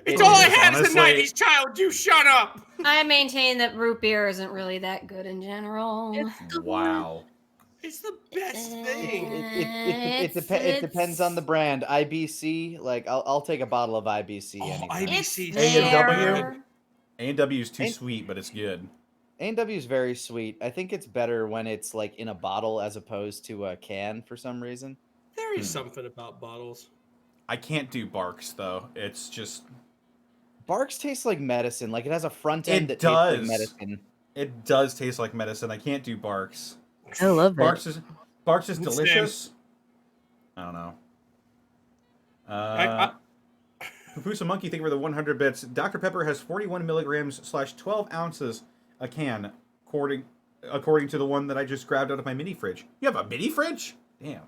Speaker 5: It's all I
Speaker 2: is,
Speaker 5: had as a
Speaker 2: honestly.
Speaker 5: 90s child. You shut up.
Speaker 4: I maintain that root beer isn't really that good in general.
Speaker 2: Wow.
Speaker 5: It's the best thing.
Speaker 1: It depends on the brand. IBC, like I'll take a bottle of IBC
Speaker 5: Oh,
Speaker 1: anytime.
Speaker 5: IBC.
Speaker 4: It's
Speaker 2: A&W?
Speaker 4: there.
Speaker 2: A&W is too
Speaker 1: Ain't-
Speaker 2: sweet, but it's good.
Speaker 1: A&W is very sweet. I think it's better when it's like in a bottle as opposed to a can for some reason.
Speaker 5: There is something about bottles.
Speaker 2: I can't do Barks though. It's just
Speaker 1: Barks tastes like medicine. Like it has a front
Speaker 2: It
Speaker 1: end that tastes like
Speaker 2: does.
Speaker 1: medicine.
Speaker 2: it does taste like medicine. I can't do Barks.
Speaker 3: I love it.
Speaker 2: Barks is
Speaker 5: Same.
Speaker 2: delicious. I don't know. Pupusa Monkey, thank you for the 100 bits. Dr. Pepper has 41 milligrams / 12 ounces a can, according to the one that I just grabbed out of my mini fridge. You have a mini fridge? Damn.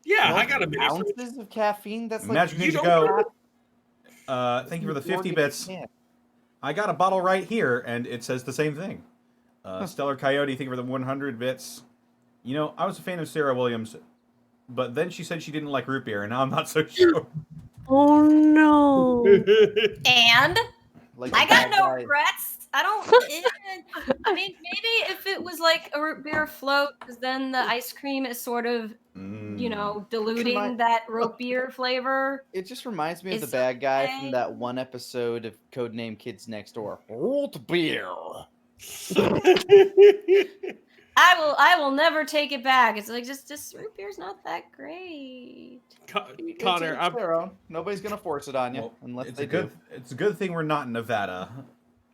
Speaker 5: Yeah, I got a mini fridge.
Speaker 1: Ounces of caffeine. That's like
Speaker 2: Magic
Speaker 5: you
Speaker 2: Ninja
Speaker 5: don't
Speaker 2: Go. Thank you for the 50 bits.
Speaker 1: Yeah.
Speaker 2: I got a bottle right here, and it says the same thing. Stellar Coyote, thank you for the 100 bits. You know, I was a fan of Sarah Williams, but then she said she didn't like root beer, and now I'm not so sure.
Speaker 3: Oh no.
Speaker 4: And
Speaker 1: Like
Speaker 4: I
Speaker 1: the
Speaker 4: got
Speaker 1: bad
Speaker 4: no
Speaker 1: guy.
Speaker 4: regrets. I don't. I mean, maybe if it was like a root beer float, because then the ice cream is sort of, you know, diluting
Speaker 1: Come on.
Speaker 4: that root beer flavor.
Speaker 1: It just reminds me of the
Speaker 4: It's
Speaker 1: bad guy
Speaker 4: okay.
Speaker 1: from that one episode of Codename Kids Next Door. Root beer.
Speaker 4: I will never take it back. It's like just root beer's not that great.
Speaker 5: Connor,
Speaker 1: It's their own. Nobody's gonna force it on you
Speaker 2: Well,
Speaker 1: unless
Speaker 2: it's
Speaker 1: they
Speaker 2: a good.
Speaker 1: do.
Speaker 2: It's a good thing we're not in Nevada.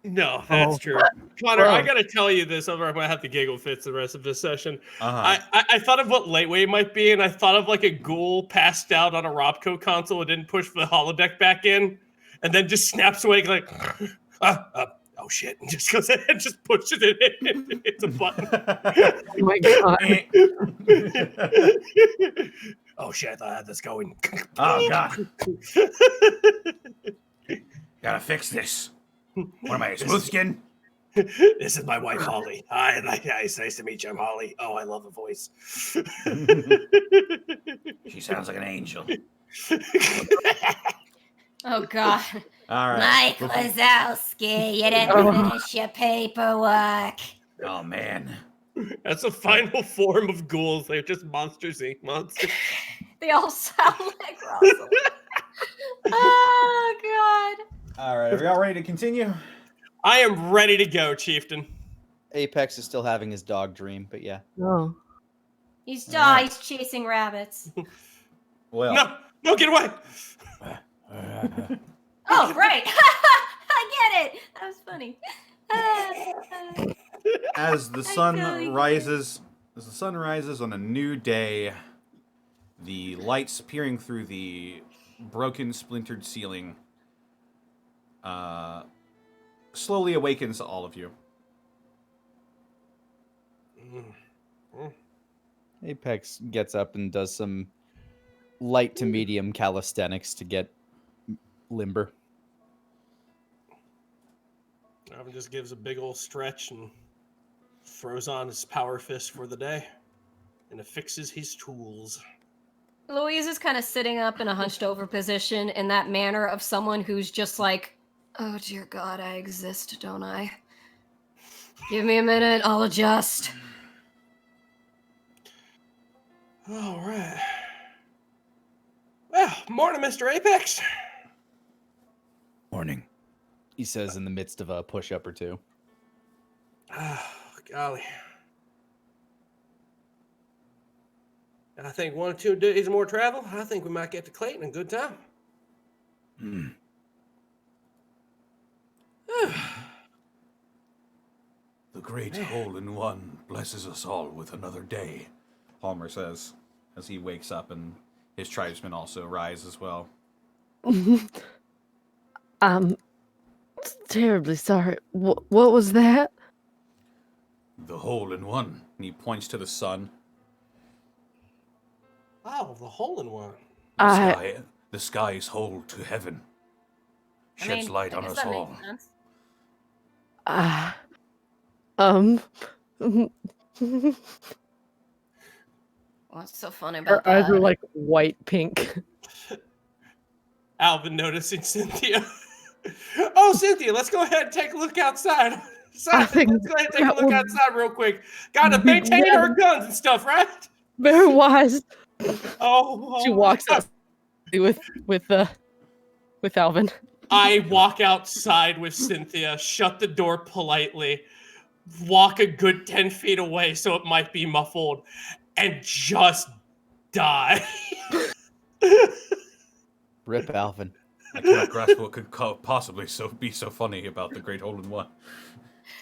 Speaker 5: no, that's
Speaker 3: Oh.
Speaker 5: true. Connor, I
Speaker 3: Well.
Speaker 5: gotta tell you this, or I'm gonna have to giggle fits the rest of this session.
Speaker 2: Uh-huh.
Speaker 5: I thought of what Lightweight might be, and I thought of like a ghoul passed out on a Robco console and didn't push the holodeck back in, and then just snaps awake like, oh shit, and just goes ahead and just pushes it in. It's a button.
Speaker 3: Oh my god.
Speaker 5: Oh shit, I thought I had this going.
Speaker 2: Oh god. Gotta fix this. What am I, smooth skin?
Speaker 5: This is my wife, Holly. Hi, it's nice to meet you. I'm Holly. Oh, I love the voice.
Speaker 2: She sounds like an angel.
Speaker 4: Oh God,
Speaker 2: All right.
Speaker 4: Mike Wazowski, you didn't finish your paperwork.
Speaker 2: Oh man.
Speaker 5: That's the final form of ghouls. They're just monsters, Inc. Monsters.
Speaker 4: They all sound like Rosalind. Oh God.
Speaker 2: All right. Are we all ready to continue?
Speaker 5: I am ready to go, Chieftain.
Speaker 1: Apex is still having his dog dream, but yeah.
Speaker 3: Oh.
Speaker 4: He's
Speaker 2: Alright.
Speaker 4: he's chasing rabbits.
Speaker 2: Well.
Speaker 5: No, get away.
Speaker 4: Oh, right. I get it. That was funny.
Speaker 2: As the
Speaker 4: I
Speaker 2: sun
Speaker 4: totally get it.
Speaker 2: rises, on a new day, the lights peering through the broken, splintered ceiling slowly awakens all of you.
Speaker 1: Apex gets up and does some light to medium calisthenics to get limber.
Speaker 5: Alvin just gives a big old stretch and throws on his power fist for the day and affixes his tools.
Speaker 4: Louise is kind of sitting up in a hunched over position in that manner of someone who's just like, oh dear God, I exist, don't I? Give me a minute, I'll adjust.
Speaker 5: All right. Well, morning, Mr. Apex.
Speaker 1: Morning, he says in the midst of a push-up or two.
Speaker 5: Oh, golly. I think 1 or 2 days more travel, I think we might get to Clayton in good time.
Speaker 2: The great hole-in-one blesses us all with another day, Palmer says, as he wakes up and his tribesmen also rise as well.
Speaker 3: I'm terribly sorry. What was that?
Speaker 2: The hole-in-one. And he points to the sun.
Speaker 5: Oh, the hole-in-one.
Speaker 2: The sky's hole to heaven. Sheds light on
Speaker 4: I guess
Speaker 2: us
Speaker 4: that
Speaker 2: all.
Speaker 4: makes sense. What's so funny about
Speaker 3: Her eyes
Speaker 4: that?
Speaker 3: are like white pink.
Speaker 5: Alvin noticing Cynthia. Oh, Cynthia, let's go ahead and take a look outside. Let's go ahead and take a look outside real quick. Gotta maintain our guns and stuff, right?
Speaker 3: Very wise.
Speaker 5: Oh,
Speaker 3: She walks out with Alvin.
Speaker 5: I walk outside with Cynthia, shut the door politely, walk a good 10 feet away so it might be muffled, and just die.
Speaker 1: Rip Alvin.
Speaker 2: I cannot grasp what could possibly be so funny about the Great Hole-in-One.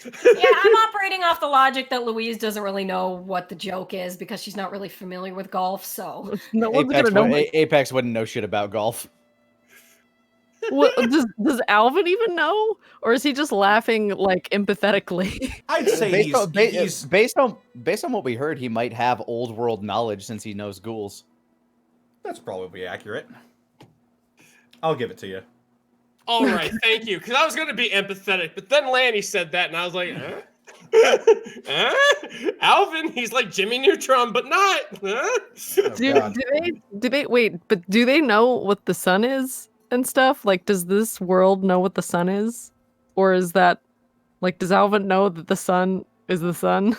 Speaker 4: Yeah, I'm operating off the logic that Louise doesn't really know what the joke is because she's not really familiar with golf. So
Speaker 3: No one's gonna know.
Speaker 1: Apex wouldn't know shit about golf.
Speaker 3: What, does Alvin even know, or is he just laughing like empathetically?
Speaker 2: I'd say he's
Speaker 1: based on what we heard, he might have old world knowledge since he knows ghouls.
Speaker 2: That's probably accurate. I'll give it to you.
Speaker 5: All right, thank you. Because I was going to be empathetic, but then Lanny said that, and I was like, huh? Alvin, he's like Jimmy Neutron, but not. Huh?
Speaker 3: Do they wait? But do they know what the sun is and stuff? Like, does this world know what the sun is, or is that like, does Alvin know that the sun is the sun?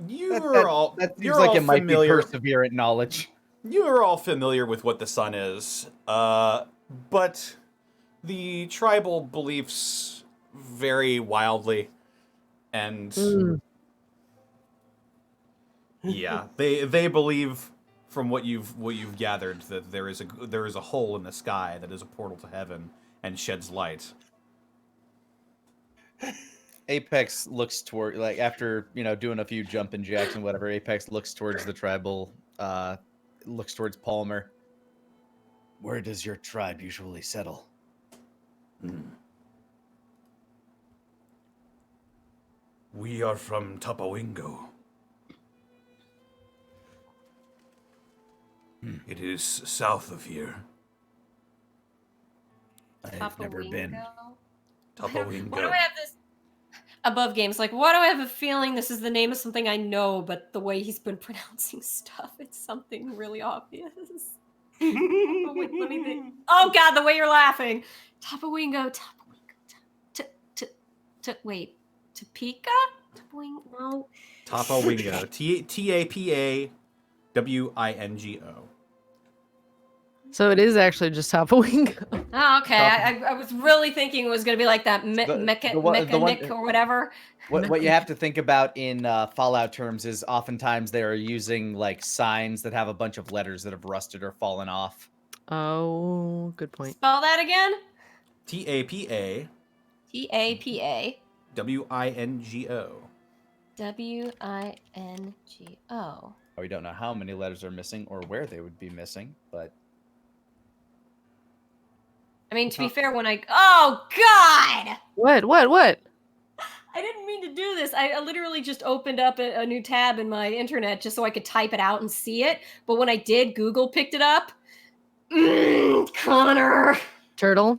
Speaker 1: That seems like it might be perseverant knowledge.
Speaker 2: You are all familiar with what the sun is, but the tribal beliefs vary wildly, and yeah, they believe, from what you've gathered, that there is a hole in the sky that is a portal to heaven and sheds light.
Speaker 1: Apex looks toward, like, after doing a few jumping jacks and whatever. Apex looks towards the tribal, looks towards Palmer. Where does your tribe usually settle?
Speaker 2: We are from Tapawingo. It is south of here.
Speaker 1: I've never been.
Speaker 2: Tapawingo.
Speaker 4: Why do I have this above games? Like, why do I have a feeling this is the name of something I know, but the way he's been pronouncing stuff, it's something really obvious. Oh, wait, let me think. Oh God, the way you're laughing. Tapawingo. Wait, Topeka? Tapawingo? No.
Speaker 2: Tapawingo. Tapawingo.
Speaker 3: So it is actually just Tapawingo.
Speaker 4: Oh, okay. I was really thinking it was going to be like that mechanic or whatever.
Speaker 1: What you have to think about in Fallout terms is oftentimes they are using like signs that have a bunch of letters that have rusted or fallen off.
Speaker 3: Oh, good point.
Speaker 4: Spell that again.
Speaker 2: Tapa.
Speaker 4: Tapa.
Speaker 2: Wingo.
Speaker 4: Wingo.
Speaker 1: We don't know how many letters are missing or where they would be missing, but
Speaker 4: I mean, to be fair, when oh God!
Speaker 3: What?
Speaker 4: I didn't mean to do this. I literally just opened up a new tab in my internet just so I could type it out and see it. But when I did, Google picked it up. Connor.
Speaker 3: Turtle.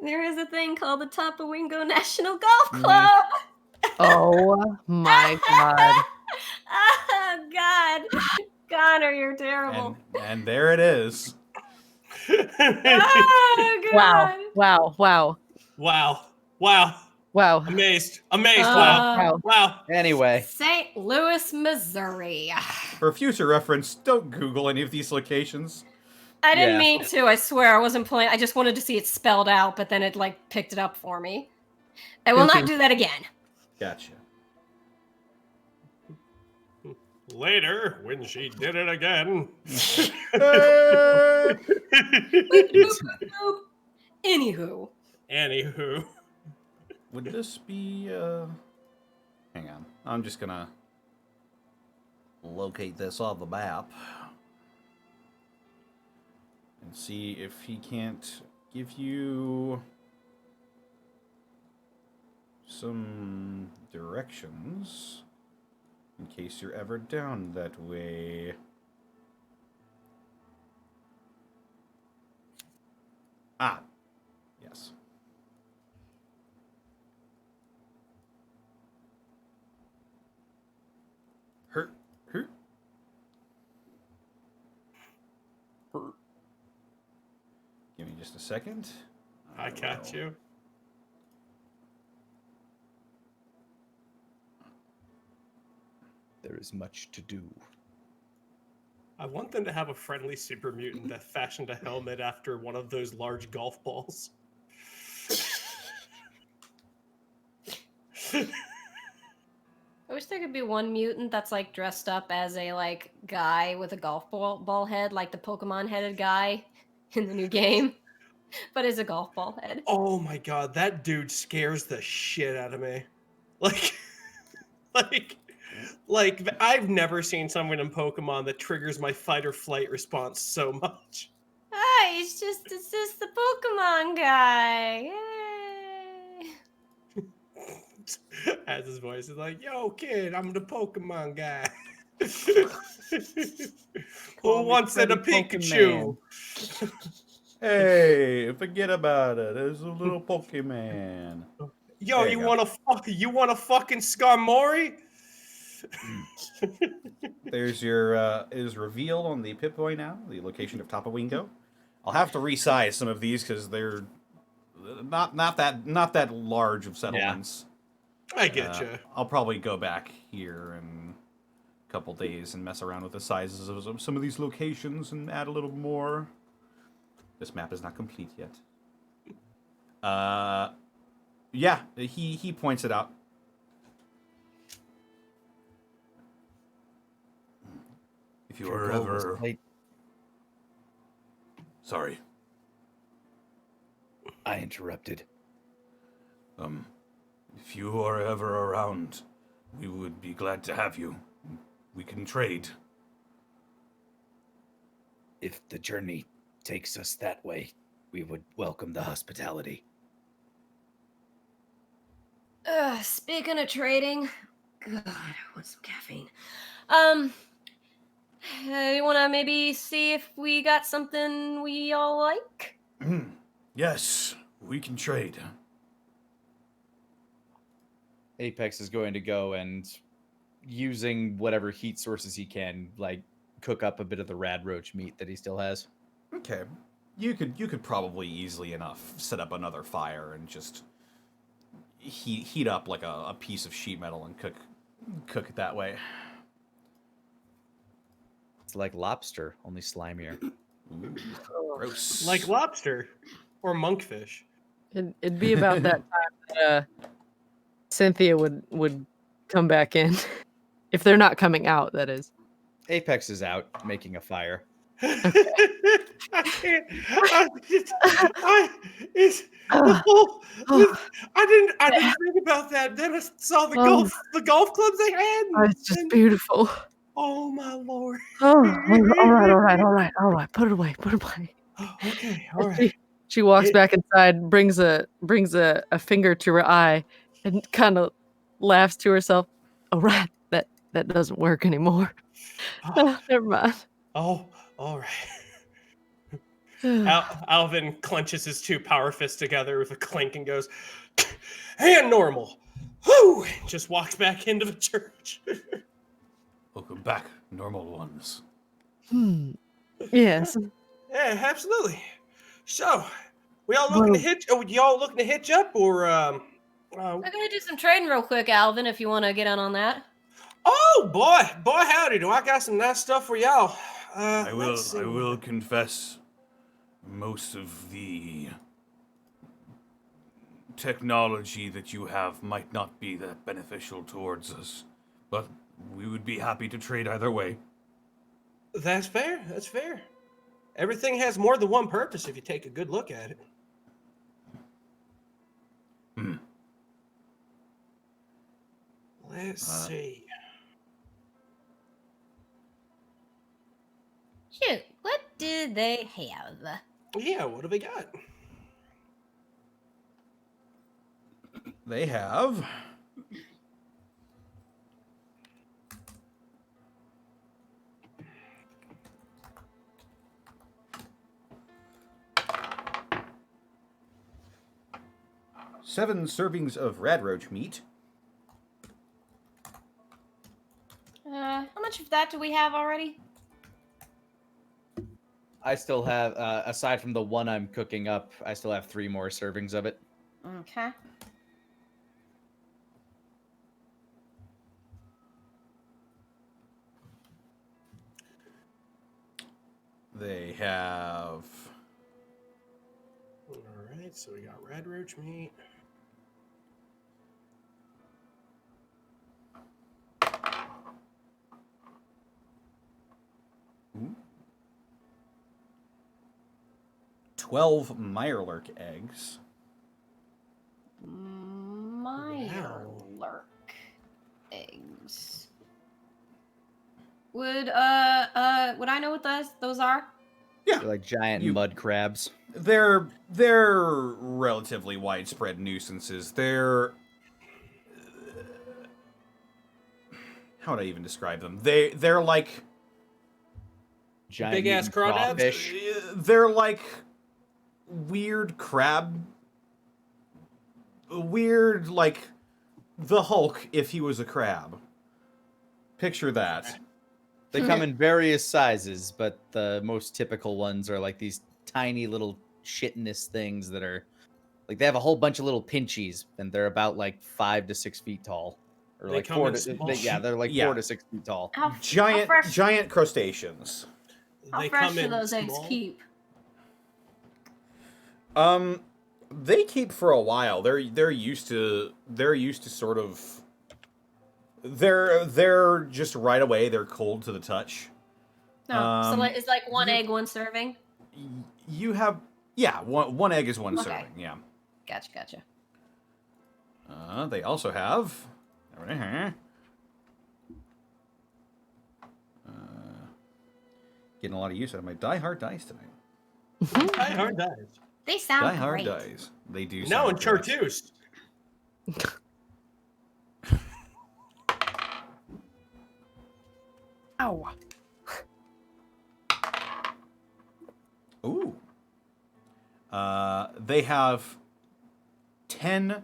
Speaker 4: There is a thing called the Tapawingo National Golf Club.
Speaker 3: Oh my God.
Speaker 4: Oh God. Connor, you're terrible.
Speaker 2: And there it is.
Speaker 4: Oh God.
Speaker 5: Wow. Amazed. Wow.
Speaker 1: Anyway.
Speaker 4: St. Louis, Missouri.
Speaker 2: For future reference, don't Google any of these locations.
Speaker 4: I didn't mean to, I swear. I wasn't playing. I just wanted to see it spelled out, but then it like picked it up for me. I will not do that again.
Speaker 2: Gotcha.
Speaker 5: Later, when she did it again. Anywho.
Speaker 2: Would this be, hang on. I'm just gonna locate this on the map and see if he can't give you some directions in case you're ever down that way. Ah, yes. Hurt. Give me just a second.
Speaker 5: I got you.
Speaker 7: there is much to do.
Speaker 5: I want them to have a friendly super mutant that fashioned a helmet after one of those large golf balls.
Speaker 4: I wish there could be one mutant that's like dressed up as a like guy with a golf ball head, like the Pokemon headed guy in the new game, but is a golf ball head.
Speaker 5: Oh my god, that dude scares the shit out of me. Like, like, like I've never seen someone in Pokemon that triggers my fight or flight response so much.
Speaker 4: Hi, it's just the Pokemon guy. Yay!
Speaker 5: As his voice is like, "Yo, kid, I'm the Pokemon guy. Who
Speaker 7: me
Speaker 5: wants a
Speaker 7: Freddy
Speaker 5: Pikachu?"
Speaker 2: Hey, forget about it. There's a little Pokemon.
Speaker 5: Yo,
Speaker 2: There you
Speaker 5: you
Speaker 2: go.
Speaker 5: want a fucking Skarmory?
Speaker 2: There's your is revealed on the Pip-Boy now, the location of Tapu Wingo. I'll have to resize some of these because they're not that large of settlements.
Speaker 5: I get you.
Speaker 2: I'll probably go back here in a couple days and mess around with the sizes of some of these locations and add a little more. This map is not complete yet. Yeah, he points it out. If you are ever... Sorry.
Speaker 7: I interrupted.
Speaker 2: If you are ever around, we would be glad to have you. We can trade.
Speaker 7: If the journey takes us that way, we would welcome the hospitality.
Speaker 4: Speaking of trading, God, I want some caffeine. You wanna maybe see if we got something we all like?
Speaker 2: Yes, we can trade.
Speaker 1: Apex is going to go and, using whatever heat sources he can, like cook up a bit of the rad roach meat that he still has.
Speaker 2: Okay. You could probably easily enough set up another fire and just heat up like a piece of sheet metal and cook it that way.
Speaker 1: It's like lobster, only slimier.
Speaker 2: Ooh, gross.
Speaker 5: Like lobster or monkfish.
Speaker 3: It'd be about that time that Cynthia would come back in. If they're not coming out, that is.
Speaker 1: Apex is out making a fire.
Speaker 5: I can't. I didn't think about that. Then I saw the golf clubs they had.
Speaker 3: Oh, it's just beautiful.
Speaker 5: Oh my lord.
Speaker 3: Oh, all right. Put it away.
Speaker 5: Okay, all
Speaker 3: And
Speaker 5: right.
Speaker 3: She walks back inside, brings a finger to her eye, and kind of laughs to herself. Oh, right, that doesn't work anymore. Oh, never mind.
Speaker 5: Oh, all right. Alvin clenches his two power fists together with a clink and goes, "And normal." Whoo! And just walks back into the church.
Speaker 2: Welcome back, normal ones.
Speaker 3: Yes.
Speaker 5: Yeah, absolutely. So, we all looking to hitch? Oh, y'all looking to hitch up, or
Speaker 4: I'm gonna do some trading real quick, Alvin, if you want to get in on that.
Speaker 5: Oh boy, howdy! Do I got some nice stuff for y'all?
Speaker 2: I will confess, most of the technology that you have might not be that beneficial towards us, but we would be happy to trade either way.
Speaker 5: That's fair. That's fair. Everything has more than one purpose if you take a good look at it. Let's see.
Speaker 4: Shoot, what do they have?
Speaker 5: Yeah, what have we got?
Speaker 2: They have... seven servings of radroach meat.
Speaker 4: How much of that do we have already?
Speaker 1: I still have, aside from the one I'm cooking up, I still have 3 more servings of it.
Speaker 4: Okay.
Speaker 2: They have.
Speaker 5: All right, so we got red roach meat.
Speaker 2: Ooh. 12 Mirelurk eggs.
Speaker 4: Mirelurk eggs. Would I know what those are?
Speaker 2: Yeah,
Speaker 1: They're like giant
Speaker 2: You-
Speaker 1: mud crabs.
Speaker 2: they're relatively widespread nuisances. They're how would I even describe them? They're like
Speaker 1: Giant
Speaker 5: Big ass
Speaker 1: mutant
Speaker 5: crawdads?
Speaker 1: crawfish.
Speaker 2: they're like weird crab, weird like the Hulk if he was a crab. Picture that.
Speaker 1: They come in various sizes, but the most typical ones are like these tiny little chitinous things that are like they have a whole bunch of little pinchies, and they're about like 5 to 6 feet tall, or
Speaker 5: They
Speaker 1: like
Speaker 5: come
Speaker 1: 4
Speaker 5: in
Speaker 1: to
Speaker 5: small-
Speaker 1: they're like
Speaker 2: Yeah.
Speaker 1: 4 to 6 feet tall.
Speaker 4: How
Speaker 2: Giant
Speaker 4: fresh,
Speaker 2: giant crustaceans.
Speaker 4: how
Speaker 5: They
Speaker 4: fresh
Speaker 5: come
Speaker 4: do
Speaker 5: in
Speaker 4: those eggs
Speaker 5: small.
Speaker 4: keep?
Speaker 2: They keep for a while. They're used to sort of they're just right away. They're cold to the touch.
Speaker 4: No, so
Speaker 2: Um,
Speaker 4: it's like one
Speaker 2: you-
Speaker 4: egg, one serving.
Speaker 2: You have one egg is one
Speaker 4: Okay.
Speaker 2: serving. Yeah.
Speaker 4: Gotcha.
Speaker 2: They also have. Getting a lot of use out of my Die Hard dice tonight.
Speaker 5: Die Hard dies.
Speaker 4: They sound
Speaker 2: Die Hard
Speaker 4: great.
Speaker 2: dice. They do.
Speaker 5: Now in
Speaker 2: sound great.
Speaker 5: Chartreuse.
Speaker 3: Ow.
Speaker 2: Ooh. They have 10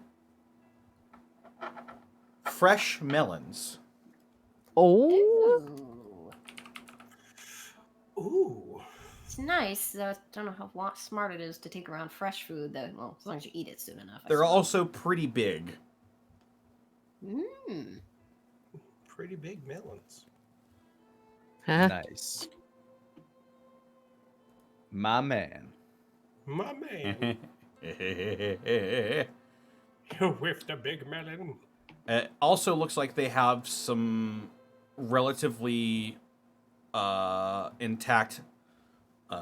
Speaker 2: fresh melons.
Speaker 3: Oh.
Speaker 5: Ooh.
Speaker 4: It's nice. I don't know how smart it is to take around fresh food. That well, as long as you eat it soon enough. I
Speaker 2: They're
Speaker 4: suppose.
Speaker 2: also pretty big.
Speaker 4: Mm.
Speaker 5: Pretty big melons.
Speaker 3: Huh?
Speaker 1: Nice. My man.
Speaker 5: My man.
Speaker 2: It
Speaker 5: You whiffed a big melon.
Speaker 2: also looks like they have some relatively intact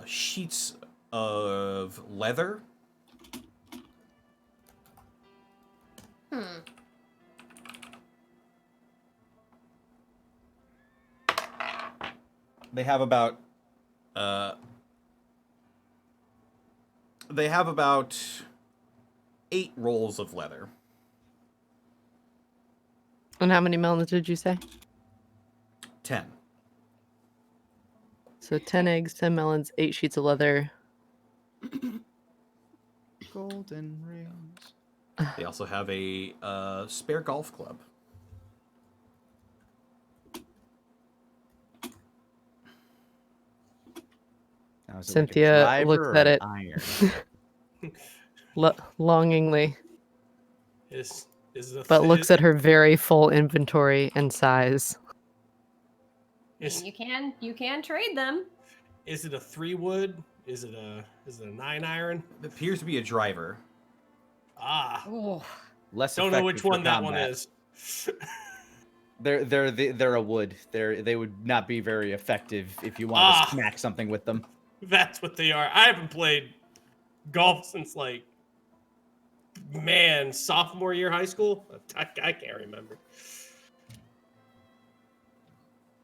Speaker 2: sheets of leather. They have about they have about 8 rolls of leather.
Speaker 3: And how many melons did you say?
Speaker 2: 10.
Speaker 3: So 10 eggs, 10 melons, 8 sheets of leather.
Speaker 1: Golden rings.
Speaker 2: They also have a spare golf club.
Speaker 1: Now, is it
Speaker 3: Cynthia
Speaker 1: like a driver
Speaker 3: looks
Speaker 1: or
Speaker 3: at
Speaker 1: an
Speaker 3: it.
Speaker 1: Iron?
Speaker 3: Longingly,
Speaker 5: Is the
Speaker 3: but looks at her very full inventory and size.
Speaker 5: Is,
Speaker 4: And you can trade them.
Speaker 5: is it a 3-wood? Is it a 9-iron?
Speaker 2: It appears to be a driver.
Speaker 5: Ah,
Speaker 4: Oh,
Speaker 1: Less
Speaker 5: don't know
Speaker 1: effective
Speaker 5: which
Speaker 1: for
Speaker 5: one that one
Speaker 1: combat.
Speaker 5: is.
Speaker 1: They're a wood. They would not be very effective if you wanted
Speaker 5: Ah.
Speaker 1: to smack something with them.
Speaker 5: That's what they are. I haven't played golf since sophomore year high school. I can't remember.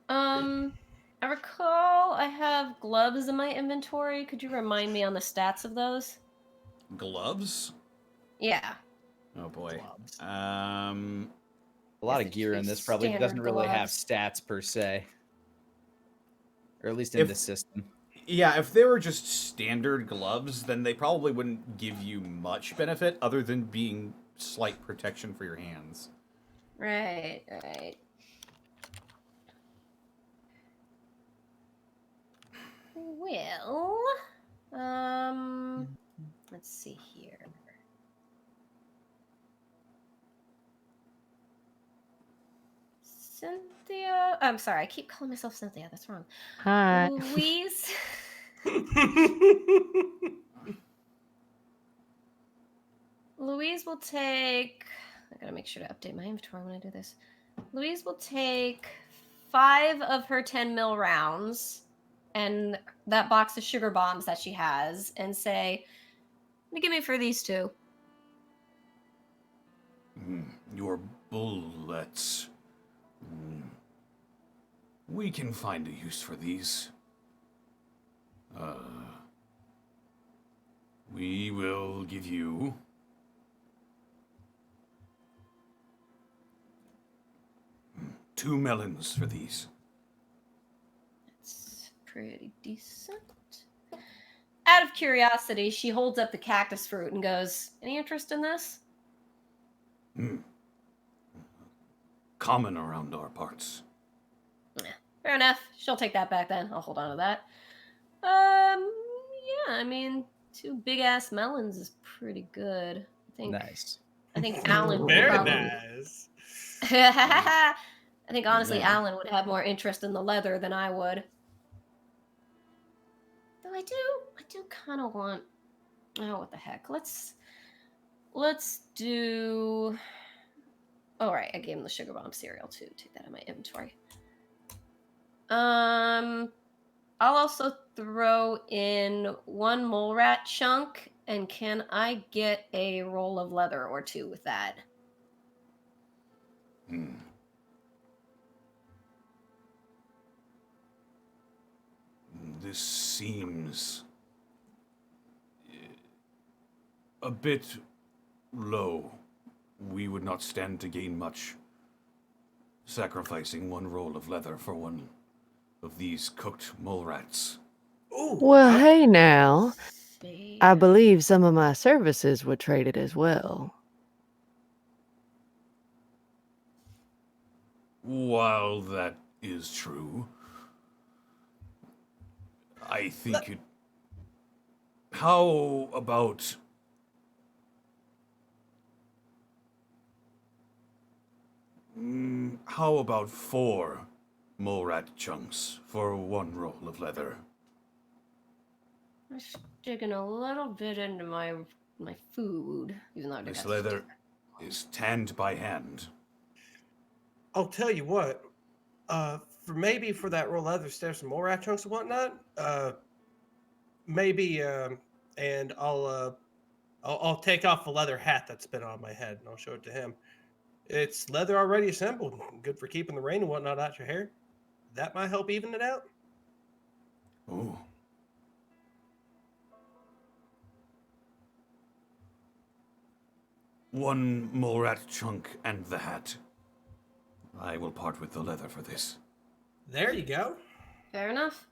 Speaker 4: I recall I have gloves in my inventory. Could you remind me on the stats of those?
Speaker 2: Gloves?
Speaker 4: Yeah.
Speaker 2: Oh boy.
Speaker 5: Gloves.
Speaker 1: A lot
Speaker 4: Guess
Speaker 1: of gear
Speaker 4: it's
Speaker 1: in
Speaker 4: just
Speaker 1: this probably doesn't
Speaker 4: standard
Speaker 1: really have
Speaker 4: gloves.
Speaker 1: stats per se, or at least in
Speaker 2: If-
Speaker 1: this system.
Speaker 2: Yeah, if they were just standard gloves, then they probably wouldn't give you much benefit other than being slight protection for your hands.
Speaker 4: Right. Well, let's see here. Cynthia, I'm sorry, I keep calling myself Cynthia. That's wrong.
Speaker 3: Hi.
Speaker 4: Louise, Louise will take. I gotta make sure to update my inventory when I do this. Louise will take 5 of her 10 mil rounds and that box of sugar bombs that she has and say, give me for these two.
Speaker 2: Your bullets. We can find a use for these. We will give you 2 melons for these.
Speaker 4: That's pretty decent. Out of curiosity, she holds up the cactus fruit and goes, any interest in this?
Speaker 2: Common around our parts.
Speaker 4: Fair enough. She'll take that back then. I'll hold on to that. Yeah, I mean, 2 big ass melons is pretty good.
Speaker 1: Nice.
Speaker 4: I think Alan would
Speaker 5: Very
Speaker 4: probably.
Speaker 5: nice.
Speaker 4: I think honestly,
Speaker 2: Yeah.
Speaker 4: Alan would have more interest in the leather than I would. Though I do kind of want. Oh, what the heck? Let's do. All right, I gave him the sugar bomb cereal too. Take that out of my inventory. I'll also throw in 1 mole rat chunk, and can I get a roll of leather or 2 with that?
Speaker 2: This seems a bit low. We would not stand to gain much sacrificing 1 roll of leather for 1 of these cooked mole rats.
Speaker 5: Ooh,
Speaker 3: Well, hey now.
Speaker 4: See.
Speaker 3: I believe some of my services were traded as well.
Speaker 2: While that is true, I think it. How about. How about 4 mole rat chunks for 1 roll of leather?
Speaker 4: I'm digging a little bit into my food, even though I
Speaker 2: This
Speaker 4: got
Speaker 2: leather is tanned by hand.
Speaker 5: I'll tell you what. For that roll of leather, there's some more rat chunks and whatnot. Maybe, and I'll take off the leather hat that's been on my head and I'll show it to him. It's leather already assembled, good for keeping the rain and whatnot out your hair. That might help even it out.
Speaker 2: Oh. One mole rat chunk and the hat. I will part with the leather for this.
Speaker 5: There you go.
Speaker 4: Fair enough.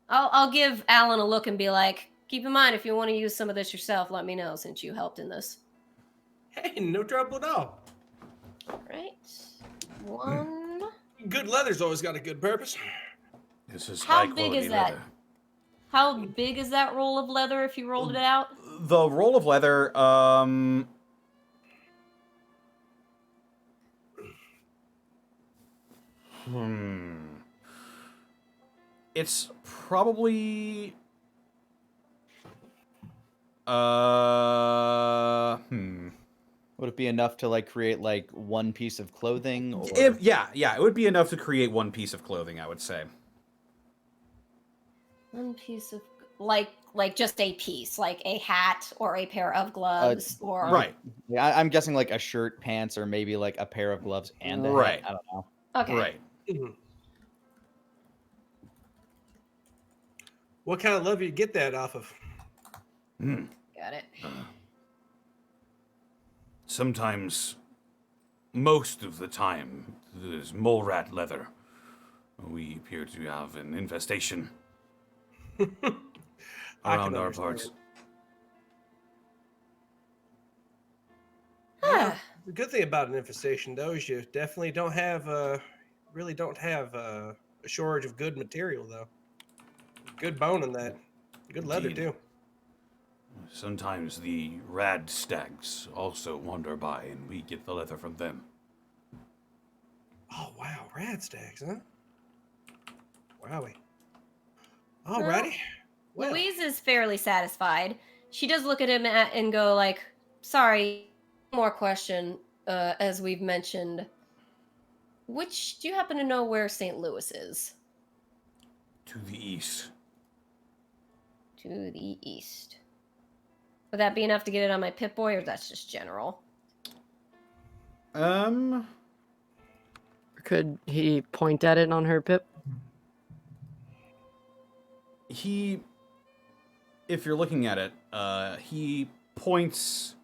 Speaker 4: I'll give Alan a look and be like, keep in mind if you want to use some of this yourself, let me know since you helped in this.
Speaker 5: Hey, no trouble at all.
Speaker 4: All right. 1.
Speaker 5: Good leather's always got a good purpose.
Speaker 2: This is
Speaker 4: How
Speaker 2: high
Speaker 4: big
Speaker 2: quality
Speaker 4: is that?
Speaker 2: leather.
Speaker 4: How big is that roll of leather if you rolled it out?
Speaker 2: The roll of leather, It's probably.
Speaker 1: Would it be enough to like create like 1 piece of clothing? Or...
Speaker 2: Yeah, it would be enough to create 1 piece of clothing, I would say.
Speaker 4: 1 piece of like just a piece, like a hat or a pair of gloves or
Speaker 2: Right.
Speaker 1: Yeah, I'm guessing like a shirt, pants, or maybe like a pair of gloves and a
Speaker 2: Right.
Speaker 1: hat. I don't know.
Speaker 4: Okay.
Speaker 2: Right.
Speaker 5: What kind of leather you get that off of?
Speaker 4: Got it.
Speaker 2: Sometimes, most of the time, there's mole rat leather. We appear to have an infestation around our parts.
Speaker 5: The good thing about an infestation, though, is you definitely don't have a shortage of good material, though. Good bone in that. Good leather,
Speaker 2: Indeed.
Speaker 5: too.
Speaker 2: Sometimes the rad stags also wander by, and we get the leather from them.
Speaker 5: Oh, wow. Rad stacks, huh? Wowie. Alrighty. Well,
Speaker 4: Louise is fairly satisfied. She does look at him and go like, "Sorry, one more question. As we've mentioned, do you happen to know where St. Louis is?"
Speaker 2: To the east.
Speaker 4: To the east. Would that be enough to get it on my Pip-Boy, or that's just general?
Speaker 3: Could he point at it on her Pip?
Speaker 2: If you're looking at it, he points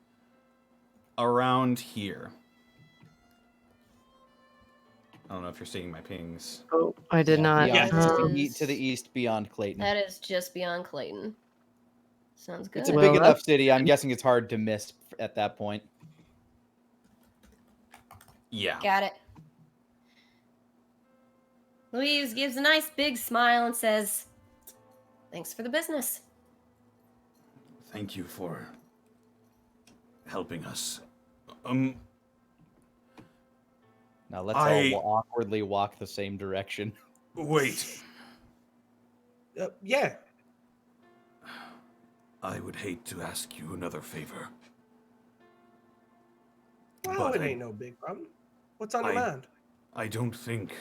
Speaker 2: around here. I don't know if you're seeing my pings.
Speaker 3: Oh, I did not.
Speaker 1: Beyond,
Speaker 5: Yeah.
Speaker 1: to the east beyond Clayton.
Speaker 4: That is just beyond Clayton. Sounds good.
Speaker 1: It's a
Speaker 3: Well,
Speaker 1: big enough
Speaker 3: that's-
Speaker 1: city. I'm guessing it's hard to miss at that point.
Speaker 2: Yeah.
Speaker 4: Got it. Louise gives a nice big smile and says, "Thanks for the business."
Speaker 2: Thank you for helping us.
Speaker 1: Now let's
Speaker 2: I-
Speaker 1: all awkwardly walk the same direction.
Speaker 2: Wait.
Speaker 5: yeah.
Speaker 2: I would hate to ask you another favor.
Speaker 5: Well,
Speaker 2: But
Speaker 5: it
Speaker 2: I-
Speaker 5: ain't no big problem. What's on your mind?
Speaker 2: I don't think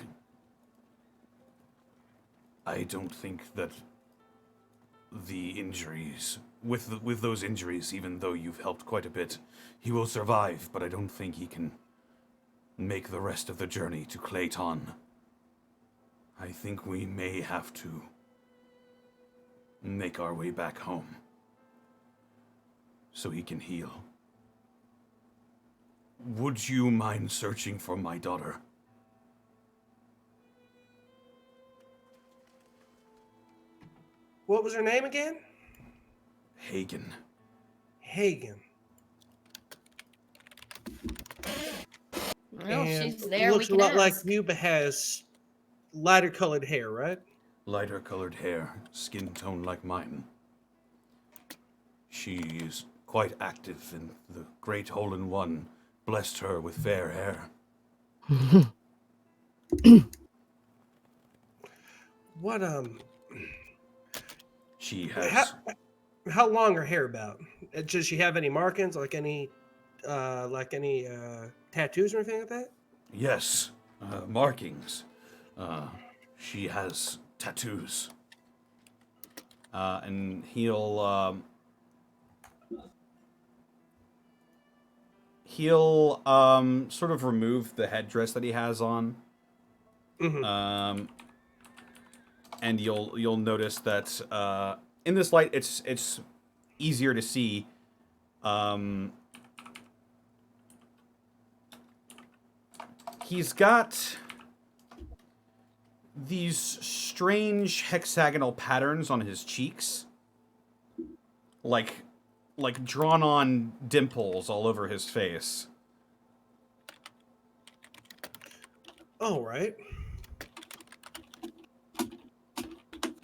Speaker 2: that the injuries, with those injuries, even though you've helped quite a bit, he will survive, but I don't think he can make the rest of the journey to Clayton. I think we may have to make our way back home so he can heal. Would you mind searching for my daughter?
Speaker 5: What was her name again?
Speaker 2: Hagen.
Speaker 5: Hagen.
Speaker 4: Well,
Speaker 5: And
Speaker 4: she's there.
Speaker 5: looks
Speaker 4: We
Speaker 5: a
Speaker 4: can
Speaker 5: lot like
Speaker 4: ask.
Speaker 5: you, but has lighter colored hair, right?
Speaker 2: Lighter colored hair, skin tone like mine. She is quite active, and the Great Hole-in-One blessed her with fair hair.
Speaker 5: What
Speaker 2: She has...
Speaker 5: how long her hair about? Does she have any markings, like any tattoos or anything like that?
Speaker 2: Yes, markings. She has tattoos. And he'll sort of remove the headdress that he has on.
Speaker 5: Mm-hmm.
Speaker 2: And you'll notice that in this light it's easier to see. He's got these strange hexagonal patterns on his cheeks, like drawn on dimples all over his face.
Speaker 5: All right.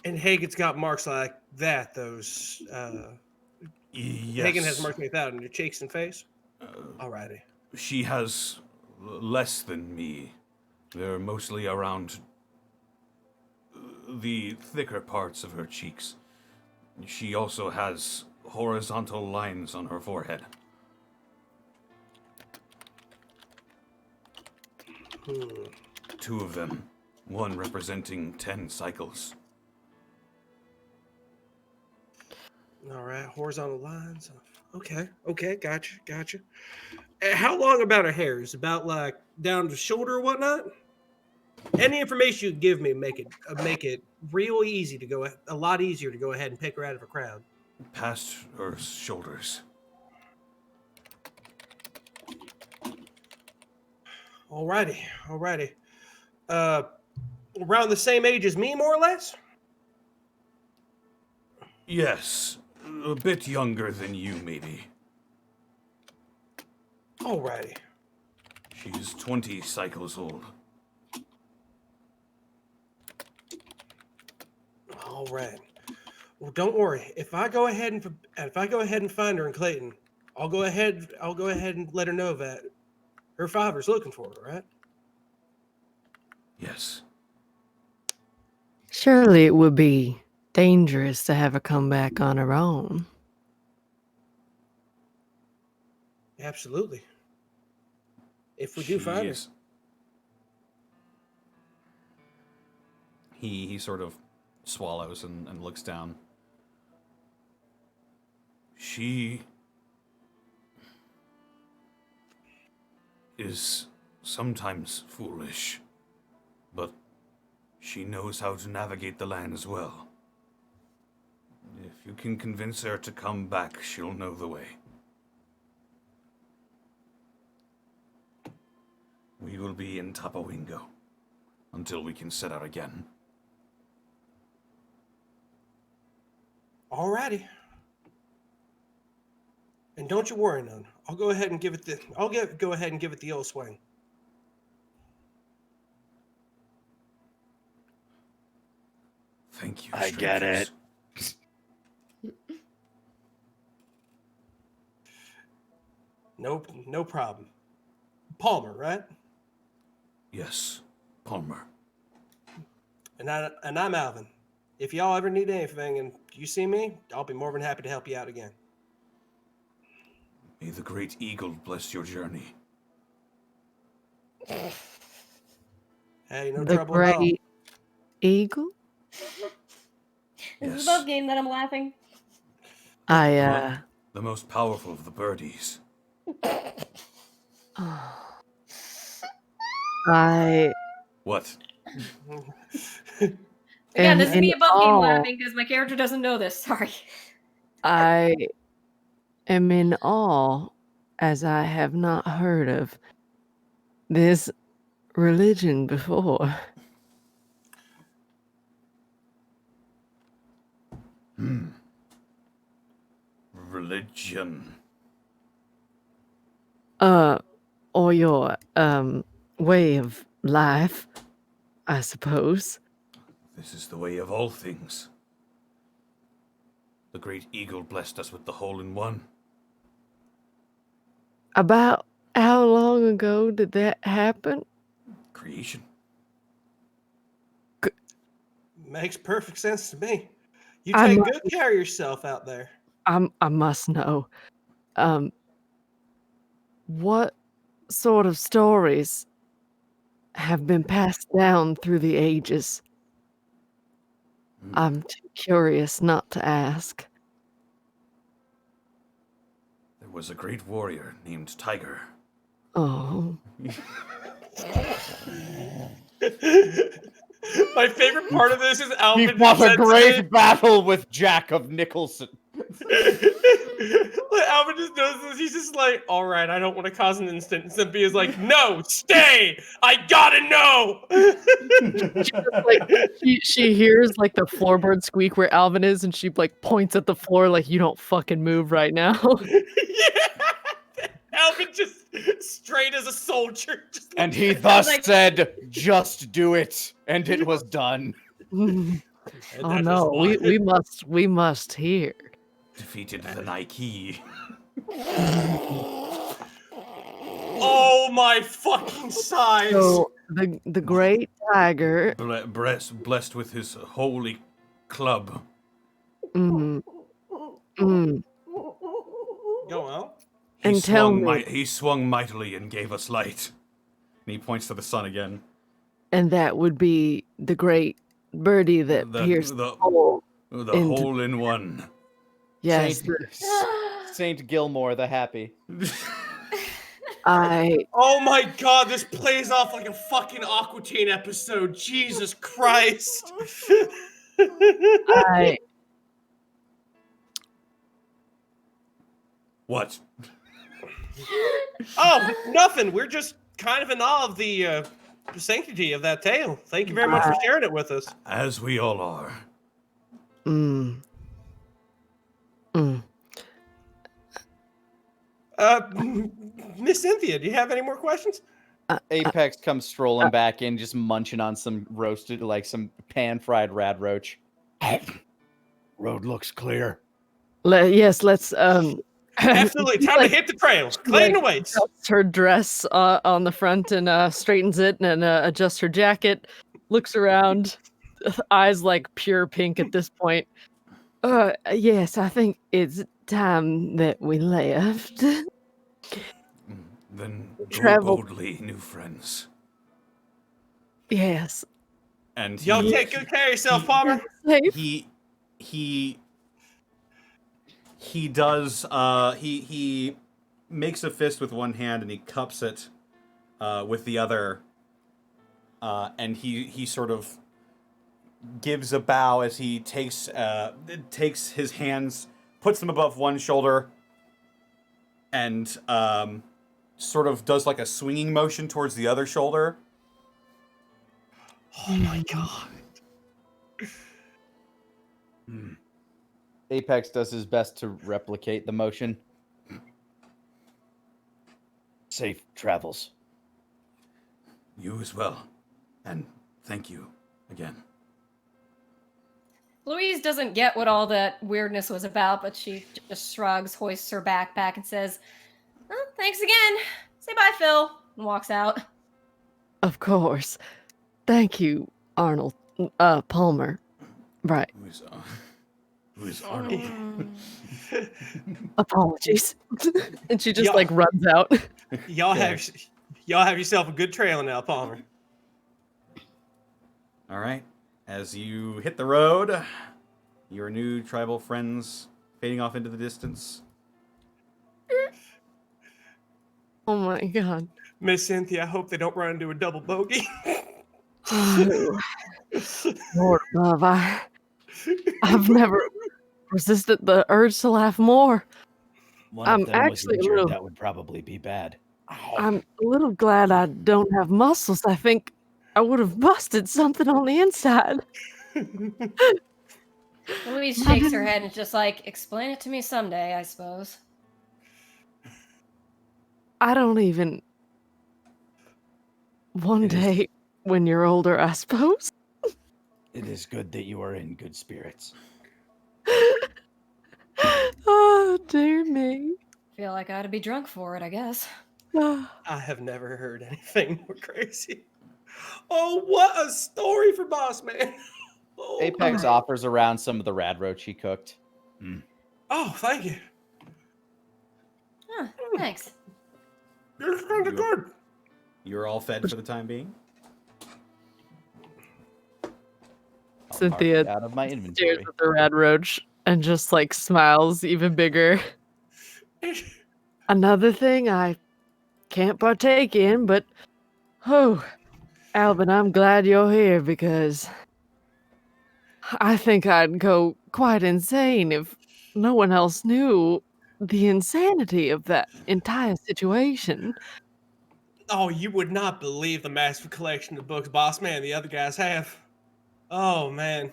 Speaker 5: And Hagen's got marks like that. Those
Speaker 2: Yes.
Speaker 5: Hagen has marks like that on your cheeks and face. Alrighty.
Speaker 2: She has less than me. They're mostly around the thicker parts of her cheeks. She also has horizontal lines on her forehead. Two of them, one representing 10 cycles.
Speaker 5: All right, horizontal lines. Okay, gotcha. How long about her hair? Is it about like down the shoulder or whatnot? Any information you give me make it real easy to go, a lot easier to go ahead and pick her out of a crowd.
Speaker 2: Past her shoulders.
Speaker 5: Alrighty. Around the same age as me, more or less.
Speaker 2: Yes, a bit younger than you, maybe.
Speaker 5: Alrighty.
Speaker 2: She's 20 cycles old.
Speaker 5: All right. Well, don't worry. If I go ahead and find her in Clayton, I'll go ahead and let her know that her father's looking for her, right?
Speaker 2: Yes.
Speaker 3: Surely it would be dangerous to have her come back on her own.
Speaker 5: Absolutely. If we do find her.
Speaker 2: is- He sort of swallows and looks down. She is sometimes foolish, but she knows how to navigate the land as well. If you can convince her to come back, she'll know the way. We will be in Tapawingo until we can set out again.
Speaker 5: Alrighty. And don't you worry none. I'll go ahead and give it the old swing.
Speaker 2: Thank you.
Speaker 7: I get
Speaker 2: strangers.
Speaker 5: No problem. Palmer, right?
Speaker 2: Yes, Palmer.
Speaker 5: And I'm Alvin. If y'all ever need anything and you see me, I'll be more than happy to help you out again.
Speaker 2: May the great eagle bless your journey.
Speaker 5: Hey, no
Speaker 3: The
Speaker 5: trouble at all.
Speaker 3: great eagle?
Speaker 4: Is this above game that I'm laughing?
Speaker 3: I
Speaker 2: The most powerful of the birdies.
Speaker 3: I
Speaker 2: What?
Speaker 4: Again,
Speaker 3: am
Speaker 4: this is me
Speaker 3: in
Speaker 4: above game
Speaker 3: awe.
Speaker 4: laughing because my character doesn't know this. Sorry.
Speaker 3: I am in awe, as I have not heard of this religion before.
Speaker 2: Religion.
Speaker 3: Or your way of life, I suppose.
Speaker 2: This is the way of all things. The great eagle blessed us with the hole-in-one.
Speaker 3: About how long ago did that happen?
Speaker 2: Creation.
Speaker 5: Makes perfect sense to me. You
Speaker 3: I'm
Speaker 5: take
Speaker 3: not-
Speaker 5: good care of yourself out there.
Speaker 3: I must know. What sort of stories have been passed down through the ages? I'm too curious not to ask.
Speaker 2: There was a great warrior named Tiger.
Speaker 3: Oh,
Speaker 5: My favorite part of this is
Speaker 1: He
Speaker 5: Alvin.
Speaker 1: fought
Speaker 5: said
Speaker 1: a
Speaker 5: to
Speaker 1: great
Speaker 5: me-
Speaker 1: battle with Jack of Nicholson.
Speaker 5: Alvin just knows this. He's just like, all right, I don't want to cause an incident. And Cynthia is like, no, stay. I gotta know.
Speaker 3: she hears like the floorboard squeak where Alvin is, and she like points at the floor like, "You don't fucking move right now."
Speaker 5: Yeah. Alvin just straight as a soldier. Just
Speaker 1: And he
Speaker 5: like-
Speaker 1: thus
Speaker 4: like-
Speaker 1: said, just do it. And it was done.
Speaker 5: And
Speaker 3: Oh
Speaker 5: that
Speaker 3: no,
Speaker 5: is
Speaker 3: we must hear.
Speaker 2: Defeated the Nike.
Speaker 5: Oh my fucking sides.
Speaker 3: So the great tiger.
Speaker 2: Blessed with his holy club.
Speaker 3: Mm,
Speaker 5: Go on.
Speaker 3: And tell me,
Speaker 2: He swung mightily and gave us light. And he points to the sun again.
Speaker 3: and that would be the great birdie that pierced the hole.
Speaker 2: The
Speaker 3: into-
Speaker 2: hole-in-one.
Speaker 3: Yes,
Speaker 1: Saint Gilmore the Happy.
Speaker 3: I
Speaker 5: Oh my god, this plays off like a fucking Aqua Teen episode. Jesus Christ.
Speaker 3: I
Speaker 2: What?
Speaker 5: Oh, nothing. We're just kind of in awe of the sanctity of that tale. Thank you very much for sharing it with us.
Speaker 2: As we all are.
Speaker 5: Miss Cynthia, do you have any more questions?
Speaker 1: Apex comes strolling back in, just munching on some roasted, like some pan-fried rad roach.
Speaker 7: Road looks clear.
Speaker 3: yes, let's
Speaker 5: Absolutely. Time to hit the trail. Clayton
Speaker 3: like,
Speaker 5: awaits.
Speaker 3: adjusts her dress on the front and straightens it and adjusts her jacket, looks around, eyes like pure pink at this point. Yes, I think it's time that we left.
Speaker 2: Then go
Speaker 3: Travel.
Speaker 2: boldly, new friends.
Speaker 3: Yes.
Speaker 2: And
Speaker 5: Y'all
Speaker 2: he,
Speaker 5: take good care of yourself, Palmer.
Speaker 3: Safe.
Speaker 2: he does he makes a fist with one hand and he cups it with the other, and he sort of gives a bow as he takes his hands, puts them above one shoulder, and sort of does like a swinging motion towards the other shoulder.
Speaker 5: Oh my god.
Speaker 1: Apex does his best to replicate the motion.
Speaker 7: Safe travels.
Speaker 2: You as well, and thank you again.
Speaker 4: Louise doesn't get what all that weirdness was about, but she just shrugs, hoists her backpack, and says, "Oh, thanks again. Say bye, Phil," and walks out.
Speaker 3: Of course. Thank you, Arnold. Palmer. Right.
Speaker 2: Who is Arnold?
Speaker 3: Apologies. And she just
Speaker 5: Yeah.
Speaker 3: like runs out.
Speaker 5: Y'all have yourself a good trail now, Palmer.
Speaker 2: All right. As you hit the road, your new tribal friends fading off into the distance.
Speaker 3: Oh my god.
Speaker 5: Miss Cynthia, I hope they don't run into a double bogey.
Speaker 3: Oh, Lord above, I've never resisted the urge to laugh more.
Speaker 7: One
Speaker 3: I'm
Speaker 7: of them was
Speaker 3: actually a
Speaker 7: injured.
Speaker 3: little-
Speaker 7: That would probably be bad.
Speaker 3: I'm a little glad I don't have muscles. I think I would have busted something on the inside.
Speaker 4: Louise shakes her head and is just like, explain it to me someday, I suppose.
Speaker 3: I don't even. One
Speaker 7: It is-
Speaker 3: day when you're older, I suppose.
Speaker 7: It is good that you are in good spirits.
Speaker 3: Oh, dear me.
Speaker 4: Feel like I ought to be drunk for it, I guess.
Speaker 3: Ah,
Speaker 5: I have never heard anything more crazy. Oh, what a story for Boss Man. Oh,
Speaker 1: Apex offers around some of the rad roach he cooked.
Speaker 5: oh, thank you.
Speaker 4: Huh, thanks.
Speaker 5: You're kind of good.
Speaker 2: You're all fed for the time being.
Speaker 1: I'll
Speaker 3: Cynthia
Speaker 1: mark it out of my
Speaker 3: stares
Speaker 1: inventory.
Speaker 3: at the rad roach and just like smiles even bigger. Another thing I can't partake in, but oh, Alvin, I'm glad you're here because I think I'd go quite insane if no one else knew the insanity of that entire situation.
Speaker 5: Oh, you would not believe the massive collection of books Boss Man and the other guys have. Oh, man.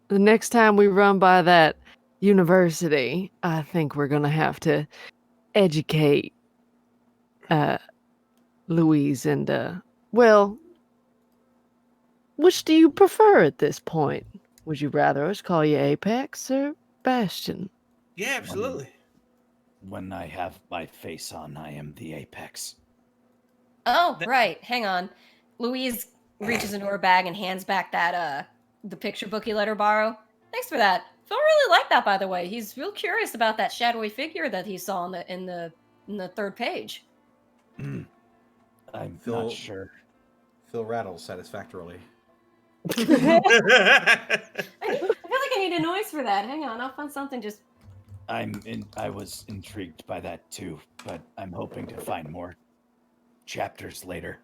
Speaker 3: The next time we run by that university, I think we're gonna have to educate Louise and well, which do you prefer at this point? Would you rather us call you Apex or Bastion?
Speaker 5: Yeah, absolutely.
Speaker 7: When I have my face on, I am the apex.
Speaker 4: Oh, right. Hang on. Louise reaches into her bag and hands back that the picture book he let her borrow. Thanks for that. Phil really liked that, by the way. He's real curious about that shadowy figure that he saw in the third page.
Speaker 7: I'm
Speaker 2: Phil-
Speaker 7: not sure.
Speaker 2: Phil rattles satisfactorily.
Speaker 4: I feel like I need a noise for that. Hang on, I'll find something just.
Speaker 7: I was intrigued by that too, but I'm hoping to find more chapters later.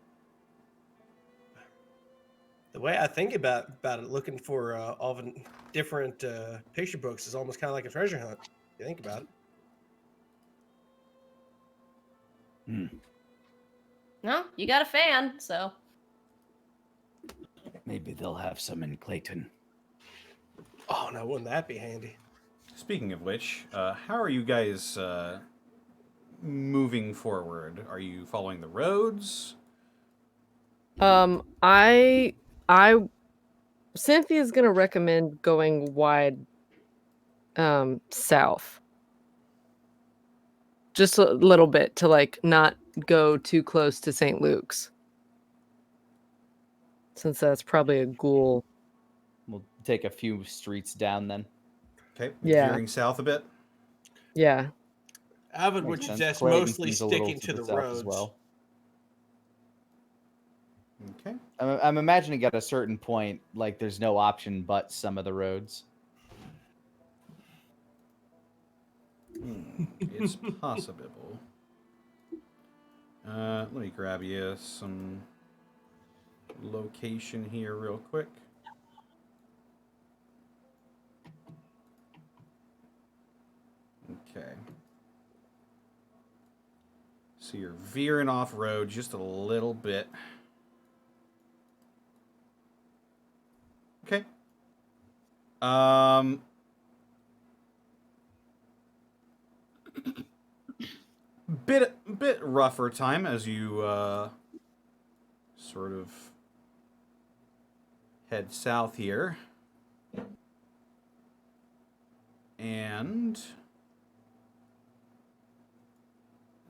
Speaker 5: The way I think about it, looking for all the different picture books is almost kind of like a treasure hunt. If you think about it.
Speaker 4: No, you got a fan, so.
Speaker 7: Maybe they'll have some in Clayton.
Speaker 5: Oh no, wouldn't that be handy?
Speaker 2: Speaking of which, how are you guys moving forward? Are you following the roads?
Speaker 3: I Cynthia's gonna recommend going wide south. Just a little bit to like not go too close to St. Luke's. Since that's probably a ghoul
Speaker 1: take a few streets down then.
Speaker 2: Okay.
Speaker 3: Yeah.
Speaker 2: Veering south a bit.
Speaker 3: Yeah.
Speaker 5: Alvin would
Speaker 1: Makes sense.
Speaker 5: suggest
Speaker 1: Clayton
Speaker 5: mostly
Speaker 1: seems a little
Speaker 5: sticking to the
Speaker 1: south
Speaker 5: roads.
Speaker 1: as well.
Speaker 2: Okay.
Speaker 1: I'm imagining at a certain point, like there's no option but some of the roads.
Speaker 2: It's possible. Let me grab you some location here real quick. Okay. So you're veering off road just a little bit. Okay. Bit rougher time as you sort of head south here. And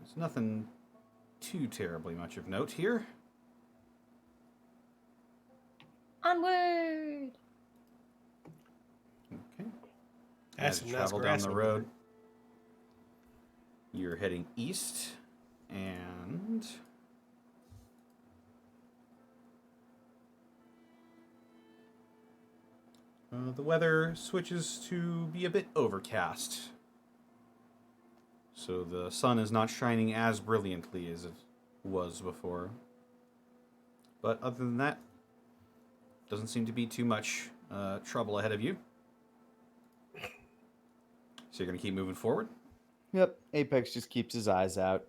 Speaker 2: there's nothing too terribly much of note here.
Speaker 4: Onward.
Speaker 2: Okay.
Speaker 5: That's
Speaker 2: As you
Speaker 5: some nice
Speaker 2: travel down
Speaker 5: grass
Speaker 2: the
Speaker 5: over
Speaker 2: road, you're heading east, and the weather switches to be a bit overcast. So the sun is not shining as brilliantly as it was before. But other than that, doesn't seem to be too much trouble ahead of you. So you're going to keep moving forward?
Speaker 1: Yep. Apex just keeps his eyes out.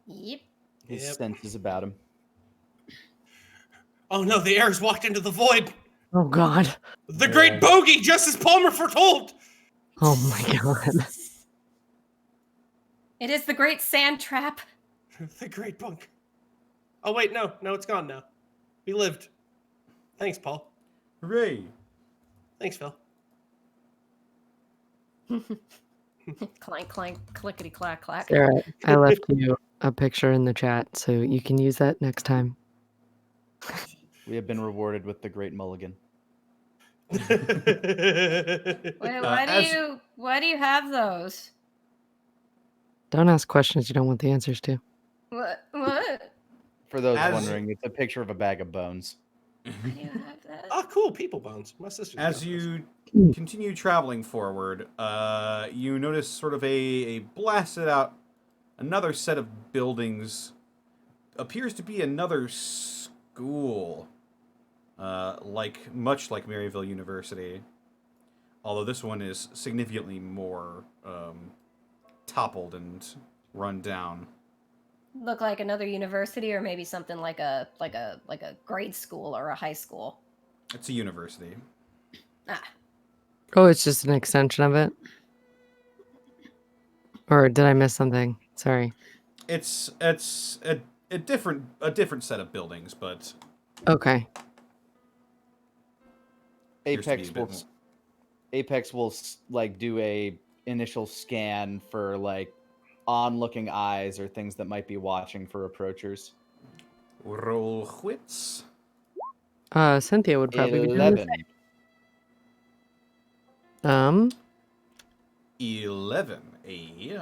Speaker 4: Yep.
Speaker 1: His
Speaker 5: Yep.
Speaker 1: senses about him.
Speaker 5: Oh no, the air's walked into the void.
Speaker 3: Oh God.
Speaker 5: The great bogey, just as Palmer foretold.
Speaker 3: Oh my God.
Speaker 4: It is the great sand trap.
Speaker 5: The great bunk. Oh wait, no, it's gone now. We lived. Thanks, Paul.
Speaker 2: Hooray!
Speaker 5: Thanks, Phil.
Speaker 4: Clank, clank, clickety clack, clack.
Speaker 3: Sarah, I left you a picture in the chat, so you can use that next time.
Speaker 1: We have been rewarded with the Great Mulligan.
Speaker 4: Wait, why do you have those?
Speaker 3: Don't ask questions you don't want the answers to.
Speaker 4: What?
Speaker 1: For those
Speaker 2: As-
Speaker 1: wondering, it's a picture of a bag of bones.
Speaker 4: Why do you have that?
Speaker 5: Oh, cool, people bones. My sister's
Speaker 2: As
Speaker 5: got
Speaker 2: you continue traveling forward, you notice sort of a blasted out, another set of buildings. Appears to be another school, much like Maryville University. Although this one is significantly more toppled and run down.
Speaker 4: Look like another university, or maybe something like a grade school or a high school.
Speaker 2: It's a university.
Speaker 4: Ah,
Speaker 3: Oh, it's just an extension of it? Or did I miss something? Sorry.
Speaker 2: It's a different set of buildings, but
Speaker 3: Okay.
Speaker 2: appears to be
Speaker 1: Apex
Speaker 2: a bit
Speaker 1: will
Speaker 2: more-
Speaker 1: Apex will like do a initial scan for like onlooking eyes or things that might be watching for approachers.
Speaker 2: Roll wits.
Speaker 3: Cynthia would probably be doing the
Speaker 1: 11.
Speaker 3: same.
Speaker 2: 11.
Speaker 4: should we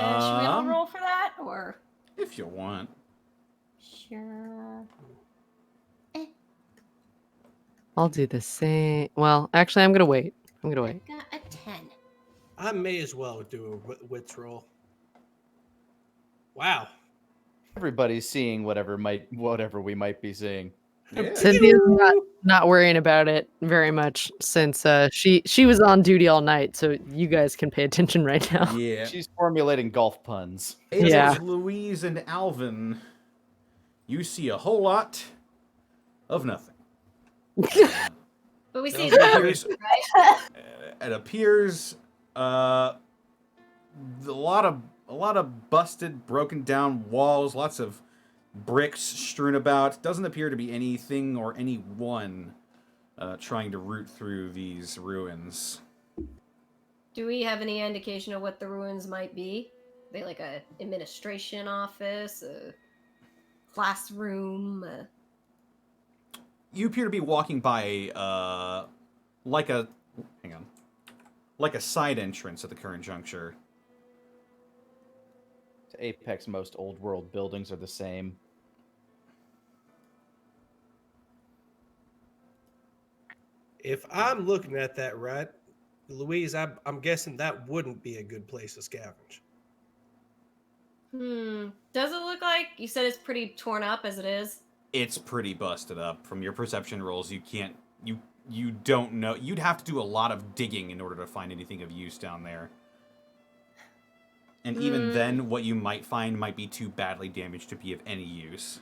Speaker 4: all
Speaker 2: Um,
Speaker 4: roll for that, or
Speaker 2: If you want.
Speaker 4: sure?
Speaker 3: I'll do the same. Well, actually, I'm gonna wait.
Speaker 4: Got a 10.
Speaker 5: I may as well do a wits roll. Wow.
Speaker 1: Everybody's seeing whatever we might be seeing.
Speaker 2: Yeah.
Speaker 3: Cynthia's not worrying about it very much since she was on duty all night, so you guys can pay attention right now.
Speaker 2: Yeah.
Speaker 1: She's formulating golf puns.
Speaker 2: Apex,
Speaker 3: Yeah.
Speaker 2: Louise, and Alvin, you see a whole lot of nothing.
Speaker 4: But we see
Speaker 5: Sounds
Speaker 4: that,
Speaker 2: appears-
Speaker 4: right?
Speaker 2: It appears a lot of busted, broken down walls, lots of bricks strewn about. Doesn't appear to be anything or anyone trying to root through these ruins.
Speaker 4: Do we have any indication of what the ruins might be? Are they like a administration office, a classroom?
Speaker 2: you appear to be walking by like a side entrance at the current juncture.
Speaker 1: To Apex, most old world buildings are the same.
Speaker 5: If I'm looking at that right, Louise, I'm guessing that wouldn't be a good place to scavenge.
Speaker 4: Does it look like you said it's pretty torn up as it is?
Speaker 2: It's pretty busted up. From your perception rolls, you don't know. You'd have to do a lot of digging in order to find anything of use down there. And even then, what you might find might be too badly damaged to be of any use.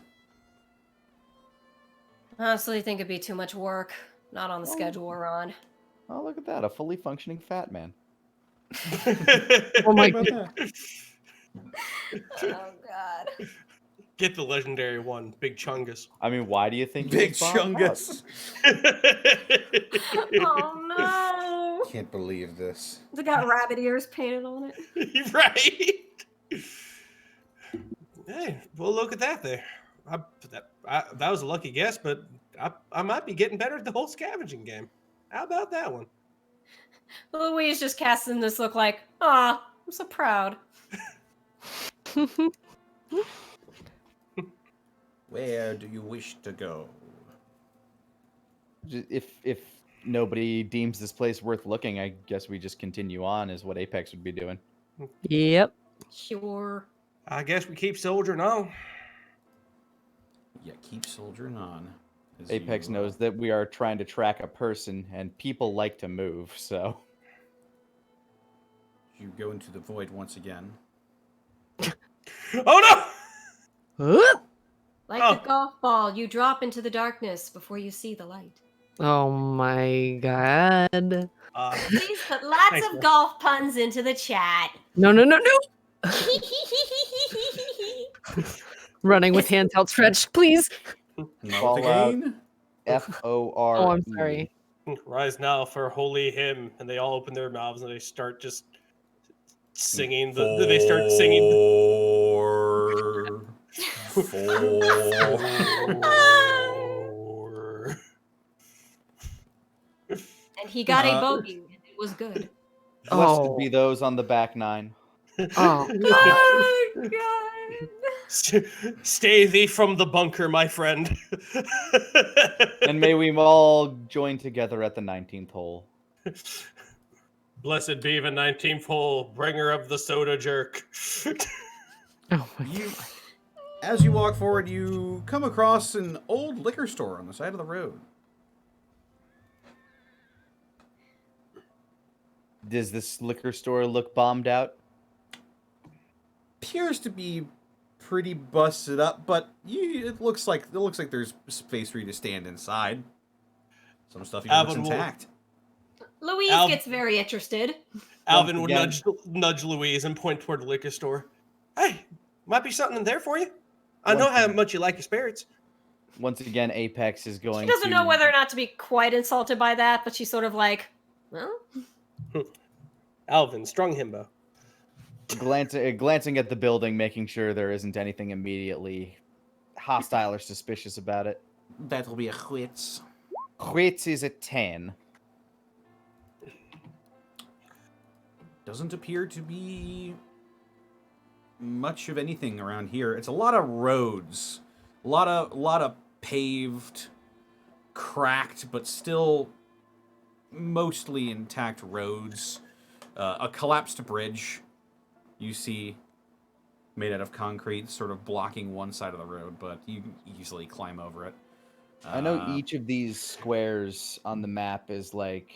Speaker 4: Honestly, I think it'd be too much work. Not on the schedule we're on.
Speaker 1: Oh, look at that. A fully functioning fat man.
Speaker 3: Oh my
Speaker 2: How about
Speaker 3: god.
Speaker 2: that?
Speaker 4: Oh god.
Speaker 5: Get the legendary one, Big Chungus.
Speaker 1: I mean, why do you think he
Speaker 2: Big
Speaker 1: was bombed out?
Speaker 2: Chungus.
Speaker 4: Oh no!
Speaker 2: Can't believe this.
Speaker 4: It got rabbit ears painted on it.
Speaker 5: Right? Hey, well, look at that there. That was a lucky guess, but I might be getting better at the whole scavenging game. How about that one?
Speaker 4: Louise just casting this look like, aw, I'm so proud.
Speaker 2: Where do you wish to go?
Speaker 1: If nobody deems this place worth looking, I guess we just continue on, is what Apex would be doing.
Speaker 3: Yep.
Speaker 4: Sure.
Speaker 5: I guess we keep soldiering on.
Speaker 2: Yeah, keep soldiering on. as
Speaker 1: Apex
Speaker 2: you,
Speaker 1: knows that we are trying to track a person, and people like to move, so...
Speaker 2: You go into the void once again.
Speaker 5: Oh no!
Speaker 4: Like
Speaker 5: Oh.
Speaker 4: a golf ball, you drop into the darkness before you see the light.
Speaker 3: Oh my god.
Speaker 4: Please put lots
Speaker 5: Thanks,
Speaker 4: of
Speaker 5: man.
Speaker 4: golf puns into the chat.
Speaker 3: No, no, no, no. Running with hands outstretched, please.
Speaker 2: Novocaine?
Speaker 1: F-O-R-E.
Speaker 3: Oh, I'm sorry.
Speaker 5: Rise now for holy hymn, and they all open their mouths and they start just singing. They start singing.
Speaker 4: And he got a bogey, and it was good.
Speaker 1: Blessed
Speaker 3: Oh.
Speaker 1: be those on the back nine.
Speaker 3: Oh.
Speaker 4: Oh, God.
Speaker 5: Stay thee from the bunker, my friend.
Speaker 1: And may we all join together at the 19th hole.
Speaker 5: Blessed be the 19th hole, bringer of the soda jerk.
Speaker 3: Oh my god.
Speaker 2: You, as you walk forward, you come across an old liquor store on the side of the road.
Speaker 1: Does this liquor store look bombed out?
Speaker 2: Appears to be pretty busted up, but it looks like there's space for you to stand inside. Some stuff even looks
Speaker 5: Alvin will-
Speaker 2: intact.
Speaker 4: Louise gets very interested.
Speaker 5: Alvin would
Speaker 1: again-
Speaker 5: nudge Louise and point toward the liquor store. Hey, might be something in there for you. I know
Speaker 1: Once
Speaker 5: how
Speaker 1: again-
Speaker 5: much you like your spirits.
Speaker 1: Once again, Apex is going
Speaker 4: She doesn't
Speaker 1: to...
Speaker 4: know whether or not to be quite insulted by that, but she's sort of like, well,
Speaker 5: Alvin, strong himbo.
Speaker 1: glancing at the building, making sure there isn't anything immediately hostile or suspicious about it.
Speaker 2: That'll be a quits.
Speaker 1: Quits is a 10.
Speaker 2: Doesn't appear to be much of anything around here. It's a lot of roads, a lot of paved, cracked, but still mostly intact roads. A collapsed bridge, you see, made out of concrete, sort of blocking one side of the road, but you can easily climb over it.
Speaker 1: I know each of these squares on the map is like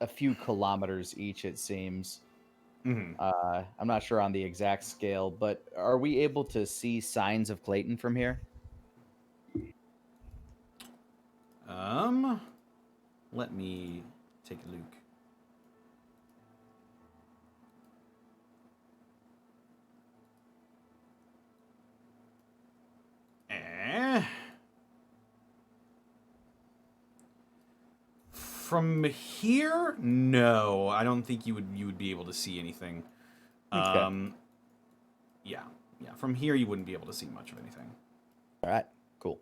Speaker 1: a few kilometers each, it seems.
Speaker 2: Mhm.
Speaker 1: I'm not sure on the exact scale, but are we able to see signs of Clayton from here?
Speaker 2: Let me take a look. From here, no, I don't think you would be able to see anything.
Speaker 1: Okay.
Speaker 2: Yeah. From here, you wouldn't be able to see much of anything.
Speaker 1: All right, cool.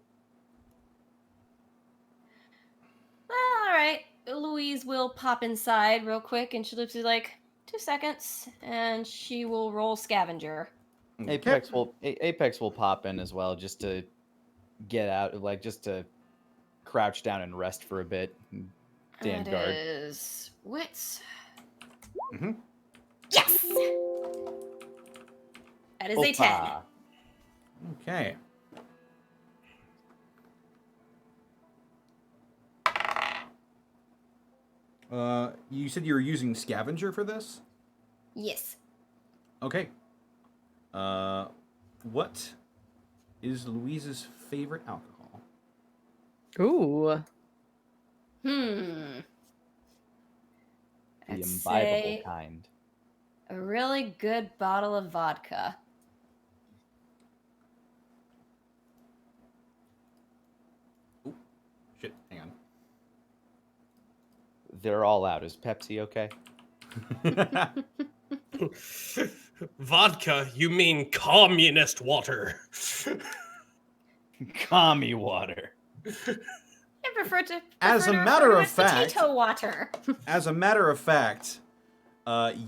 Speaker 4: Louise will pop inside real quick, and she'll just be like, 2 seconds, and she will roll scavenger.
Speaker 2: Okay.
Speaker 1: Apex will pop in as well, just to get out, like just to crouch down and rest for a bit. Stand
Speaker 4: That
Speaker 1: guard.
Speaker 4: is wits.
Speaker 2: Mhm.
Speaker 4: Yes. That is a 10.
Speaker 1: Opa.
Speaker 2: Okay. You said you were using scavenger for this?
Speaker 4: Yes.
Speaker 2: Okay. What is Louise's favorite alcohol?
Speaker 3: Ooh.
Speaker 1: The
Speaker 4: I'd
Speaker 1: imbibable
Speaker 4: say
Speaker 1: kind.
Speaker 4: a really good bottle of vodka.
Speaker 2: Shit, hang on.
Speaker 1: They're all out. Is Pepsi okay?
Speaker 5: Vodka? You mean communist water?
Speaker 1: Commie water.
Speaker 4: I prefer to.
Speaker 2: As
Speaker 4: prefer
Speaker 2: a
Speaker 4: to
Speaker 2: matter
Speaker 4: refer to
Speaker 2: of
Speaker 4: it as
Speaker 2: fact-
Speaker 4: potato water.
Speaker 2: As a matter of fact,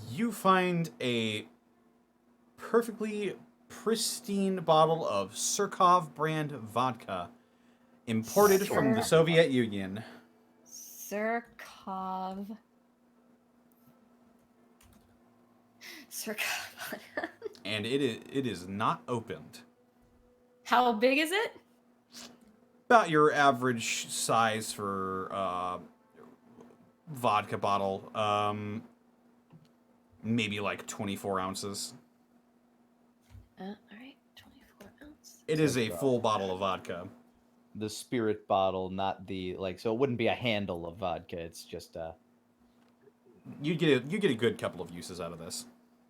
Speaker 2: you find a perfectly pristine bottle of Surkov brand vodka imported from the Soviet Union.
Speaker 4: Surkov.
Speaker 2: And it is not opened.
Speaker 4: How big is it?
Speaker 2: About your average size for vodka bottle. Maybe like 24 ounces.
Speaker 4: All right, 24 ounces.
Speaker 2: It is a full bottle of vodka.
Speaker 1: The spirit bottle, not the so it wouldn't be a handle of vodka. It's just
Speaker 2: You get a good couple of uses out of this.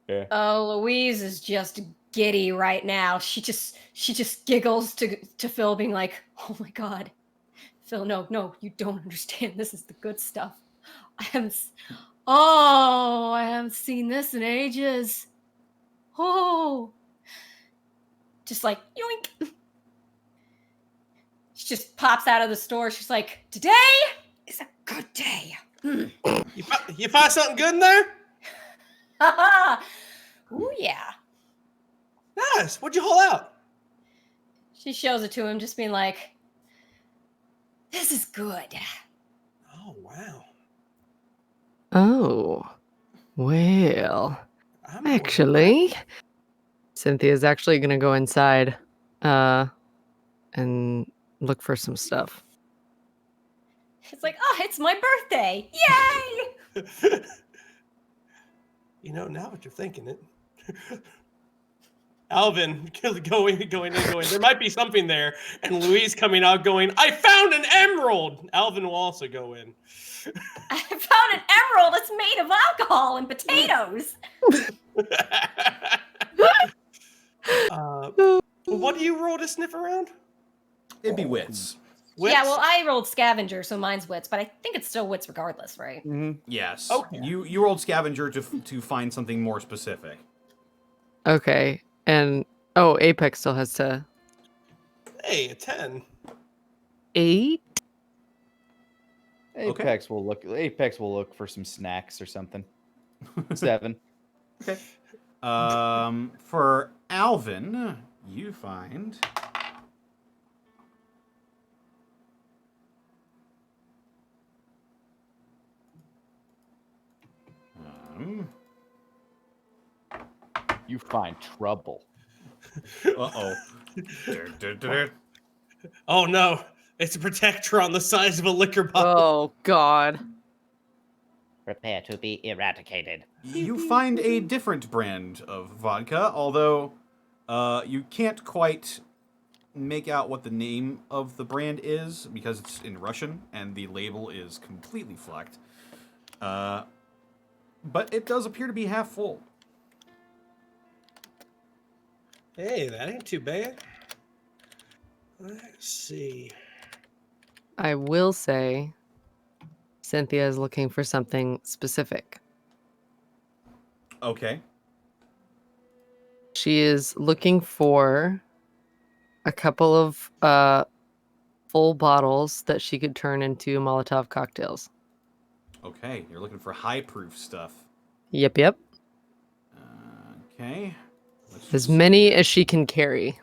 Speaker 1: Yeah.
Speaker 4: Oh, Louise is just giddy right now. She just giggles to Phil, being like, "Oh my god, Phil, no, you don't understand. This is the good stuff. I haven't seen this in ages. Oh, just like yoink." She just pops out of the store. She's like, "Today is a good day."
Speaker 5: You find something good in there?
Speaker 4: Ooh, yeah.
Speaker 5: Nice. What'd you haul out?
Speaker 4: She shows it to him, just being like, "This is good."
Speaker 5: Oh, wow.
Speaker 3: Oh. Well.
Speaker 5: I'm
Speaker 3: Actually, Cynthia's actually gonna go inside and look for some stuff.
Speaker 4: It's like, "Oh, it's my birthday. Yay!"
Speaker 5: You know, now what you're thinking it. Alvin going in. There might be something there. And Louise coming out going, "I found an emerald!" Alvin will also go in.
Speaker 4: I found an emerald that's made of alcohol and potatoes.
Speaker 5: What do you roll to sniff around?
Speaker 2: It'd be wits.
Speaker 5: Wits?
Speaker 4: Yeah, well, I rolled scavenger, so mine's wits, but I think it's still wits regardless, right?
Speaker 2: Yes.
Speaker 5: Okay.
Speaker 2: You rolled scavenger to find something more specific.
Speaker 3: Okay. And Apex still has to
Speaker 5: Hey, a 10.
Speaker 3: 8.
Speaker 1: Apex will look for some snacks or something. 7.
Speaker 2: Okay. For Alvin, you find
Speaker 1: You find trouble.
Speaker 2: uh-oh.
Speaker 5: Oh no, it's a protectron the size of a liquor bottle.
Speaker 3: Oh god.
Speaker 9: Prepare to be eradicated.
Speaker 2: You find a different brand of vodka, although you can't quite make out what the name of the brand is because it's in Russian and the label is completely flecked. But it does appear to be half full.
Speaker 5: Hey, that ain't too bad. Let's see.
Speaker 3: I will say Cynthia is looking for something specific.
Speaker 2: Okay.
Speaker 3: She is looking for a couple of full bottles that she could turn into Molotov cocktails.
Speaker 2: Okay, you're looking for high-proof stuff.
Speaker 3: Yep, yep.
Speaker 2: Okay. Let's
Speaker 3: As
Speaker 2: just
Speaker 3: many
Speaker 2: see.
Speaker 3: as she can carry.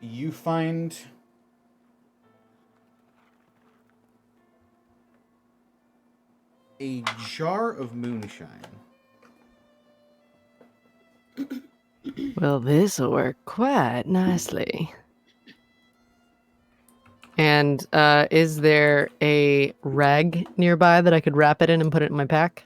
Speaker 2: You find a jar of moonshine.
Speaker 3: Well, this'll work quite nicely. And is there a rag nearby that I could wrap it in and put it in my pack?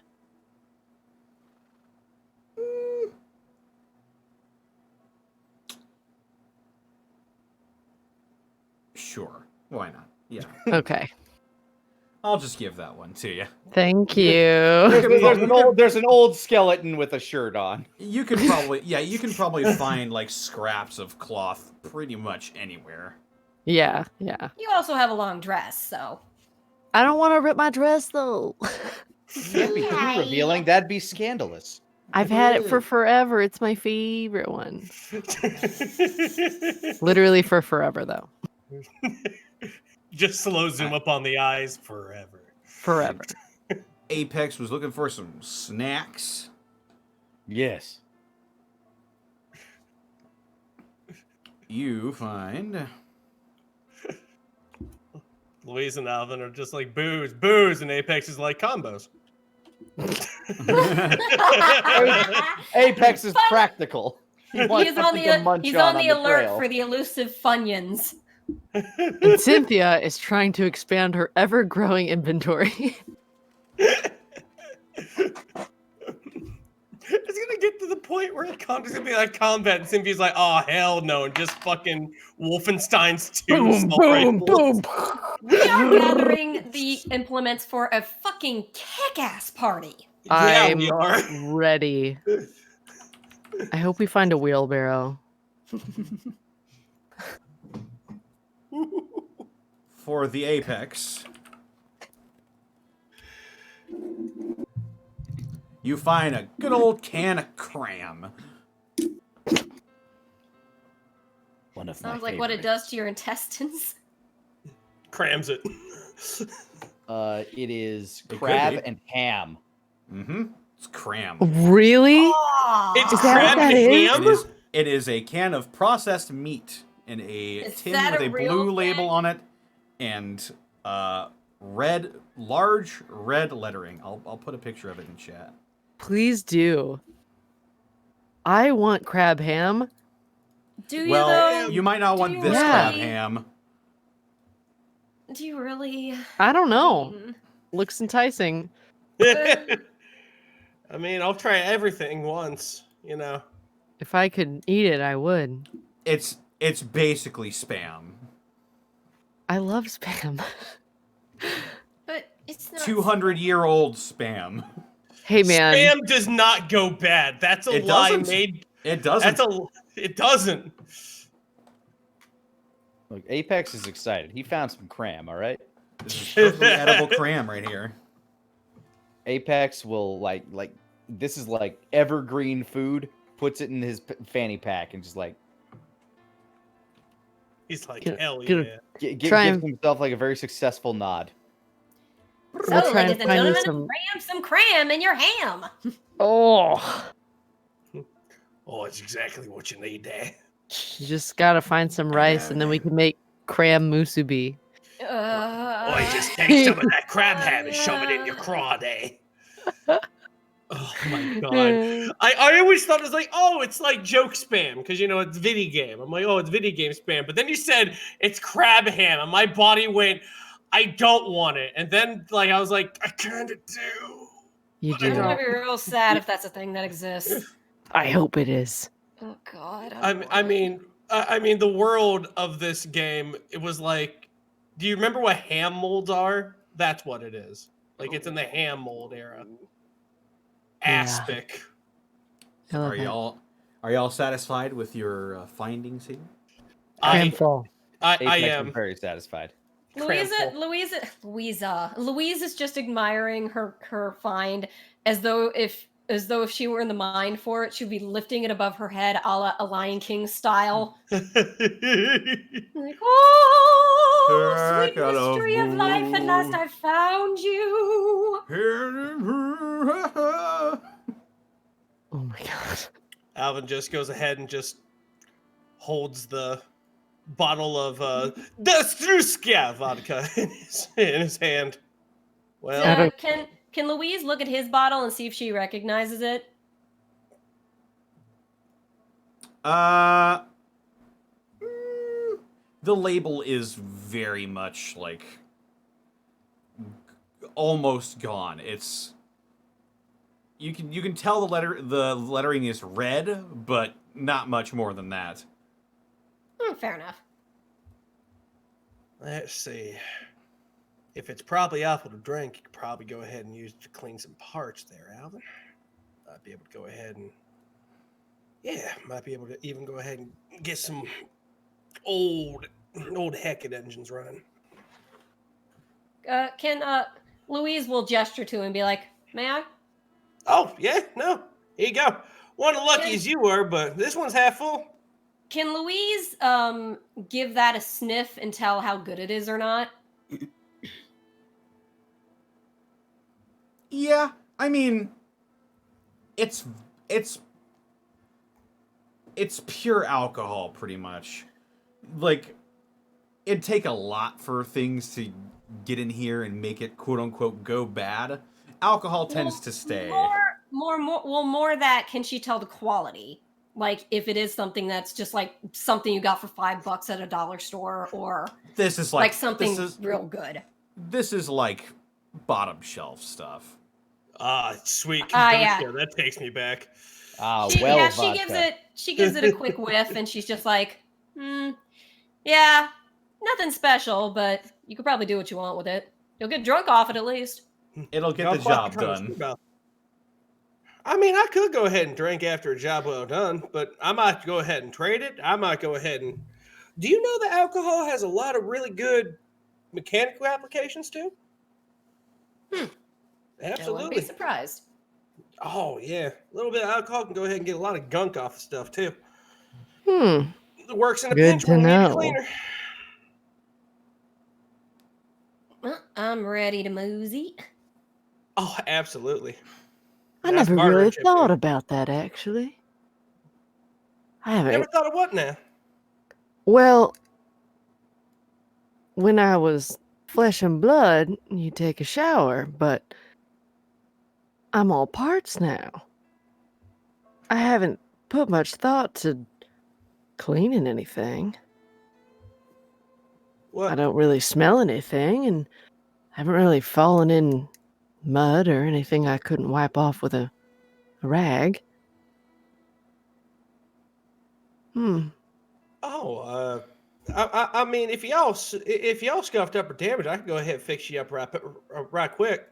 Speaker 2: Sure. Why not? Yeah.
Speaker 3: Okay.
Speaker 2: I'll just give that one to you.
Speaker 3: Thank you.
Speaker 1: There's an old skeleton with a shirt on.
Speaker 2: You can probably, you can probably find like scraps of cloth pretty much anywhere.
Speaker 3: Yeah, yeah.
Speaker 4: You also have a long dress, so.
Speaker 3: I don't want to rip my dress though.
Speaker 1: Can't be too revealing. That'd be scandalous.
Speaker 3: I've had it for forever. It's my favorite one. Literally for forever though.
Speaker 5: Just slow zoom up on the eyes forever.
Speaker 3: Forever.
Speaker 2: Apex was looking for some snacks.
Speaker 1: Yes.
Speaker 2: You find
Speaker 5: Louise and Alvin are just like booze, booze, and Apex is like combos.
Speaker 1: Apex is practical. He wants
Speaker 4: He's on
Speaker 1: something to munch
Speaker 4: he's on the alert
Speaker 1: trail.
Speaker 4: for the elusive Funyuns.
Speaker 3: And Cynthia is trying to expand her ever-growing inventory.
Speaker 5: It's gonna get to the point where it's gonna be like combat, and Cynthia's like, "Oh hell no!" and just fucking Wolfenstein's 2 assault rifles.
Speaker 4: We are gathering the implements for a fucking kick-ass party.
Speaker 5: Yeah,
Speaker 3: I'm
Speaker 5: we are.
Speaker 3: ready. I hope we find a wheelbarrow.
Speaker 2: for the Apex. You find a good old can of cram.
Speaker 7: One of my
Speaker 4: Sounds like what it does to your intestines.
Speaker 5: Crams it.
Speaker 1: It is
Speaker 2: It could
Speaker 1: crab
Speaker 2: be.
Speaker 1: and ham.
Speaker 2: Mm-hmm. It's cram.
Speaker 3: Really?
Speaker 5: It's
Speaker 3: Is that what
Speaker 5: crab
Speaker 3: that
Speaker 5: and
Speaker 3: is?
Speaker 5: ham?
Speaker 2: It is a can of processed meat in a
Speaker 4: Is
Speaker 2: tin
Speaker 4: that
Speaker 2: with
Speaker 4: a
Speaker 2: a
Speaker 4: real
Speaker 2: blue
Speaker 4: thing?
Speaker 2: label on it and large red lettering. I'll put a picture of it in chat.
Speaker 3: Please do. I want crab ham.
Speaker 4: Do you
Speaker 2: Well,
Speaker 4: though?
Speaker 2: you might not
Speaker 4: Do
Speaker 2: want
Speaker 4: you
Speaker 2: this
Speaker 3: really?
Speaker 2: crab ham.
Speaker 4: Do you really?
Speaker 3: I don't know.
Speaker 4: mean,
Speaker 3: Looks enticing.
Speaker 5: I mean, I'll try everything once, you know.
Speaker 3: If I could eat it, I would.
Speaker 2: It's basically spam.
Speaker 3: I love spam.
Speaker 4: But it's not.
Speaker 2: 200-year-old spam.
Speaker 3: Hey man,
Speaker 5: Spam does not go bad. That's a
Speaker 2: It
Speaker 5: lie
Speaker 2: doesn't.
Speaker 5: made.
Speaker 2: It doesn't.
Speaker 5: It doesn't.
Speaker 1: Look, Apex is excited. He found some cram, all right?
Speaker 2: This is perfectly edible cram right here.
Speaker 1: Apex will like this is like evergreen food, puts it in his fanny pack and just like
Speaker 5: He's like,
Speaker 3: Get-
Speaker 5: hell
Speaker 3: get a-
Speaker 5: yeah.
Speaker 3: Try
Speaker 1: gives
Speaker 3: and-
Speaker 1: himself like a very successful nod.
Speaker 3: I'll
Speaker 4: So,
Speaker 3: try
Speaker 4: ladies
Speaker 3: and
Speaker 4: and
Speaker 3: find you
Speaker 4: gentlemen,
Speaker 3: some.
Speaker 4: cram some cram in your ham.
Speaker 3: Oh,
Speaker 5: Oh, it's exactly what you need there.
Speaker 3: you just gotta find some rice, and then we can make cram musubi.
Speaker 5: Oh, you just take some of that crab ham and shove it in your craw there. Oh my god. I always thought it was like, oh, it's like joke spam, because you know it's video game. I'm like, oh, it's video game spam. But then you said it's crab ham, and my body went, I don't want it. And then like I was like, I kinda do.
Speaker 3: You
Speaker 4: I'm
Speaker 3: do.
Speaker 4: gonna be real sad if that's a thing that exists.
Speaker 3: I hope it is.
Speaker 4: Oh god.
Speaker 5: I mean, the world of this game, it was like, do you remember what ham molds are? That's what it is. Like it's in the ham mold era.
Speaker 3: Yeah.
Speaker 5: Aspic.
Speaker 3: I love
Speaker 2: Are y'all satisfied with your findings here?
Speaker 5: I
Speaker 3: Cramful.
Speaker 5: I
Speaker 1: Apex
Speaker 5: am.
Speaker 1: is very satisfied.
Speaker 4: Louise is just admiring her find as though if she were in the mind for it, she'd be lifting it above her head, a la a Lion King style. Like, oh, sweet
Speaker 2: Heck out of
Speaker 4: mystery of life, at last
Speaker 2: booze.
Speaker 4: I found you.
Speaker 3: Oh my god.
Speaker 5: Alvin just goes ahead and just holds the bottle of Destruska vodka in his hand. Well,
Speaker 3: I don't-
Speaker 4: Can Louise look at his bottle and see if she recognizes it?
Speaker 2: The label is very much like almost gone. It's you can tell the lettering is red, but not much more than that.
Speaker 4: Fair enough.
Speaker 5: let's see. If it's probably awful to drink, you could probably go ahead and use it to clean some parts there, Alvin. I'd be able to go ahead and might be able to even go ahead and get some old Hecate engines running.
Speaker 4: Louise will gesture to him and be like, "May I?"
Speaker 5: Oh, yeah, no. Here you go. One as lucky as you were, but this one's half full.
Speaker 4: Can Louise give that a sniff and tell how good it is or not?
Speaker 2: Yeah, I mean, it's pure alcohol, pretty much. Like, it'd take a lot for things to get in here and make it quote unquote go bad. Alcohol tends to stay.
Speaker 4: More that, can she tell the quality? Like, if it is something that's just like something you got for $5 at a dollar store, or
Speaker 2: This is
Speaker 4: like something real good.
Speaker 2: This is like bottom shelf stuff.
Speaker 5: Ah, sweet.
Speaker 4: Yeah.
Speaker 5: That takes me back.
Speaker 4: She gives it a quick whiff, and she's just like, yeah, nothing special, but you could probably do what you want with it. You'll get drunk off it at least.
Speaker 2: It'll get the job done.
Speaker 5: I mean, I could go ahead and drink after a job well done, but I might go ahead and trade it. I might go ahead and... Do you know that alcohol has a lot of really good mechanical applications too? Absolutely.
Speaker 4: I wouldn't be surprised.
Speaker 5: Oh, yeah. A little bit of alcohol can go ahead and get a lot of gunk off of stuff too.
Speaker 3: Hmm.
Speaker 5: It works in a
Speaker 3: Good
Speaker 5: pinch
Speaker 3: to
Speaker 5: when you need a
Speaker 3: know.
Speaker 5: cleaner.
Speaker 4: Well, I'm ready to mosey.
Speaker 5: Oh, absolutely.
Speaker 3: I
Speaker 5: That's
Speaker 3: never
Speaker 5: barter
Speaker 3: really
Speaker 5: chip,
Speaker 3: thought
Speaker 5: dude.
Speaker 3: about that, actually. I haven't.
Speaker 5: Never thought of what now?
Speaker 3: Well, when I was flesh and blood, you take a shower, but I'm all parts now. I haven't put much thought to cleaning anything.
Speaker 5: What?
Speaker 3: I don't really smell anything, and haven't really fallen in mud or anything I couldn't wipe off with a rag.
Speaker 5: Oh, I mean, if y'all scuffed up or damaged, I can go ahead and fix you up right quick.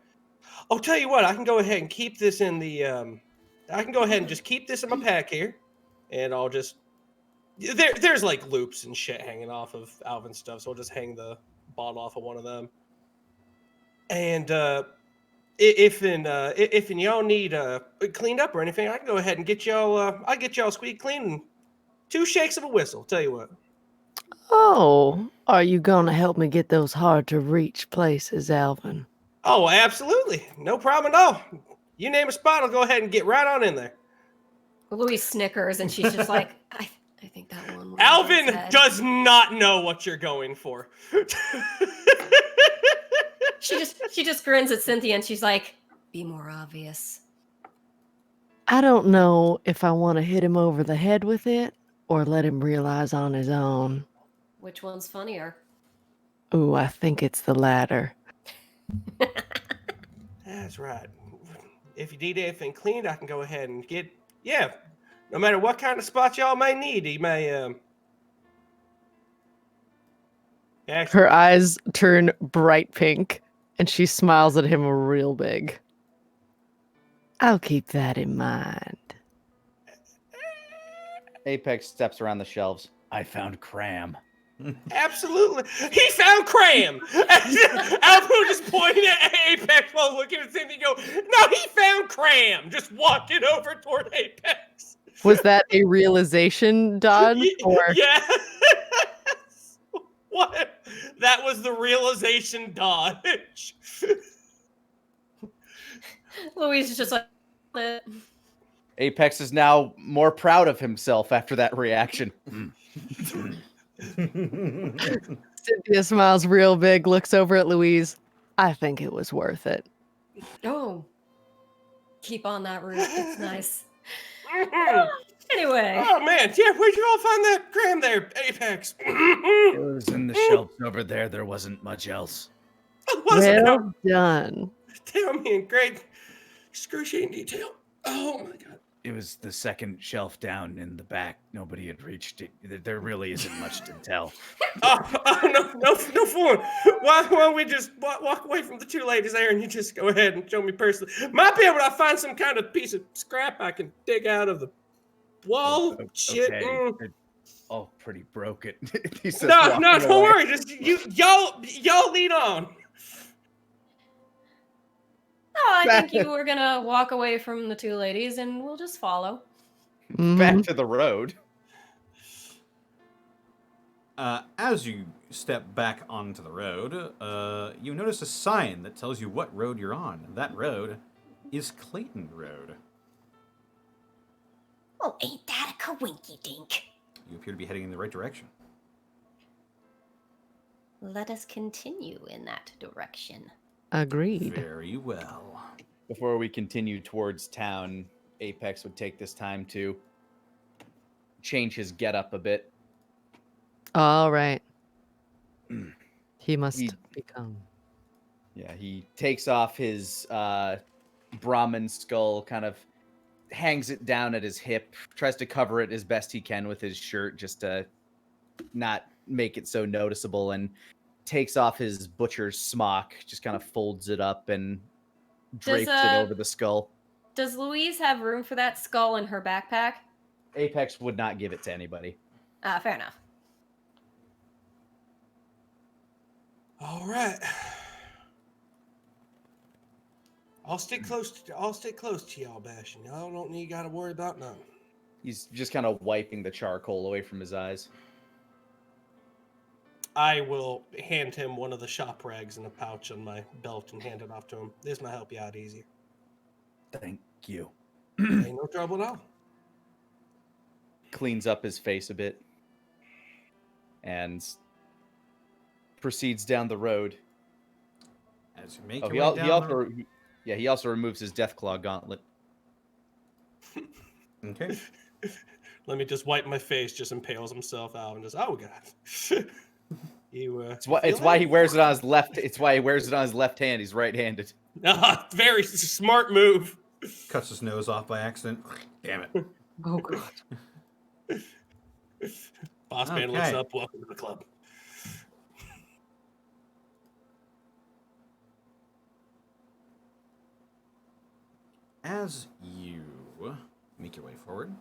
Speaker 5: I'll tell you what, I can go ahead and keep this in the I can go ahead and just keep this in my pack here, and I'll just there's like loops and shit hanging off of Alvin's stuff, so I'll just hang the bottle off of one of them. And if y'all need cleaned up or anything, I can go ahead and get y'all I'll get y'all squeak clean in 2 shakes of a whistle. Tell you what.
Speaker 3: Oh, are you gonna help me get those hard to reach places, Alvin?
Speaker 5: Oh, absolutely. No problem at all. You name a spot, I'll go ahead and get right on in there.
Speaker 4: Louise snickers, and she's just like, I think that one.
Speaker 5: Alvin does not know what you're going for.
Speaker 4: She just grins at Cynthia, and she's like, be more obvious.
Speaker 3: I don't know if I want to hit him over the head with it or let him realize on his own.
Speaker 4: Which one's funnier?
Speaker 3: Ooh, I think it's the latter.
Speaker 5: That's right. If you need anything cleaned, I can go ahead and get... Yeah, no matter what kind of spot y'all may need, he may... Actually,
Speaker 3: Her eyes turn bright pink, and she smiles at him real big. I'll keep that in mind.
Speaker 1: Apex steps around the shelves.
Speaker 7: I found Cram.
Speaker 5: Absolutely. He found Cram. Alpo just pointed at Apex while looking at Cynthia and go, no, he found Cram. Just walking over toward Apex.
Speaker 3: Was that a realization, Dodd? Or
Speaker 5: Yeah. What? That was the realization dodge.
Speaker 4: Louise is just like,
Speaker 1: Apex is now more proud of himself after that reaction.
Speaker 3: Cynthia smiles real big, looks over at Louise. I think it was worth it.
Speaker 4: oh, keep on that route. It's nice. Anyway,
Speaker 5: Oh man, yeah, where'd you all find that Cram there, Apex?
Speaker 7: It was in the shelves over there. There wasn't much else.
Speaker 3: Well done.
Speaker 5: Tell me in great excruciating detail. Oh my god.
Speaker 7: It was the second shelf down in the back. Nobody had reached it. There really isn't much to tell.
Speaker 5: No fooling. Why don't we just walk away from the two ladies there and you just go ahead and show me personally? Might be able to find some kind of piece of scrap I can dig out of the wall. Shit.
Speaker 7: Okay. It all pretty broken. He says,
Speaker 5: No,
Speaker 7: walking
Speaker 5: don't
Speaker 7: away.
Speaker 5: worry. Just y'all lead on.
Speaker 4: I think you were gonna walk away from the two ladies, and we'll just follow.
Speaker 1: Back to the road.
Speaker 2: As you step back onto the road, you notice a sign that tells you what road you're on. That road is Clayton Road.
Speaker 4: Well, ain't that a coinky dink?
Speaker 2: You appear to be heading in the right direction.
Speaker 4: Let us continue in that direction.
Speaker 3: Agreed.
Speaker 2: Very well.
Speaker 1: Before we continue towards town, Apex would take this time to change his getup a bit.
Speaker 3: All right. He must
Speaker 1: He-
Speaker 3: become.
Speaker 1: Yeah, he takes off his Brahmin skull, kind of hangs it down at his hip, tries to cover it as best he can with his shirt just to not make it so noticeable, and takes off his butcher's smock, just kind of folds it up and drapes it over the skull.
Speaker 4: Does Louise have room for that skull in her backpack?
Speaker 1: Apex would not give it to anybody.
Speaker 4: Fair enough.
Speaker 5: All right. I'll stick close to y'all, Bastion. Y'all don't need gotta worry about nothing.
Speaker 1: He's just kind of wiping the charcoal away from his eyes.
Speaker 5: I will hand him one of the shop rags in a pouch on my belt and hand it off to him. This might help you out easier.
Speaker 7: Thank you.
Speaker 5: Ain't no trouble at all.
Speaker 1: Cleans up his face a bit and proceeds down the road.
Speaker 2: As you make
Speaker 1: Oh,
Speaker 2: your way down the road.
Speaker 1: he also removes his Deathclaw gauntlet.
Speaker 2: Okay.
Speaker 5: Let me just wipe my face. Just impales himself out and just, oh god.
Speaker 1: It's why he wears it on his left. It's why he wears it on his left hand. He's right-handed.
Speaker 5: Very smart move.
Speaker 2: Cuts his nose off by accident. Damn it.
Speaker 3: Oh god.
Speaker 5: Boss man looks
Speaker 2: Okay.
Speaker 5: up. Welcome to the club.
Speaker 2: As you make your way forward,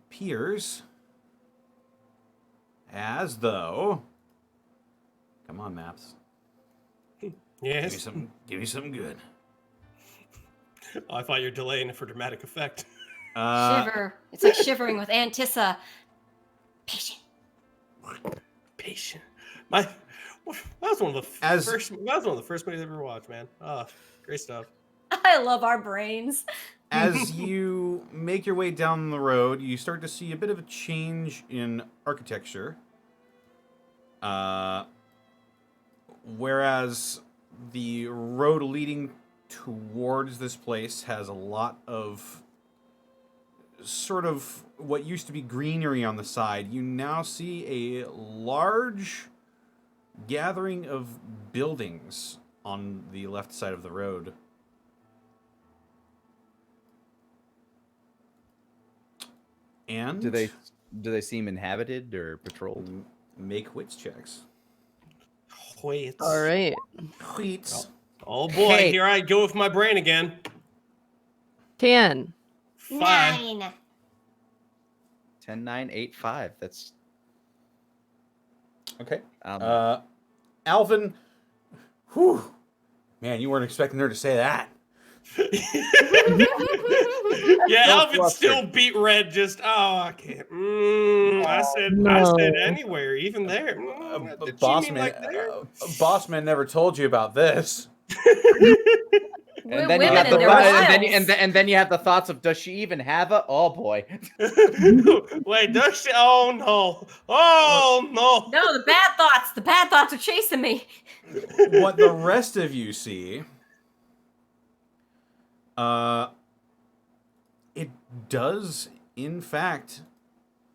Speaker 2: appears as though. Come on, maps.
Speaker 5: Yes.
Speaker 2: Give me something good.
Speaker 5: Oh, I thought you were delaying it for dramatic effect.
Speaker 4: Shiver. It's like shivering with anticipation.
Speaker 5: Patient. That was one of the first movies I ever watched, man. Oh, great stuff.
Speaker 4: I love our brains.
Speaker 2: As you make your way down the road, you start to see a bit of a change in architecture. Whereas the road leading towards this place has a lot of sort of what used to be greenery on the side, you now see a large gathering of buildings on the left side of the road. And
Speaker 1: Do they seem inhabited or patrolled?
Speaker 2: make wits checks.
Speaker 5: Wait.
Speaker 3: All right.
Speaker 2: Wits.
Speaker 5: Oh boy,
Speaker 3: Hey.
Speaker 5: here I go with my brain again.
Speaker 3: 10.
Speaker 5: 5.
Speaker 4: 9.
Speaker 1: 10985. That's
Speaker 2: Okay.
Speaker 1: um,
Speaker 2: Alvin. Whew. Man, you weren't expecting her to say that.
Speaker 5: Yeah,
Speaker 1: So
Speaker 5: Alvin
Speaker 1: flustered.
Speaker 5: still beat red. Just I can't. I said
Speaker 3: no.
Speaker 5: anywhere, even there. Did she
Speaker 2: Boss
Speaker 5: mean
Speaker 2: man,
Speaker 5: like there?
Speaker 2: Boss man never told you about this.
Speaker 1: and then
Speaker 4: Women
Speaker 1: you got
Speaker 4: and
Speaker 1: the
Speaker 4: their
Speaker 1: and then you have the thoughts of, does she even have a? Oh boy.
Speaker 5: Wait, does she? Oh no! Oh no!
Speaker 4: No, the bad thoughts. The bad thoughts are chasing me.
Speaker 2: What the rest of you see, it does, in fact,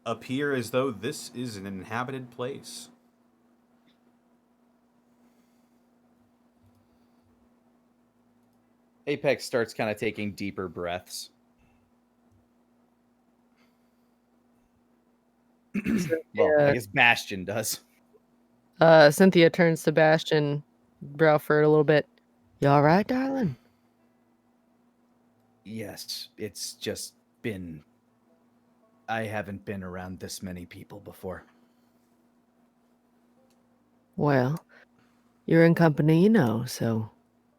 Speaker 2: appear as though this is an inhabited place.
Speaker 1: Apex starts kind of taking deeper breaths. Well, I guess Bastion does.
Speaker 3: Cynthia turns to Bastion, brow furrowed a little bit. You all right, darling?
Speaker 7: Yes, it's just been. I haven't been around this many people before.
Speaker 3: Well, you're in company, you know, so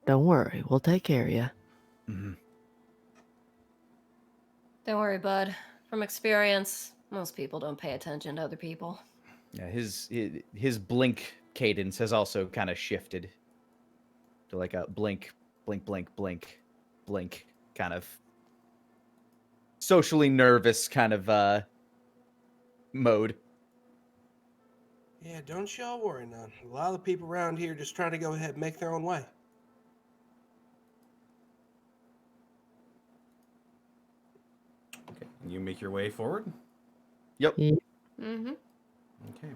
Speaker 3: don't worry. We'll take care of you.
Speaker 7: Hmm.
Speaker 4: Don't worry, bud. From experience, most people don't pay attention to other people.
Speaker 1: Yeah, his blink cadence has also kind of shifted to like a blink, blink, blink, blink, blink, kind of socially nervous kind of mode.
Speaker 5: Yeah, don't y'all worry none. A lot of the people around here just try to go ahead and make their own way.
Speaker 2: Okay. You make your way forward.
Speaker 1: Yep.
Speaker 4: Mm-hmm.
Speaker 2: Okay.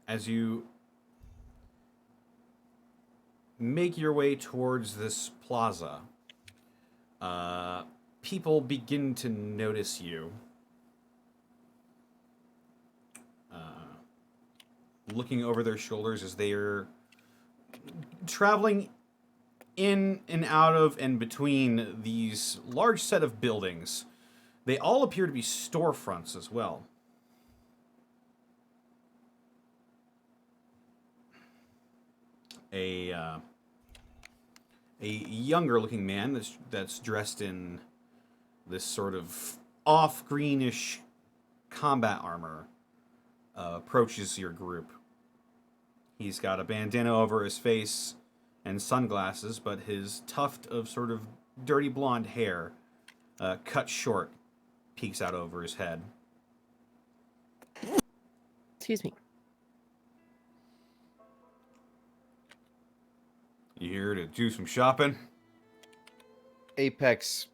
Speaker 2: As you make your way towards this plaza, people begin to notice you. Looking over their shoulders as they are traveling in and out of and between these large set of buildings. They all appear to be storefronts as well. A younger looking man that's dressed in this sort of off greenish combat armor approaches your group. He's got a bandana over his face and sunglasses, but his tuft of sort of dirty blonde hair, cut short, peeks out over his head.
Speaker 3: Excuse me.
Speaker 2: You here to do some shopping?
Speaker 1: Apex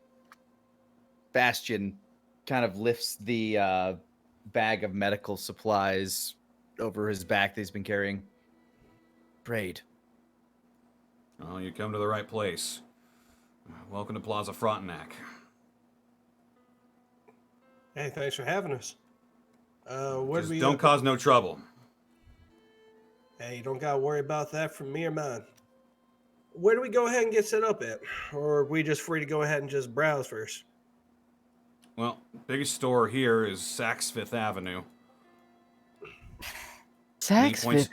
Speaker 1: Bastion kind of lifts the bag of medical supplies over his back that he's been carrying. Braid.
Speaker 2: Oh, you come to the right place. Welcome to Plaza Frontenac.
Speaker 5: Hey, thanks for having us. Where do
Speaker 2: Just
Speaker 5: we
Speaker 2: don't cause no trouble.
Speaker 5: Hey, you don't gotta worry about that from me or mine. Where do we go ahead and get set up at? Or are we just free to go ahead and just browse first?
Speaker 2: Well, biggest store here is Saks Fifth Avenue.
Speaker 3: Saks Fifth.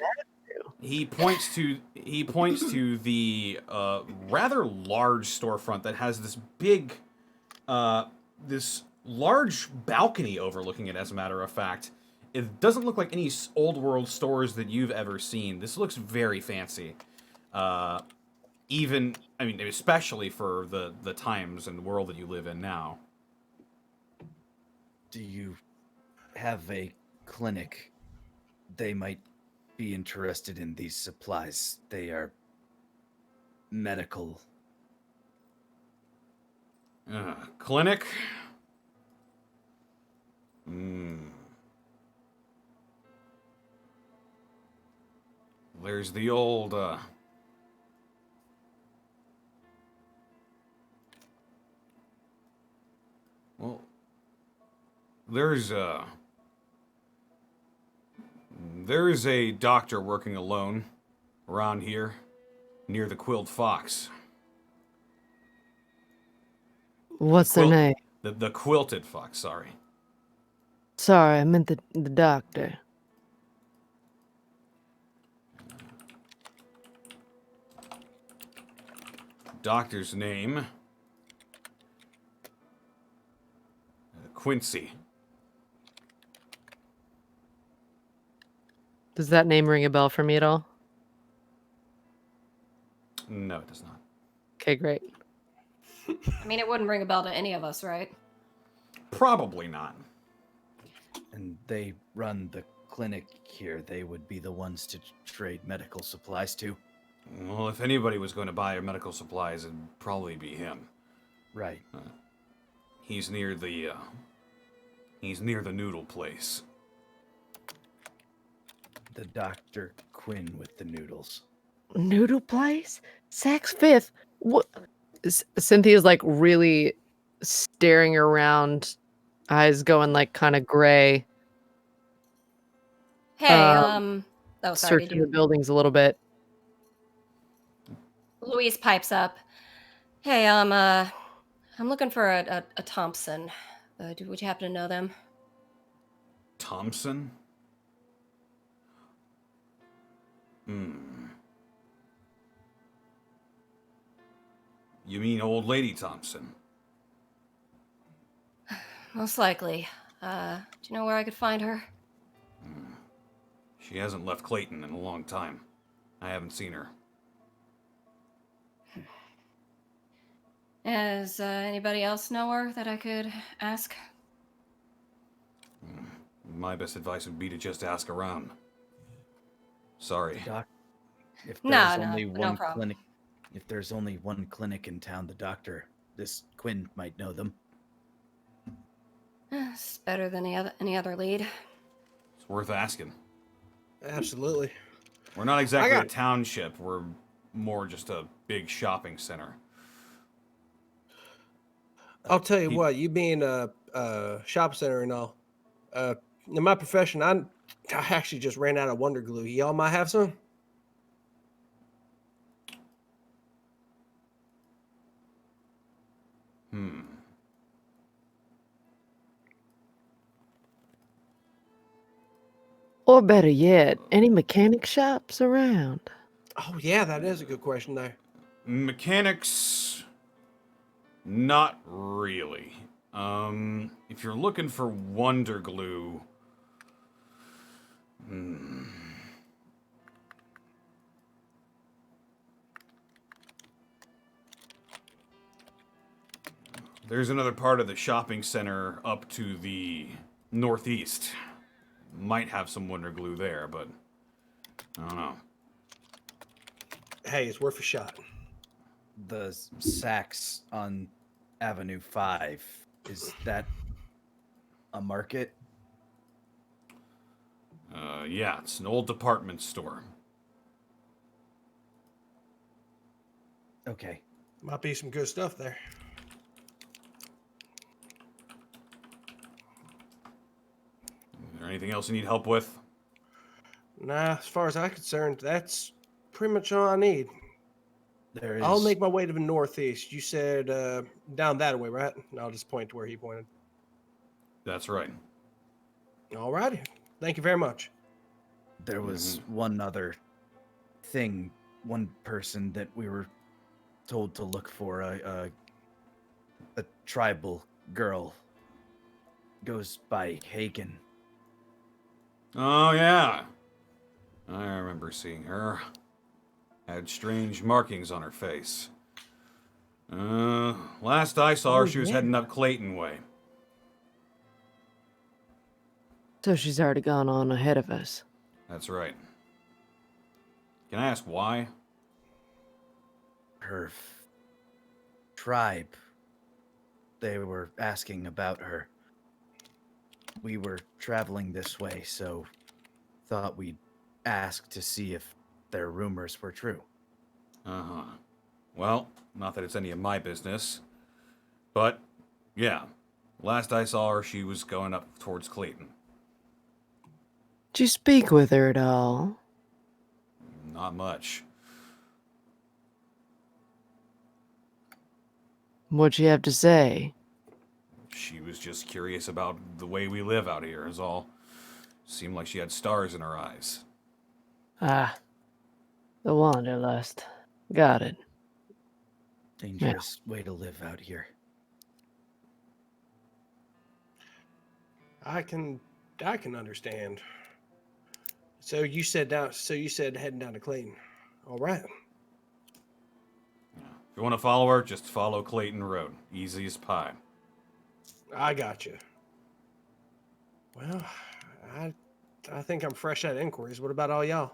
Speaker 2: He points to the rather large storefront that has this big, this large balcony overlooking it. As a matter of fact, it doesn't look like any old world stores that you've ever seen. This looks very fancy. Even, I mean, especially for the times and world that you live in now.
Speaker 7: Do you have a clinic? They might be interested in these supplies. They are medical.
Speaker 2: Clinic? There's the old, well, there's a doctor working alone around here near the Quilled Fox.
Speaker 3: What's their
Speaker 2: Quilt-
Speaker 3: name?
Speaker 2: The quilted fox, sorry.
Speaker 3: Sorry, I meant the doctor.
Speaker 2: Doctor's name. Quincy.
Speaker 3: Does that name ring a bell for me at all?
Speaker 2: No, it does not.
Speaker 3: Okay, great.
Speaker 4: I mean, it wouldn't ring a bell to any of us, right?
Speaker 2: Probably not.
Speaker 7: And they run the clinic here. They would be the ones to trade medical supplies to.
Speaker 2: Well, if anybody was going to buy our medical supplies, it'd probably be him.
Speaker 7: Right.
Speaker 2: He's near the noodle place.
Speaker 7: The Dr. Quinn with the noodles.
Speaker 3: Noodle place? Saks Fifth? What? Cynthia's like really staring around, eyes going like kind of gray.
Speaker 4: Hey, oh, sorry,
Speaker 3: Searching
Speaker 4: did
Speaker 3: the
Speaker 4: you?
Speaker 3: buildings a little bit.
Speaker 4: Louise pipes up. Hey, I'm looking for a Thompson. Would you happen to know them?
Speaker 2: Thompson? You mean old lady Thompson?
Speaker 4: Most likely. Do you know where I could find her?
Speaker 2: She hasn't left Clayton in a long time. I haven't seen her.
Speaker 4: Does anybody else know her that I could ask?
Speaker 2: My best advice would be to just ask around. Sorry.
Speaker 7: Doc, if
Speaker 4: No,
Speaker 7: there's
Speaker 4: no,
Speaker 7: only
Speaker 4: no
Speaker 7: one
Speaker 4: problem.
Speaker 7: clinic, if there's only one clinic in town, the doctor, this Quinn might know them.
Speaker 4: It's better than any other lead.
Speaker 2: It's worth asking.
Speaker 5: Absolutely.
Speaker 2: We're not exactly
Speaker 5: got-
Speaker 2: a township. We're more just a big shopping center.
Speaker 5: I'll tell you what, you being a shop center and all, in my profession, I actually just ran out of Wonder Glue. Y'all might have some?
Speaker 3: Or better yet, any mechanic shops around?
Speaker 5: Oh, yeah, that is a good question there.
Speaker 2: Mechanics, not really. If you're looking for Wonder Glue, there's another part of the shopping center up to the northeast. Might have some Wonder Glue there, but I don't know.
Speaker 5: Hey, it's worth a shot.
Speaker 7: The Saks on Avenue 5, is that a market?
Speaker 2: Yeah, it's an old department store.
Speaker 7: Okay.
Speaker 5: Might be some good stuff there.
Speaker 2: Is there anything else you need help with?
Speaker 5: Nah, as far as I'm concerned, that's pretty much all I need.
Speaker 7: There is.
Speaker 5: I'll make my way to the northeast. You said down that way, right? And I'll just point to where he pointed.
Speaker 2: That's right.
Speaker 5: All righty. Thank you very much.
Speaker 7: There was one other thing, one person that we were told to look for, a tribal girl. Goes by Hagen.
Speaker 2: Oh, yeah. I remember seeing her. Had strange markings on her face. Last I saw her, she was heading up Clayton way.
Speaker 3: So she's already gone on ahead of us.
Speaker 2: That's right. Can I ask why?
Speaker 7: Her tribe. They were asking about her. We were traveling this way, so thought we'd ask to see if their rumors were true.
Speaker 2: Uh-huh. Well, not that it's any of my business. But, yeah. Last I saw her, she was going up towards Clayton.
Speaker 3: Did you speak with her at all?
Speaker 2: Not much.
Speaker 3: What'd she have to say?
Speaker 2: She was just curious about the way we live out here, is all. Seemed like she had stars in her eyes.
Speaker 3: Ah, the wanderlust. Got it.
Speaker 7: Dangerous way to live out here.
Speaker 5: I can understand. So you said heading down to Clayton. All right.
Speaker 2: If you want to follow her, just follow Clayton Road. Easy as pie.
Speaker 5: I got you. Well, I think I'm fresh out of inquiries. What about all y'all?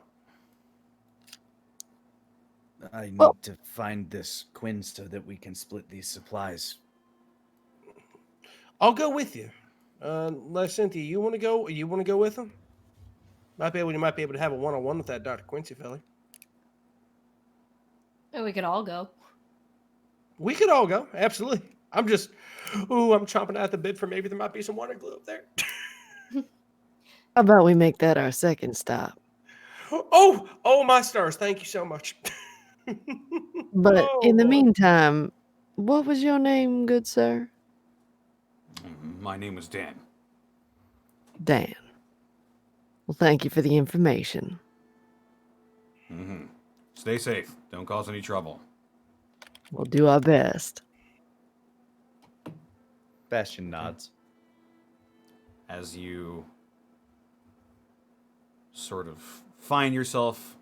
Speaker 7: I need
Speaker 3: Well-
Speaker 7: to find this Quinn so that we can split these supplies.
Speaker 5: I'll go with you. Cynthia, you want to go? You want to go with him? You might be able to have a one-on-one with that Dr. Quincy fella.
Speaker 4: Oh, we could all go.
Speaker 5: We could all go. Absolutely. I'm chomping at the bit for maybe there might be some water glue up there.
Speaker 3: How about we make that our second stop?
Speaker 5: Oh, my stars. Thank you so much.
Speaker 3: But
Speaker 5: Oh,
Speaker 3: in the
Speaker 5: boy.
Speaker 3: meantime, what was your name, good sir?
Speaker 2: My name is Dan.
Speaker 3: Dan. Well, thank you for the information.
Speaker 2: Mm-hmm. Stay safe. Don't cause any trouble.
Speaker 3: We'll do our best.
Speaker 1: Bastion nods.
Speaker 2: As you sort of find yourself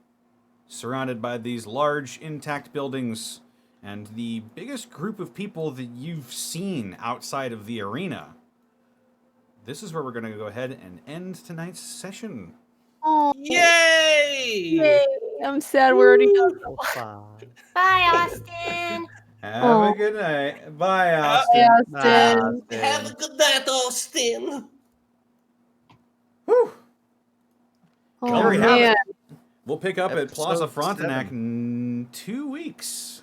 Speaker 2: surrounded by these large, intact buildings and the biggest group of people that you've seen outside of the arena. This is where we're going to go ahead and end tonight's session.
Speaker 3: Oh,
Speaker 5: Yay!
Speaker 3: I'm sad we're already done.
Speaker 4: Bye, Austin.
Speaker 2: Have a good night. Bye,
Speaker 5: Bye,
Speaker 2: Austin.
Speaker 3: Austin.
Speaker 5: Have a good night, Austin.
Speaker 2: Whew.
Speaker 3: Oh,
Speaker 2: There we have
Speaker 3: man.
Speaker 2: it. We'll pick up at Plaza
Speaker 1: Episode
Speaker 2: Frontenac
Speaker 1: 7.
Speaker 2: in 2 weeks.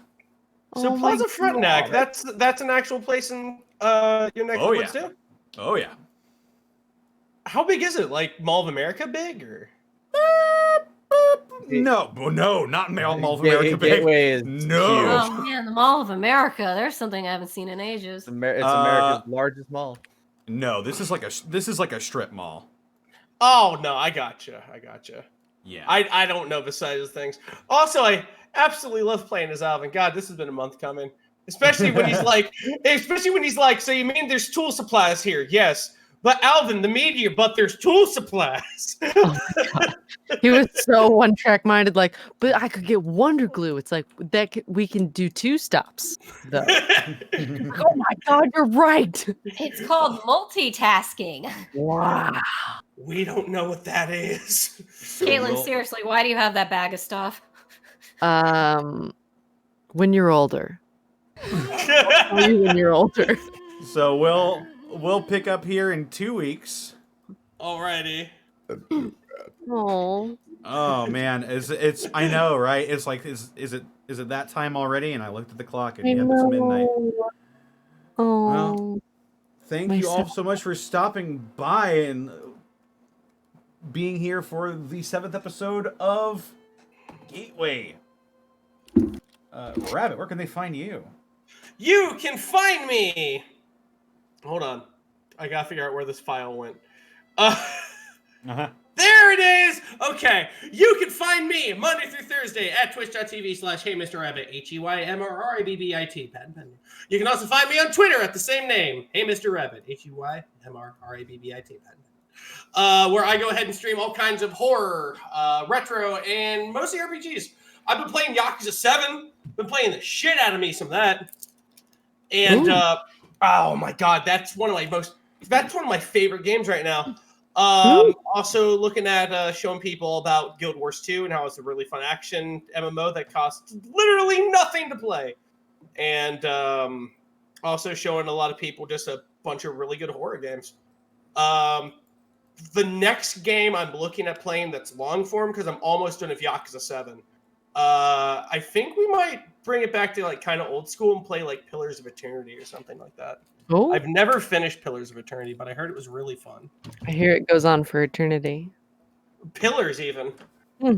Speaker 5: So
Speaker 3: Oh my
Speaker 5: Plaza Frontenac,
Speaker 3: God.
Speaker 5: that's an actual place in your neck of
Speaker 2: Oh,
Speaker 5: the woods
Speaker 2: yeah.
Speaker 5: too?
Speaker 2: Oh, yeah.
Speaker 5: How big is it? Like Mall of America big or?
Speaker 2: No, not Mall of America big.
Speaker 1: Gateway is
Speaker 2: No.
Speaker 1: huge.
Speaker 4: Oh man, the Mall of America. There's something I haven't seen in ages.
Speaker 1: It's America's largest mall.
Speaker 2: No, this is like a strip mall.
Speaker 5: Oh no, I gotcha.
Speaker 2: Yeah.
Speaker 5: I don't know the size of things. Also, I absolutely love playing as Alvin. God, this has been a month coming. Especially when he's like, so you mean there's tool supplies here? Yes. But Alvin, the meteor, but there's tool supplies.
Speaker 3: Oh my God. He was so one-track minded, like, but I could get Wonder Glue. It's like we can do 2 stops, though. Oh my God, you're right.
Speaker 4: It's called multitasking.
Speaker 3: Wow.
Speaker 5: We don't know what that is.
Speaker 4: Caitlin, seriously, why do you have that bag of stuff?
Speaker 3: When you're older. Tell you when you're older.
Speaker 2: So we'll pick up here in 2 weeks.
Speaker 5: Alrighty.
Speaker 3: Oh.
Speaker 2: Oh man, it's I know, right? It's like is it that time already? And I looked at the clock and yep, it's midnight.
Speaker 3: Oh.
Speaker 2: Well, thank
Speaker 3: My
Speaker 2: you all
Speaker 3: son.
Speaker 2: so much for stopping by and being here for the 7th episode of Gateway. Rabbit, where can they find you?
Speaker 5: You can find me. Hold on. I gotta figure out where this file went.
Speaker 2: Uh-huh.
Speaker 5: There it is! Okay, you can find me Monday through Thursday at twitch.tv/HeyMrRabbit, HeyMrRabbit. Patent pending. You can also find me on Twitter at the same name, HeyMrRabbit, HeyMrRabbit. Where I go ahead and stream all kinds of horror, retro, and mostly RPGs. I've been playing Yakuza 7, been playing the shit out of me some of that. And, oh my God, that's one of my favorite games right now. Also looking at showing people about Guild Wars 2 and how it's a really fun action MMO that costs literally nothing to play. And also showing a lot of people just a bunch of really good horror games. The next game I'm looking at playing that's long form, because I'm almost done with Yakuza 7. I think we might bring it back to like kind of old school and play like Pillars of Eternity or something like that.
Speaker 3: Oh,
Speaker 5: I've never finished Pillars of Eternity, but I heard it was really fun.
Speaker 3: I hear it goes on for eternity.
Speaker 5: Pillars, even.
Speaker 3: Hmm.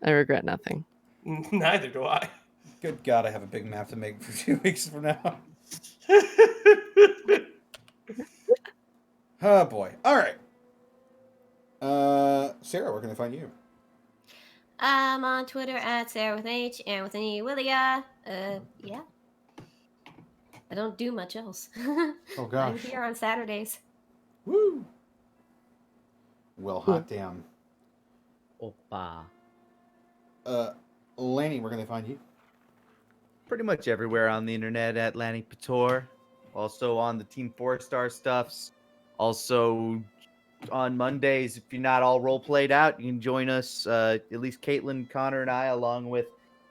Speaker 3: I regret nothing.
Speaker 5: Neither do I.
Speaker 2: Good God, I have a big map to make for 2 weeks from now. Oh boy. All right. Sarah, where can I find you?
Speaker 4: I'm on Twitter at Sarah with H and with an E, Willia. Yeah. I don't do much else.
Speaker 2: Oh
Speaker 4: I'm
Speaker 2: gosh.
Speaker 4: here on Saturdays.
Speaker 2: Woo. Well, hot damn.
Speaker 9: Oppa.
Speaker 2: Lanny, where can I find you?
Speaker 1: Pretty much everywhere on the internet at Lanny Pator. Also on the Team 4-star stuffs. Also on Mondays, if you're not all role played out, you can join us, at least Caitlin, Connor, and I, along with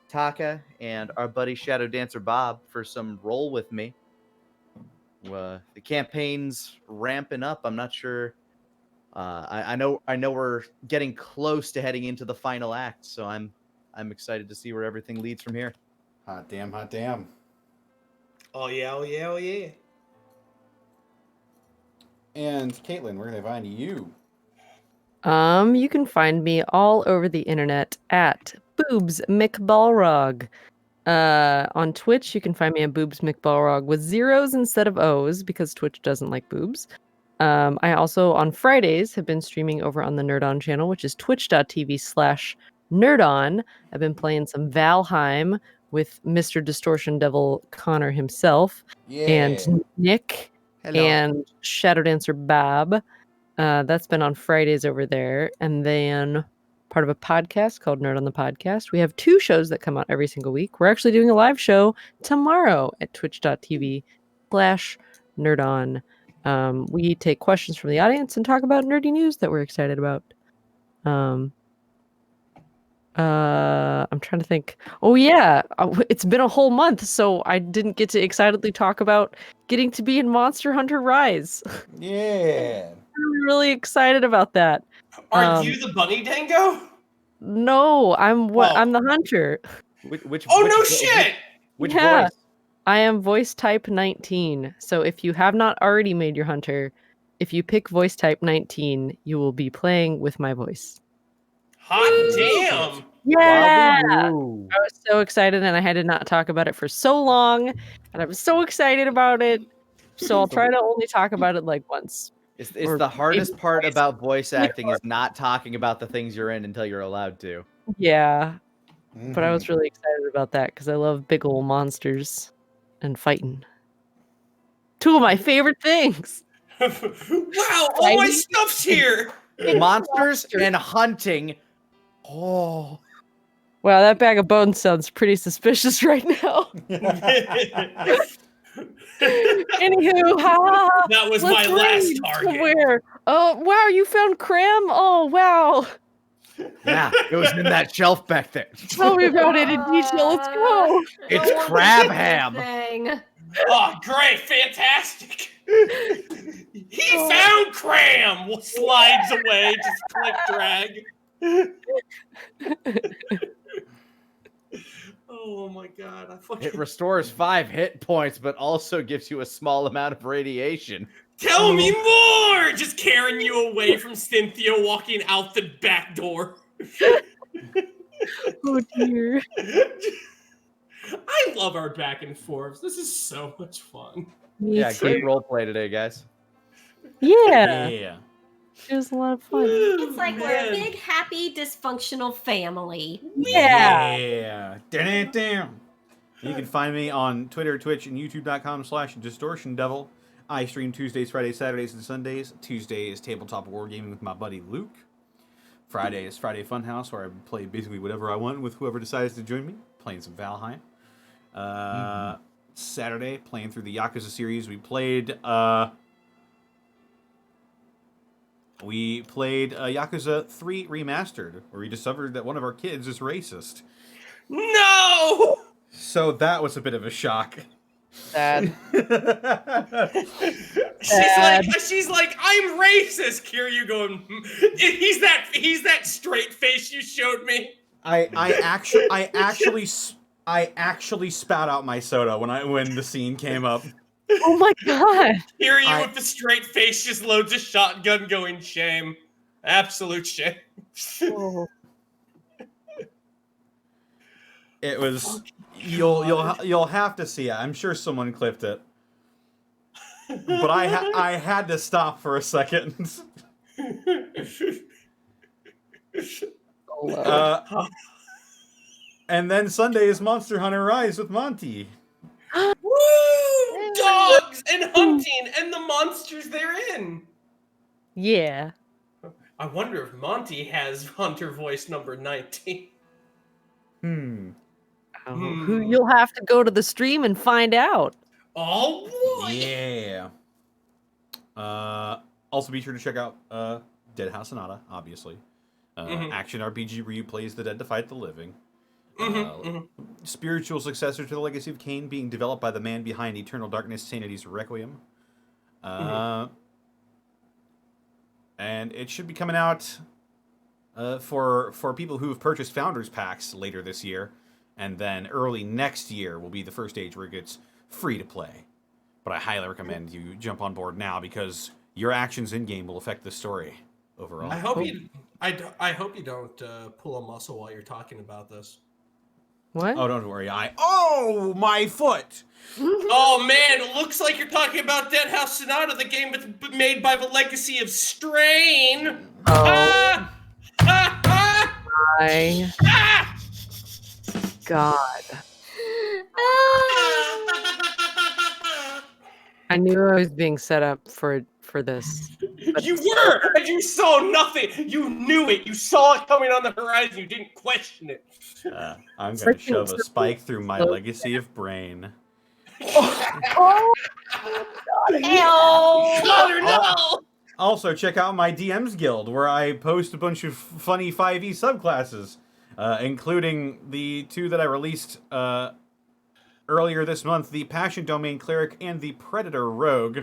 Speaker 1: Taka and our buddy Shadow Dancer Bob, for some roll with me. The campaign's ramping up. I'm not sure. I know we're getting close to heading into the final act, so I'm excited to see where everything leads from here.
Speaker 2: Hot damn, hot damn.
Speaker 5: Oh yeah, oh yeah, oh yeah.
Speaker 2: And Caitlin, where can I find you?
Speaker 3: You can find me all over the internet at Boobs McBalrog. On Twitch, you can find me at Boobs McBalrog with zeros instead of O's because Twitch doesn't like boobs. I also on Fridays have been streaming over on the Nerd On channel, which is twitch.tv/nerdon. I've been playing some Valheim with Mr. Distortion Devil Connor himself and Nick and Shadow Dancer Bob. That's been on Fridays over there. And then part of a podcast called Nerd on the Podcast. We have 2 shows that come out every single week. We're actually doing a live show tomorrow at twitch.tv/nerdon. We take questions from the audience and talk about nerdy news that we're excited about. I'm trying to think. Oh yeah, it's been a whole month, so I didn't get to excitedly talk about getting to be in Monster Hunter Rise.
Speaker 2: Yeah.
Speaker 3: I'm really excited about that.
Speaker 5: Are you the bunny dango?
Speaker 3: No, I'm the hunter.
Speaker 1: Which
Speaker 5: Oh no shit!
Speaker 1: Which
Speaker 3: Yeah.
Speaker 1: voice?
Speaker 3: I am voice type 19. So if you have not already made your hunter, if you pick voice type 19, you will be playing with my voice.
Speaker 5: Hot damn!
Speaker 3: Yeah!
Speaker 1: Wahoo.
Speaker 3: I was so excited and I had to not talk about it for so long. And I was so excited about it. So I'll try to only talk about it like once.
Speaker 1: It's
Speaker 3: Or
Speaker 1: the hardest
Speaker 3: maybe
Speaker 1: part
Speaker 3: twice.
Speaker 1: about voice acting is not talking about the things you're in until you're allowed to.
Speaker 3: Yeah. But I was really excited about that because I love big ol' monsters and fighting. 2 of my favorite things.
Speaker 5: Wow, all my stuff's here!
Speaker 1: Monsters and hunting. Oh.
Speaker 3: Wow, that bag of bones sounds pretty suspicious right now. Anywho,
Speaker 5: that was
Speaker 3: let's
Speaker 5: my last
Speaker 3: raid
Speaker 5: target.
Speaker 3: somewhere. Oh, wow, you found Cram? Oh, wow.
Speaker 1: Yeah, it was in that shelf back there.
Speaker 3: Tell me about it in detail. Let's go.
Speaker 1: It's crab ham.
Speaker 4: Thing.
Speaker 5: Oh, great, fantastic! He found Cram! Slides away, just click drag. Oh my god, I fucking...
Speaker 1: It restores 5 hit points, but also gives you a small amount of radiation.
Speaker 5: Tell me more! Just carrying you away from Cynthia walking out the back door.
Speaker 3: Oh, dear.
Speaker 5: I love our back and forths. This is so much fun.
Speaker 3: Me
Speaker 1: Yeah,
Speaker 3: too.
Speaker 1: great roleplay today, guys.
Speaker 3: Yeah.
Speaker 2: Yeah.
Speaker 3: It was a lot of fun.
Speaker 4: It's like we're a big, happy, dysfunctional family.
Speaker 3: Yeah.
Speaker 2: Yeah. Damn. You can find me on Twitter, Twitch, and YouTube.com/DistortionDevil. I stream Tuesdays, Fridays, Saturdays, and Sundays. Tuesday is tabletop wargaming with my buddy Luke. Friday is Friday Funhouse, where I play basically whatever I want with whoever decides to join me, playing some Valheim. Saturday, playing through the Yakuza series. We played Yakuza 3 Remastered, where we discovered that one of our kids is racist.
Speaker 5: No!
Speaker 2: So that was a bit of a shock.
Speaker 3: Sad.
Speaker 5: She's like, I'm racist. Kiryu going, he's that straight face you showed me.
Speaker 2: I actually spat out my soda when the scene came up.
Speaker 3: Oh my god.
Speaker 5: Kiryu with the straight face just loads a shotgun going, shame. Absolute shame.
Speaker 3: Oh.
Speaker 2: It was you'll have to see it. I'm sure someone clipped it, but I had to stop for a second. And then Sunday is Monster Hunter Rise with Monty.
Speaker 5: Woo! Dogs and hunting and the monsters therein.
Speaker 3: Yeah.
Speaker 5: I wonder if Monty has Hunter voice number 19.
Speaker 3: Who you'll have to go to the stream and find out.
Speaker 5: Oh boy!
Speaker 2: Yeah. Also, be sure to check out Dead House Sonata, obviously. Action RPG where you plays the dead to fight the living. Spiritual successor to the Legacy of Kain, being developed by the man behind Eternal Darkness, Sanity's Requiem. And it should be coming out for people who have purchased Founders Packs later this year. And then early next year will be the first stage where it gets free to play. But I highly recommend you jump on board now because your actions in-game will affect the story overall.
Speaker 5: I hope you don't pull a muscle while you're talking about this.
Speaker 3: What?
Speaker 2: Oh, don't worry. Oh, my foot!
Speaker 5: Oh man, it looks like you're talking about Dead House Sonata, the game made by the Legacy of Strain.
Speaker 3: Oh. My God. I knew I was being set up for this.
Speaker 5: You were, and you saw nothing. You knew it. You saw it coming on the horizon. You didn't question it.
Speaker 2: I'm gonna shove a spike through my legacy of brain.
Speaker 3: Oh,
Speaker 5: Connor, no!
Speaker 2: Also, check out my DMs Guild, where I post a bunch of funny 5e subclasses, including the 2 that I released earlier this month, the Passion Domain Cleric and the Predator Rogue.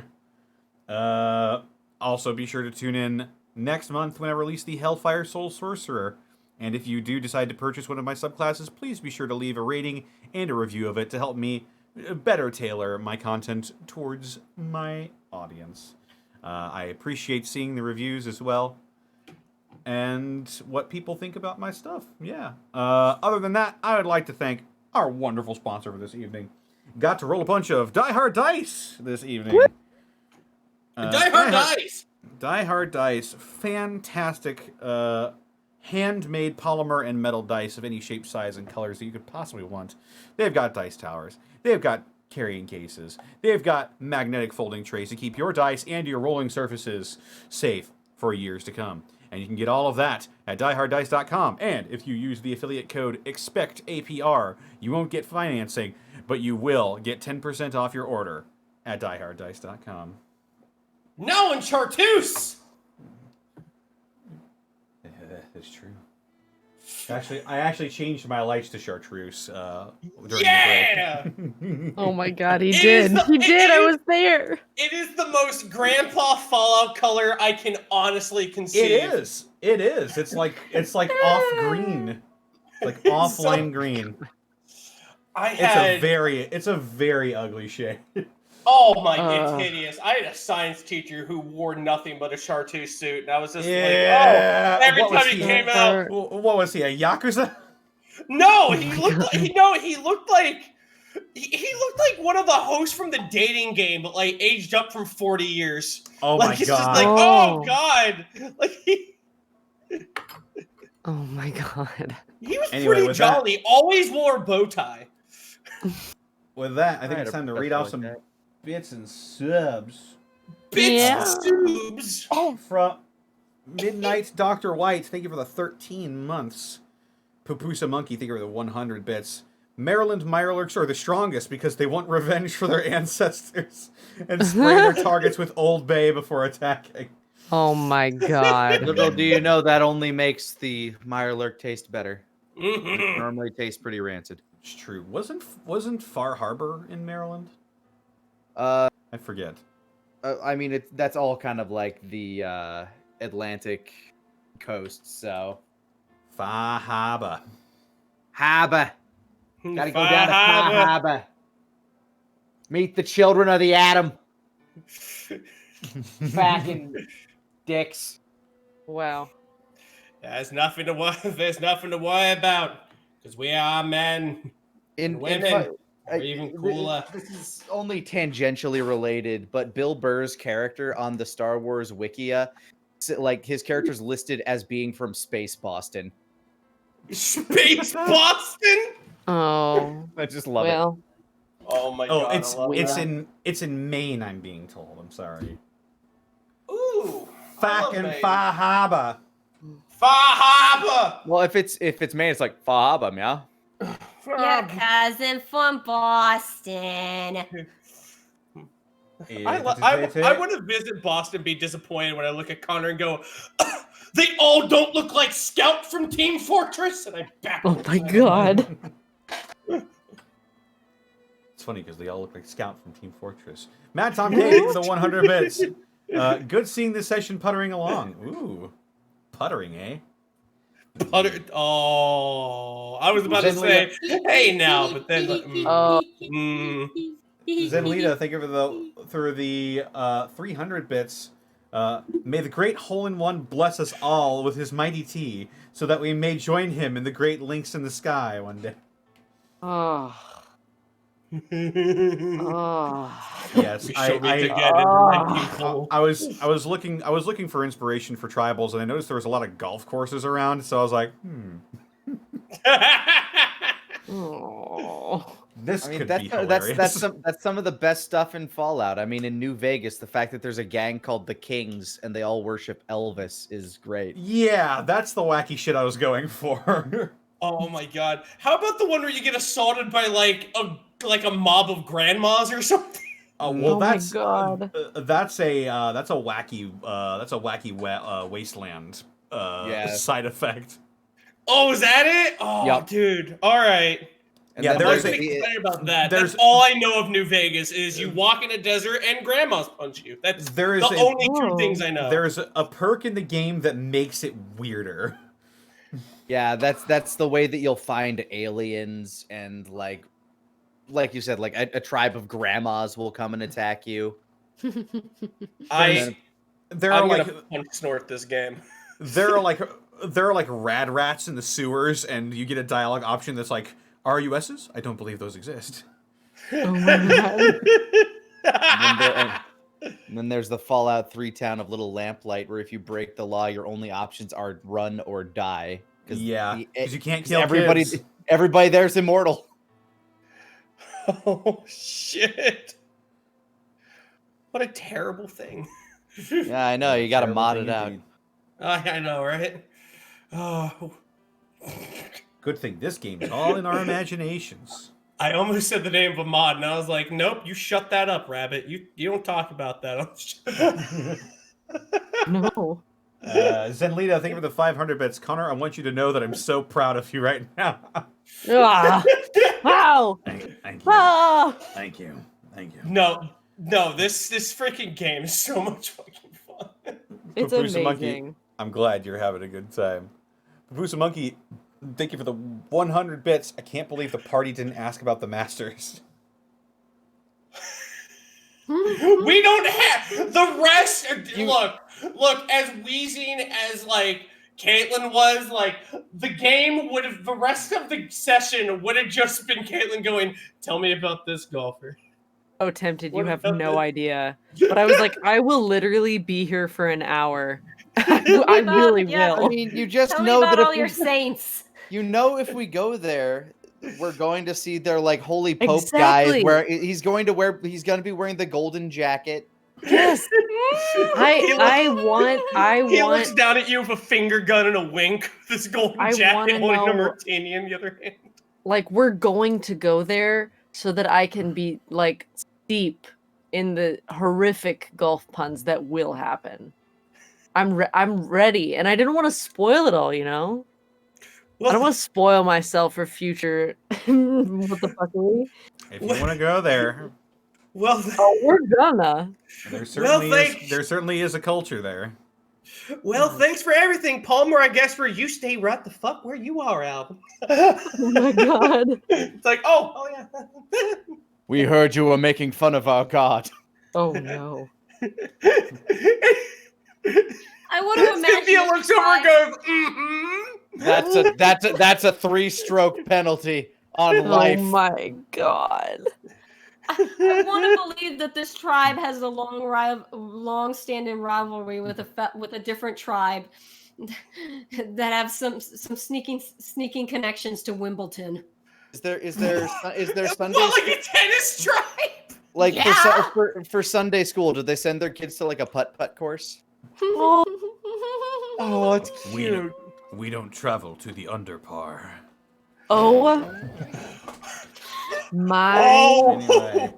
Speaker 2: Also, be sure to tune in next month when I release the Hellfire Soul Sorcerer. And if you do decide to purchase one of my subclasses, please be sure to leave a rating and a review of it to help me better tailor my content towards my audience. I appreciate seeing the reviews as well and what people think about my stuff. Yeah. Other than that, I would like to thank our wonderful sponsor for this evening. Got to roll a bunch of Die Hard Dice this evening.
Speaker 5: Die Hard Dice!
Speaker 2: Die Hard Dice. Fantastic handmade polymer and metal dice of any shape, size, and colors that you could possibly want. They've got dice towers. They've got carrying cases. They've got magnetic folding trays to keep your dice and your rolling surfaces safe for years to come. And you can get all of that at dieharddice.com. And if you use the affiliate code EXPECTAPR, you won't get financing, but you will get 10% off your order at dieharddice.com.
Speaker 5: No, and Chartreuse!
Speaker 2: That's true. I actually changed my lights to chartreuse during
Speaker 5: Yeah!
Speaker 2: the break.
Speaker 3: Oh my God, he did. He did. I was there.
Speaker 5: It is the most grandpa Fallout color I can honestly conceive.
Speaker 2: It is. It is. It's like off green, like off lime green. It's a very ugly shade.
Speaker 5: Oh my, it's hideous. I had a science teacher who wore nothing but a chartreuse suit, and I was just like, oh, every time he came out.
Speaker 2: What was he, a Yakuza?
Speaker 5: No, he looked like one of the hosts from the dating game, but like aged up from 40 years.
Speaker 2: Oh
Speaker 5: like,
Speaker 2: my
Speaker 5: it's
Speaker 2: God.
Speaker 5: Just like, oh God. Like
Speaker 3: Oh my God.
Speaker 5: He was pretty jolly. Always wore a bow tie.
Speaker 2: With that, I think it's time to read off some bits and subs.
Speaker 5: Subs.
Speaker 2: Oh, from Midnight Dr. White, thank you for the 13 months. Pupusa Monkey, thank you for the 100 bits. Maryland Mirelurks are the strongest because they want revenge for their ancestors and spray their targets with Old Bay before attacking.
Speaker 3: Oh my God.
Speaker 1: Little do you know that only makes the Mirelurk taste better. It normally tastes pretty rancid.
Speaker 2: It's true. Wasn't Far Harbor in Maryland?
Speaker 1: I
Speaker 2: forget.
Speaker 1: I mean, that's all kind of like the Atlantic coast, so.
Speaker 2: Far Harbor.
Speaker 1: Gotta go down to Far Harbor. Meet the children of the atom. Fucking dicks.
Speaker 3: Wow.
Speaker 5: There's nothing to worry about. Because we are men.
Speaker 1: In
Speaker 5: Women
Speaker 1: fact,
Speaker 5: are even cooler.
Speaker 1: This is only tangentially related, but Bill Burr's character on the Star Wars Wikia, like his character's listed as being from Space Boston.
Speaker 5: Space Boston?
Speaker 3: Oh,
Speaker 1: I just love
Speaker 3: well,
Speaker 5: Oh my
Speaker 2: Oh,
Speaker 5: god.
Speaker 2: it's
Speaker 5: I love that.
Speaker 2: it's in Maine. I'm being told. I'm sorry.
Speaker 5: Ooh.
Speaker 2: Fucking Far Harbor.
Speaker 5: Far Harbor.
Speaker 1: Well, if it's Maine, it's like Fahaba, yeah.
Speaker 4: Your cousin from Boston.
Speaker 5: I want to visit Boston and be disappointed when I look at Connor and go, they all don't look like Scout from Team Fortress, and I back.
Speaker 3: oh my god.
Speaker 2: It's funny because they all look like Scout from Team Fortress. Matt Tom K for the 100 bits. Good seeing this session puttering along. Ooh, puttering, eh?
Speaker 5: Putter. Oh, I was about to say, hey now, but then.
Speaker 2: Zenlita, thank you for the 300 bits. May the great hole-in-one bless us all with his mighty tea, so that we may join him in the great links in the sky one day.
Speaker 3: Oh. Oh.
Speaker 2: Yes,
Speaker 5: We shall meet again in the pool.
Speaker 2: I was looking for inspiration for tribals, and I noticed there was a lot of golf courses around, so I was like,
Speaker 3: Oh.
Speaker 2: this
Speaker 1: I mean,
Speaker 2: could
Speaker 1: that's
Speaker 2: be hilarious.
Speaker 1: that's some of the best stuff in Fallout. I mean, in New Vegas, the fact that there's a gang called the Kings and they all worship Elvis is great.
Speaker 2: Yeah, that's the wacky shit I was going for.
Speaker 5: Oh my god! How about the one where you get assaulted by like a mob of grandmas or something?
Speaker 2: Well,
Speaker 3: Oh my God.
Speaker 2: That's a wacky wasteland side effect.
Speaker 5: Oh, is that it? Oh,
Speaker 1: Yep.
Speaker 5: Dude. All right.
Speaker 1: And
Speaker 2: Yeah,
Speaker 1: then
Speaker 5: I'm
Speaker 2: there's
Speaker 1: there's
Speaker 5: excited about that.
Speaker 2: there's-
Speaker 5: That's all I know of New Vegas is you walk in a desert and grandmas punch you. That's
Speaker 2: There is
Speaker 5: the
Speaker 2: a-
Speaker 5: only two things I know.
Speaker 2: There's a perk in the game that makes it weirder.
Speaker 1: yeah, that's the way that you'll find aliens and like you said, like a tribe of grandmas will come and attack you.
Speaker 5: I'm
Speaker 2: There are like
Speaker 5: gonna punch snort this game.
Speaker 2: there are like rad rats in the sewers, and you get a dialogue option that's like RUSs. I don't believe those exist.
Speaker 3: Oh my god.
Speaker 1: And then there's the Fallout 3 town of Little Lamplight, where if you break the law, your only options are run or die.
Speaker 2: Yeah, because you can't kill
Speaker 1: everybody.
Speaker 2: kids.
Speaker 1: Everybody there's immortal.
Speaker 5: Oh shit! What a terrible thing.
Speaker 1: Yeah, I know. You got to
Speaker 2: Terrible
Speaker 1: mod
Speaker 2: thing
Speaker 1: it out.
Speaker 2: indeed.
Speaker 5: I know, right? Oh,
Speaker 2: Good thing this game is all in our imaginations.
Speaker 5: I almost said the name of a mod, and I was like, "Nope, you shut that up, Rabbit. You don't talk about that."
Speaker 3: No.
Speaker 2: Zenlita, thank you for the 500 bits. Connor, I want you to know that I'm so proud of you right now.
Speaker 3: Ah. Wow.
Speaker 2: Thank you.
Speaker 3: Ah.
Speaker 2: Thank you. Thank you.
Speaker 5: No, this freaking game is so much fucking fun.
Speaker 3: It's
Speaker 2: Papusa Monkey,
Speaker 3: amazing.
Speaker 2: I'm glad you're having a good time. Papusa Monkey, thank you for the 100 bits. I can't believe the party didn't ask about the Masters.
Speaker 5: We don't have the rest. Look, as wheezing as like Caitlin was, like the game would have, the rest of the session would have just been Caitlin going, "Tell me about this golfer."
Speaker 3: Oh, tempted. You
Speaker 5: What
Speaker 3: have
Speaker 5: about
Speaker 3: no
Speaker 5: this?
Speaker 3: idea. But I was like, I will literally be here for an hour. I really
Speaker 4: yeah,
Speaker 3: will.
Speaker 1: I mean, you just
Speaker 4: Tell me
Speaker 1: know
Speaker 4: about
Speaker 1: that
Speaker 4: all
Speaker 1: if
Speaker 4: your
Speaker 1: we,
Speaker 4: saints.
Speaker 1: you know if we go there, we're going to see their like holy pope
Speaker 3: Exactly.
Speaker 1: guys where he's going to be wearing the golden jacket.
Speaker 3: Yes. I
Speaker 5: He looks
Speaker 3: want
Speaker 5: down at you with a finger gun and a wink. This golden
Speaker 3: I
Speaker 5: jacket
Speaker 3: wanna
Speaker 5: holding a
Speaker 3: know-
Speaker 5: martini in the other hand.
Speaker 3: like we're going to go there so that I can be like steep in the horrific golf puns that will happen. I'm ready, and I didn't want to spoil it all, you know. I don't want to spoil myself for future. What the fuck are we?
Speaker 2: If you want to go there,
Speaker 5: Well,
Speaker 3: Oh, we're gonna.
Speaker 2: there
Speaker 5: thanks.
Speaker 2: certainly is a culture there.
Speaker 5: well, thanks for everything, Palmer. I guess where you stay right the fuck where you are, Al.
Speaker 3: Oh my god.
Speaker 5: It's like, oh yeah.
Speaker 1: We heard you were making fun of our god.
Speaker 3: Oh no.
Speaker 4: I would have imagined.
Speaker 5: Cynthia looks over and goes, mm-hmm.
Speaker 1: That's a 3-stroke penalty on life.
Speaker 3: Oh my god.
Speaker 4: I want to believe that this tribe has a long-standing rivalry with a different tribe that have some sneaking connections to Wimbledon.
Speaker 1: Is there Sunday
Speaker 5: What, like a tennis tribe?
Speaker 1: like
Speaker 4: Yeah.
Speaker 1: for Sunday school? Did they send their kids to like a putt course?
Speaker 5: Oh, it's cute.
Speaker 2: We don't travel to the underpar.
Speaker 3: Oh my.
Speaker 5: Oh.
Speaker 2: Anyway,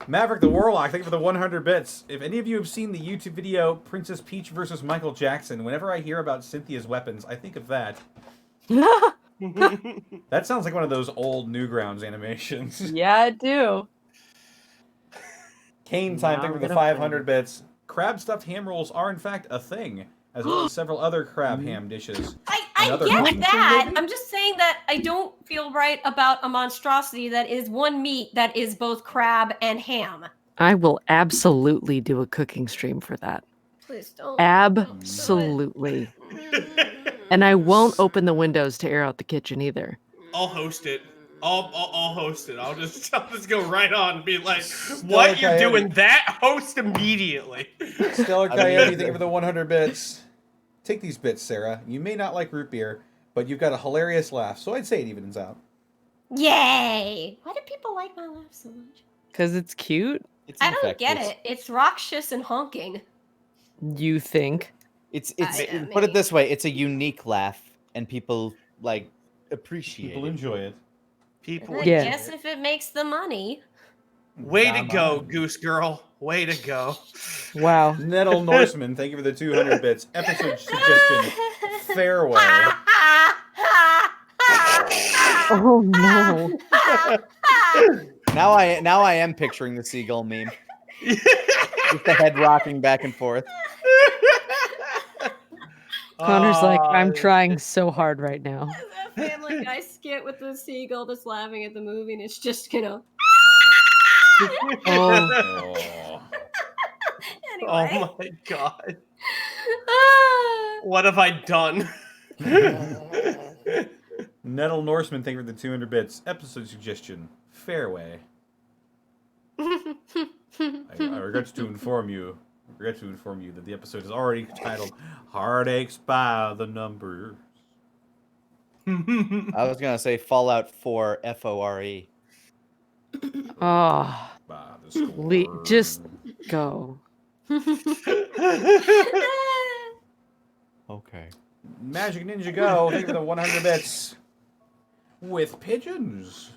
Speaker 2: Maverick the Warlock, thank you for the 100 bits. If any of you have seen the YouTube video Princess Peach versus Michael Jackson, whenever I hear about Cynthia's weapons, I think of that. That sounds like one of those old Newgrounds animations.
Speaker 3: Yeah, I do.
Speaker 2: Kane time,
Speaker 3: Now
Speaker 2: thank you
Speaker 3: I'm
Speaker 2: for the
Speaker 3: gonna
Speaker 2: 500 bits. Crab stuffed ham rolls are in fact a thing, as well as several other crab ham dishes.
Speaker 4: I
Speaker 2: Another
Speaker 4: get
Speaker 2: cooking
Speaker 4: that.
Speaker 2: thing, maybe?
Speaker 4: I'm just saying that I don't feel right about a monstrosity that is one meat that is both crab and ham.
Speaker 3: I will absolutely do a cooking stream for that.
Speaker 4: Please don't.
Speaker 3: Absolutely. And I won't open the windows to air out the kitchen either.
Speaker 5: I'll host it. I'll host it. I'll just go right on and be like, "What you're doing that? Host immediately."
Speaker 2: Stellar Coyote, thank you for the 100 bits. Take these bits, Sarah. You may not like root beer, but you've got a hilarious laugh, so I'd say it evens out.
Speaker 4: Yay! Why do people like my laugh so much?
Speaker 3: Because it's cute,
Speaker 4: I don't get it. It's rockshus and honking.
Speaker 3: you think.
Speaker 1: It's
Speaker 4: Yeah,
Speaker 1: put it
Speaker 4: maybe.
Speaker 1: this way, it's a unique laugh and people like appreciate
Speaker 2: People
Speaker 1: it.
Speaker 2: enjoy it.
Speaker 5: People,
Speaker 4: I
Speaker 3: Yeah.
Speaker 4: guess if it makes the money.
Speaker 5: way to go, Goose Girl. Way to go.
Speaker 3: Wow.
Speaker 2: Nettle Norseman, thank you for the 200 bits. Episode suggestion, Fairway.
Speaker 3: Oh no.
Speaker 1: Now I am picturing the seagull meme. With the head rocking back and forth.
Speaker 3: Connor's like, I'm trying so hard right now.
Speaker 4: That Family Guy skit with the seagull that's laughing at the movie, and it's just, you know.
Speaker 3: Oh,
Speaker 2: Oh.
Speaker 4: Anyway.
Speaker 5: Oh my god. What have I done?
Speaker 2: Nettle Norseman, thank you for the 200 bits. Episode suggestion, Fairway. I regret to inform you that the episode is already titled Heartaches by the Numbers.
Speaker 1: I was gonna say Fallout 4 FORE.
Speaker 3: oh.
Speaker 2: By the score.
Speaker 3: Just go.
Speaker 1: Okay.
Speaker 2: Magic Ninja Go, thank you for the 100 bits. With pigeons.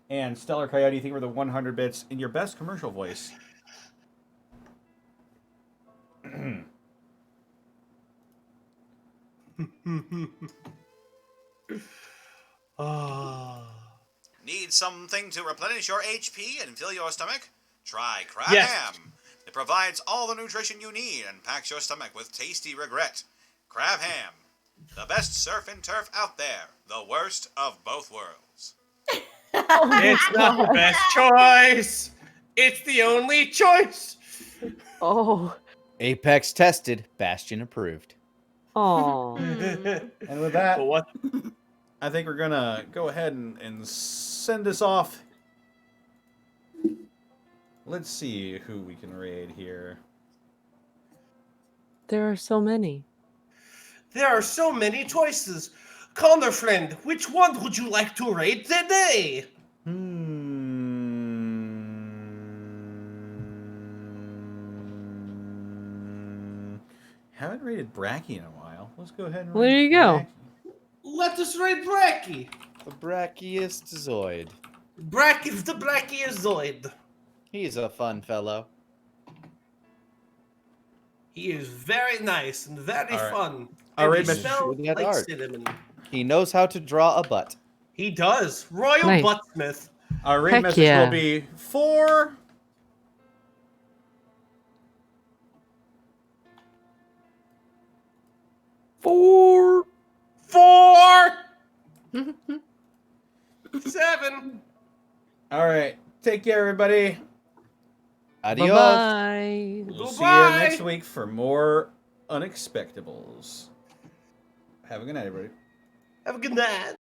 Speaker 2: And Stellar Coyote, thank you for the 100 bits in your best commercial voice.
Speaker 6: Need something to replenish your HP and fill your stomach? Try Crab
Speaker 5: Yes.
Speaker 6: Ham. It provides all the nutrition you need and packs your stomach with tasty regret. Crab Ham. The best surf and turf out there. The worst of both worlds.
Speaker 5: It's not the best choice. It's the only choice.
Speaker 3: Oh.
Speaker 1: Apex tested, Bastion approved.
Speaker 3: Oh.
Speaker 2: And with that,
Speaker 5: But what?
Speaker 2: I think we're gonna go ahead and send this off. Let's see who we can raid here.
Speaker 3: There are so many.
Speaker 5: There are so many choices. Connor friend, which one would you like to raid today?
Speaker 2: Haven't rated Bracky in a while. Let's go ahead and
Speaker 3: Well, there
Speaker 2: raid
Speaker 3: you go.
Speaker 2: Bracky.
Speaker 5: Let us raid Bracky.
Speaker 1: The brachiost Zoid.
Speaker 5: Bracky's the Brachiozoid.
Speaker 1: He's a fun fellow.
Speaker 5: He is very nice and very
Speaker 2: All right.
Speaker 5: fun.
Speaker 2: All
Speaker 5: And
Speaker 2: right,
Speaker 5: he
Speaker 2: Mr.
Speaker 5: smells
Speaker 1: Shooty had
Speaker 5: like
Speaker 1: art.
Speaker 5: cinnamon.
Speaker 1: He knows how to draw a butt.
Speaker 5: He does. Royal
Speaker 3: Nice.
Speaker 5: Buttsmith.
Speaker 2: Our raid
Speaker 3: Heck
Speaker 2: message
Speaker 3: yeah.
Speaker 2: will be 4.
Speaker 3: Four.
Speaker 5: 4. 7.
Speaker 2: All right. Take care, everybody.
Speaker 1: Adios.
Speaker 3: Bye-bye.
Speaker 2: We'll see you
Speaker 5: Bye-bye.
Speaker 2: next week for more Unexpectables. Have a good night, everybody.
Speaker 5: Have a good night.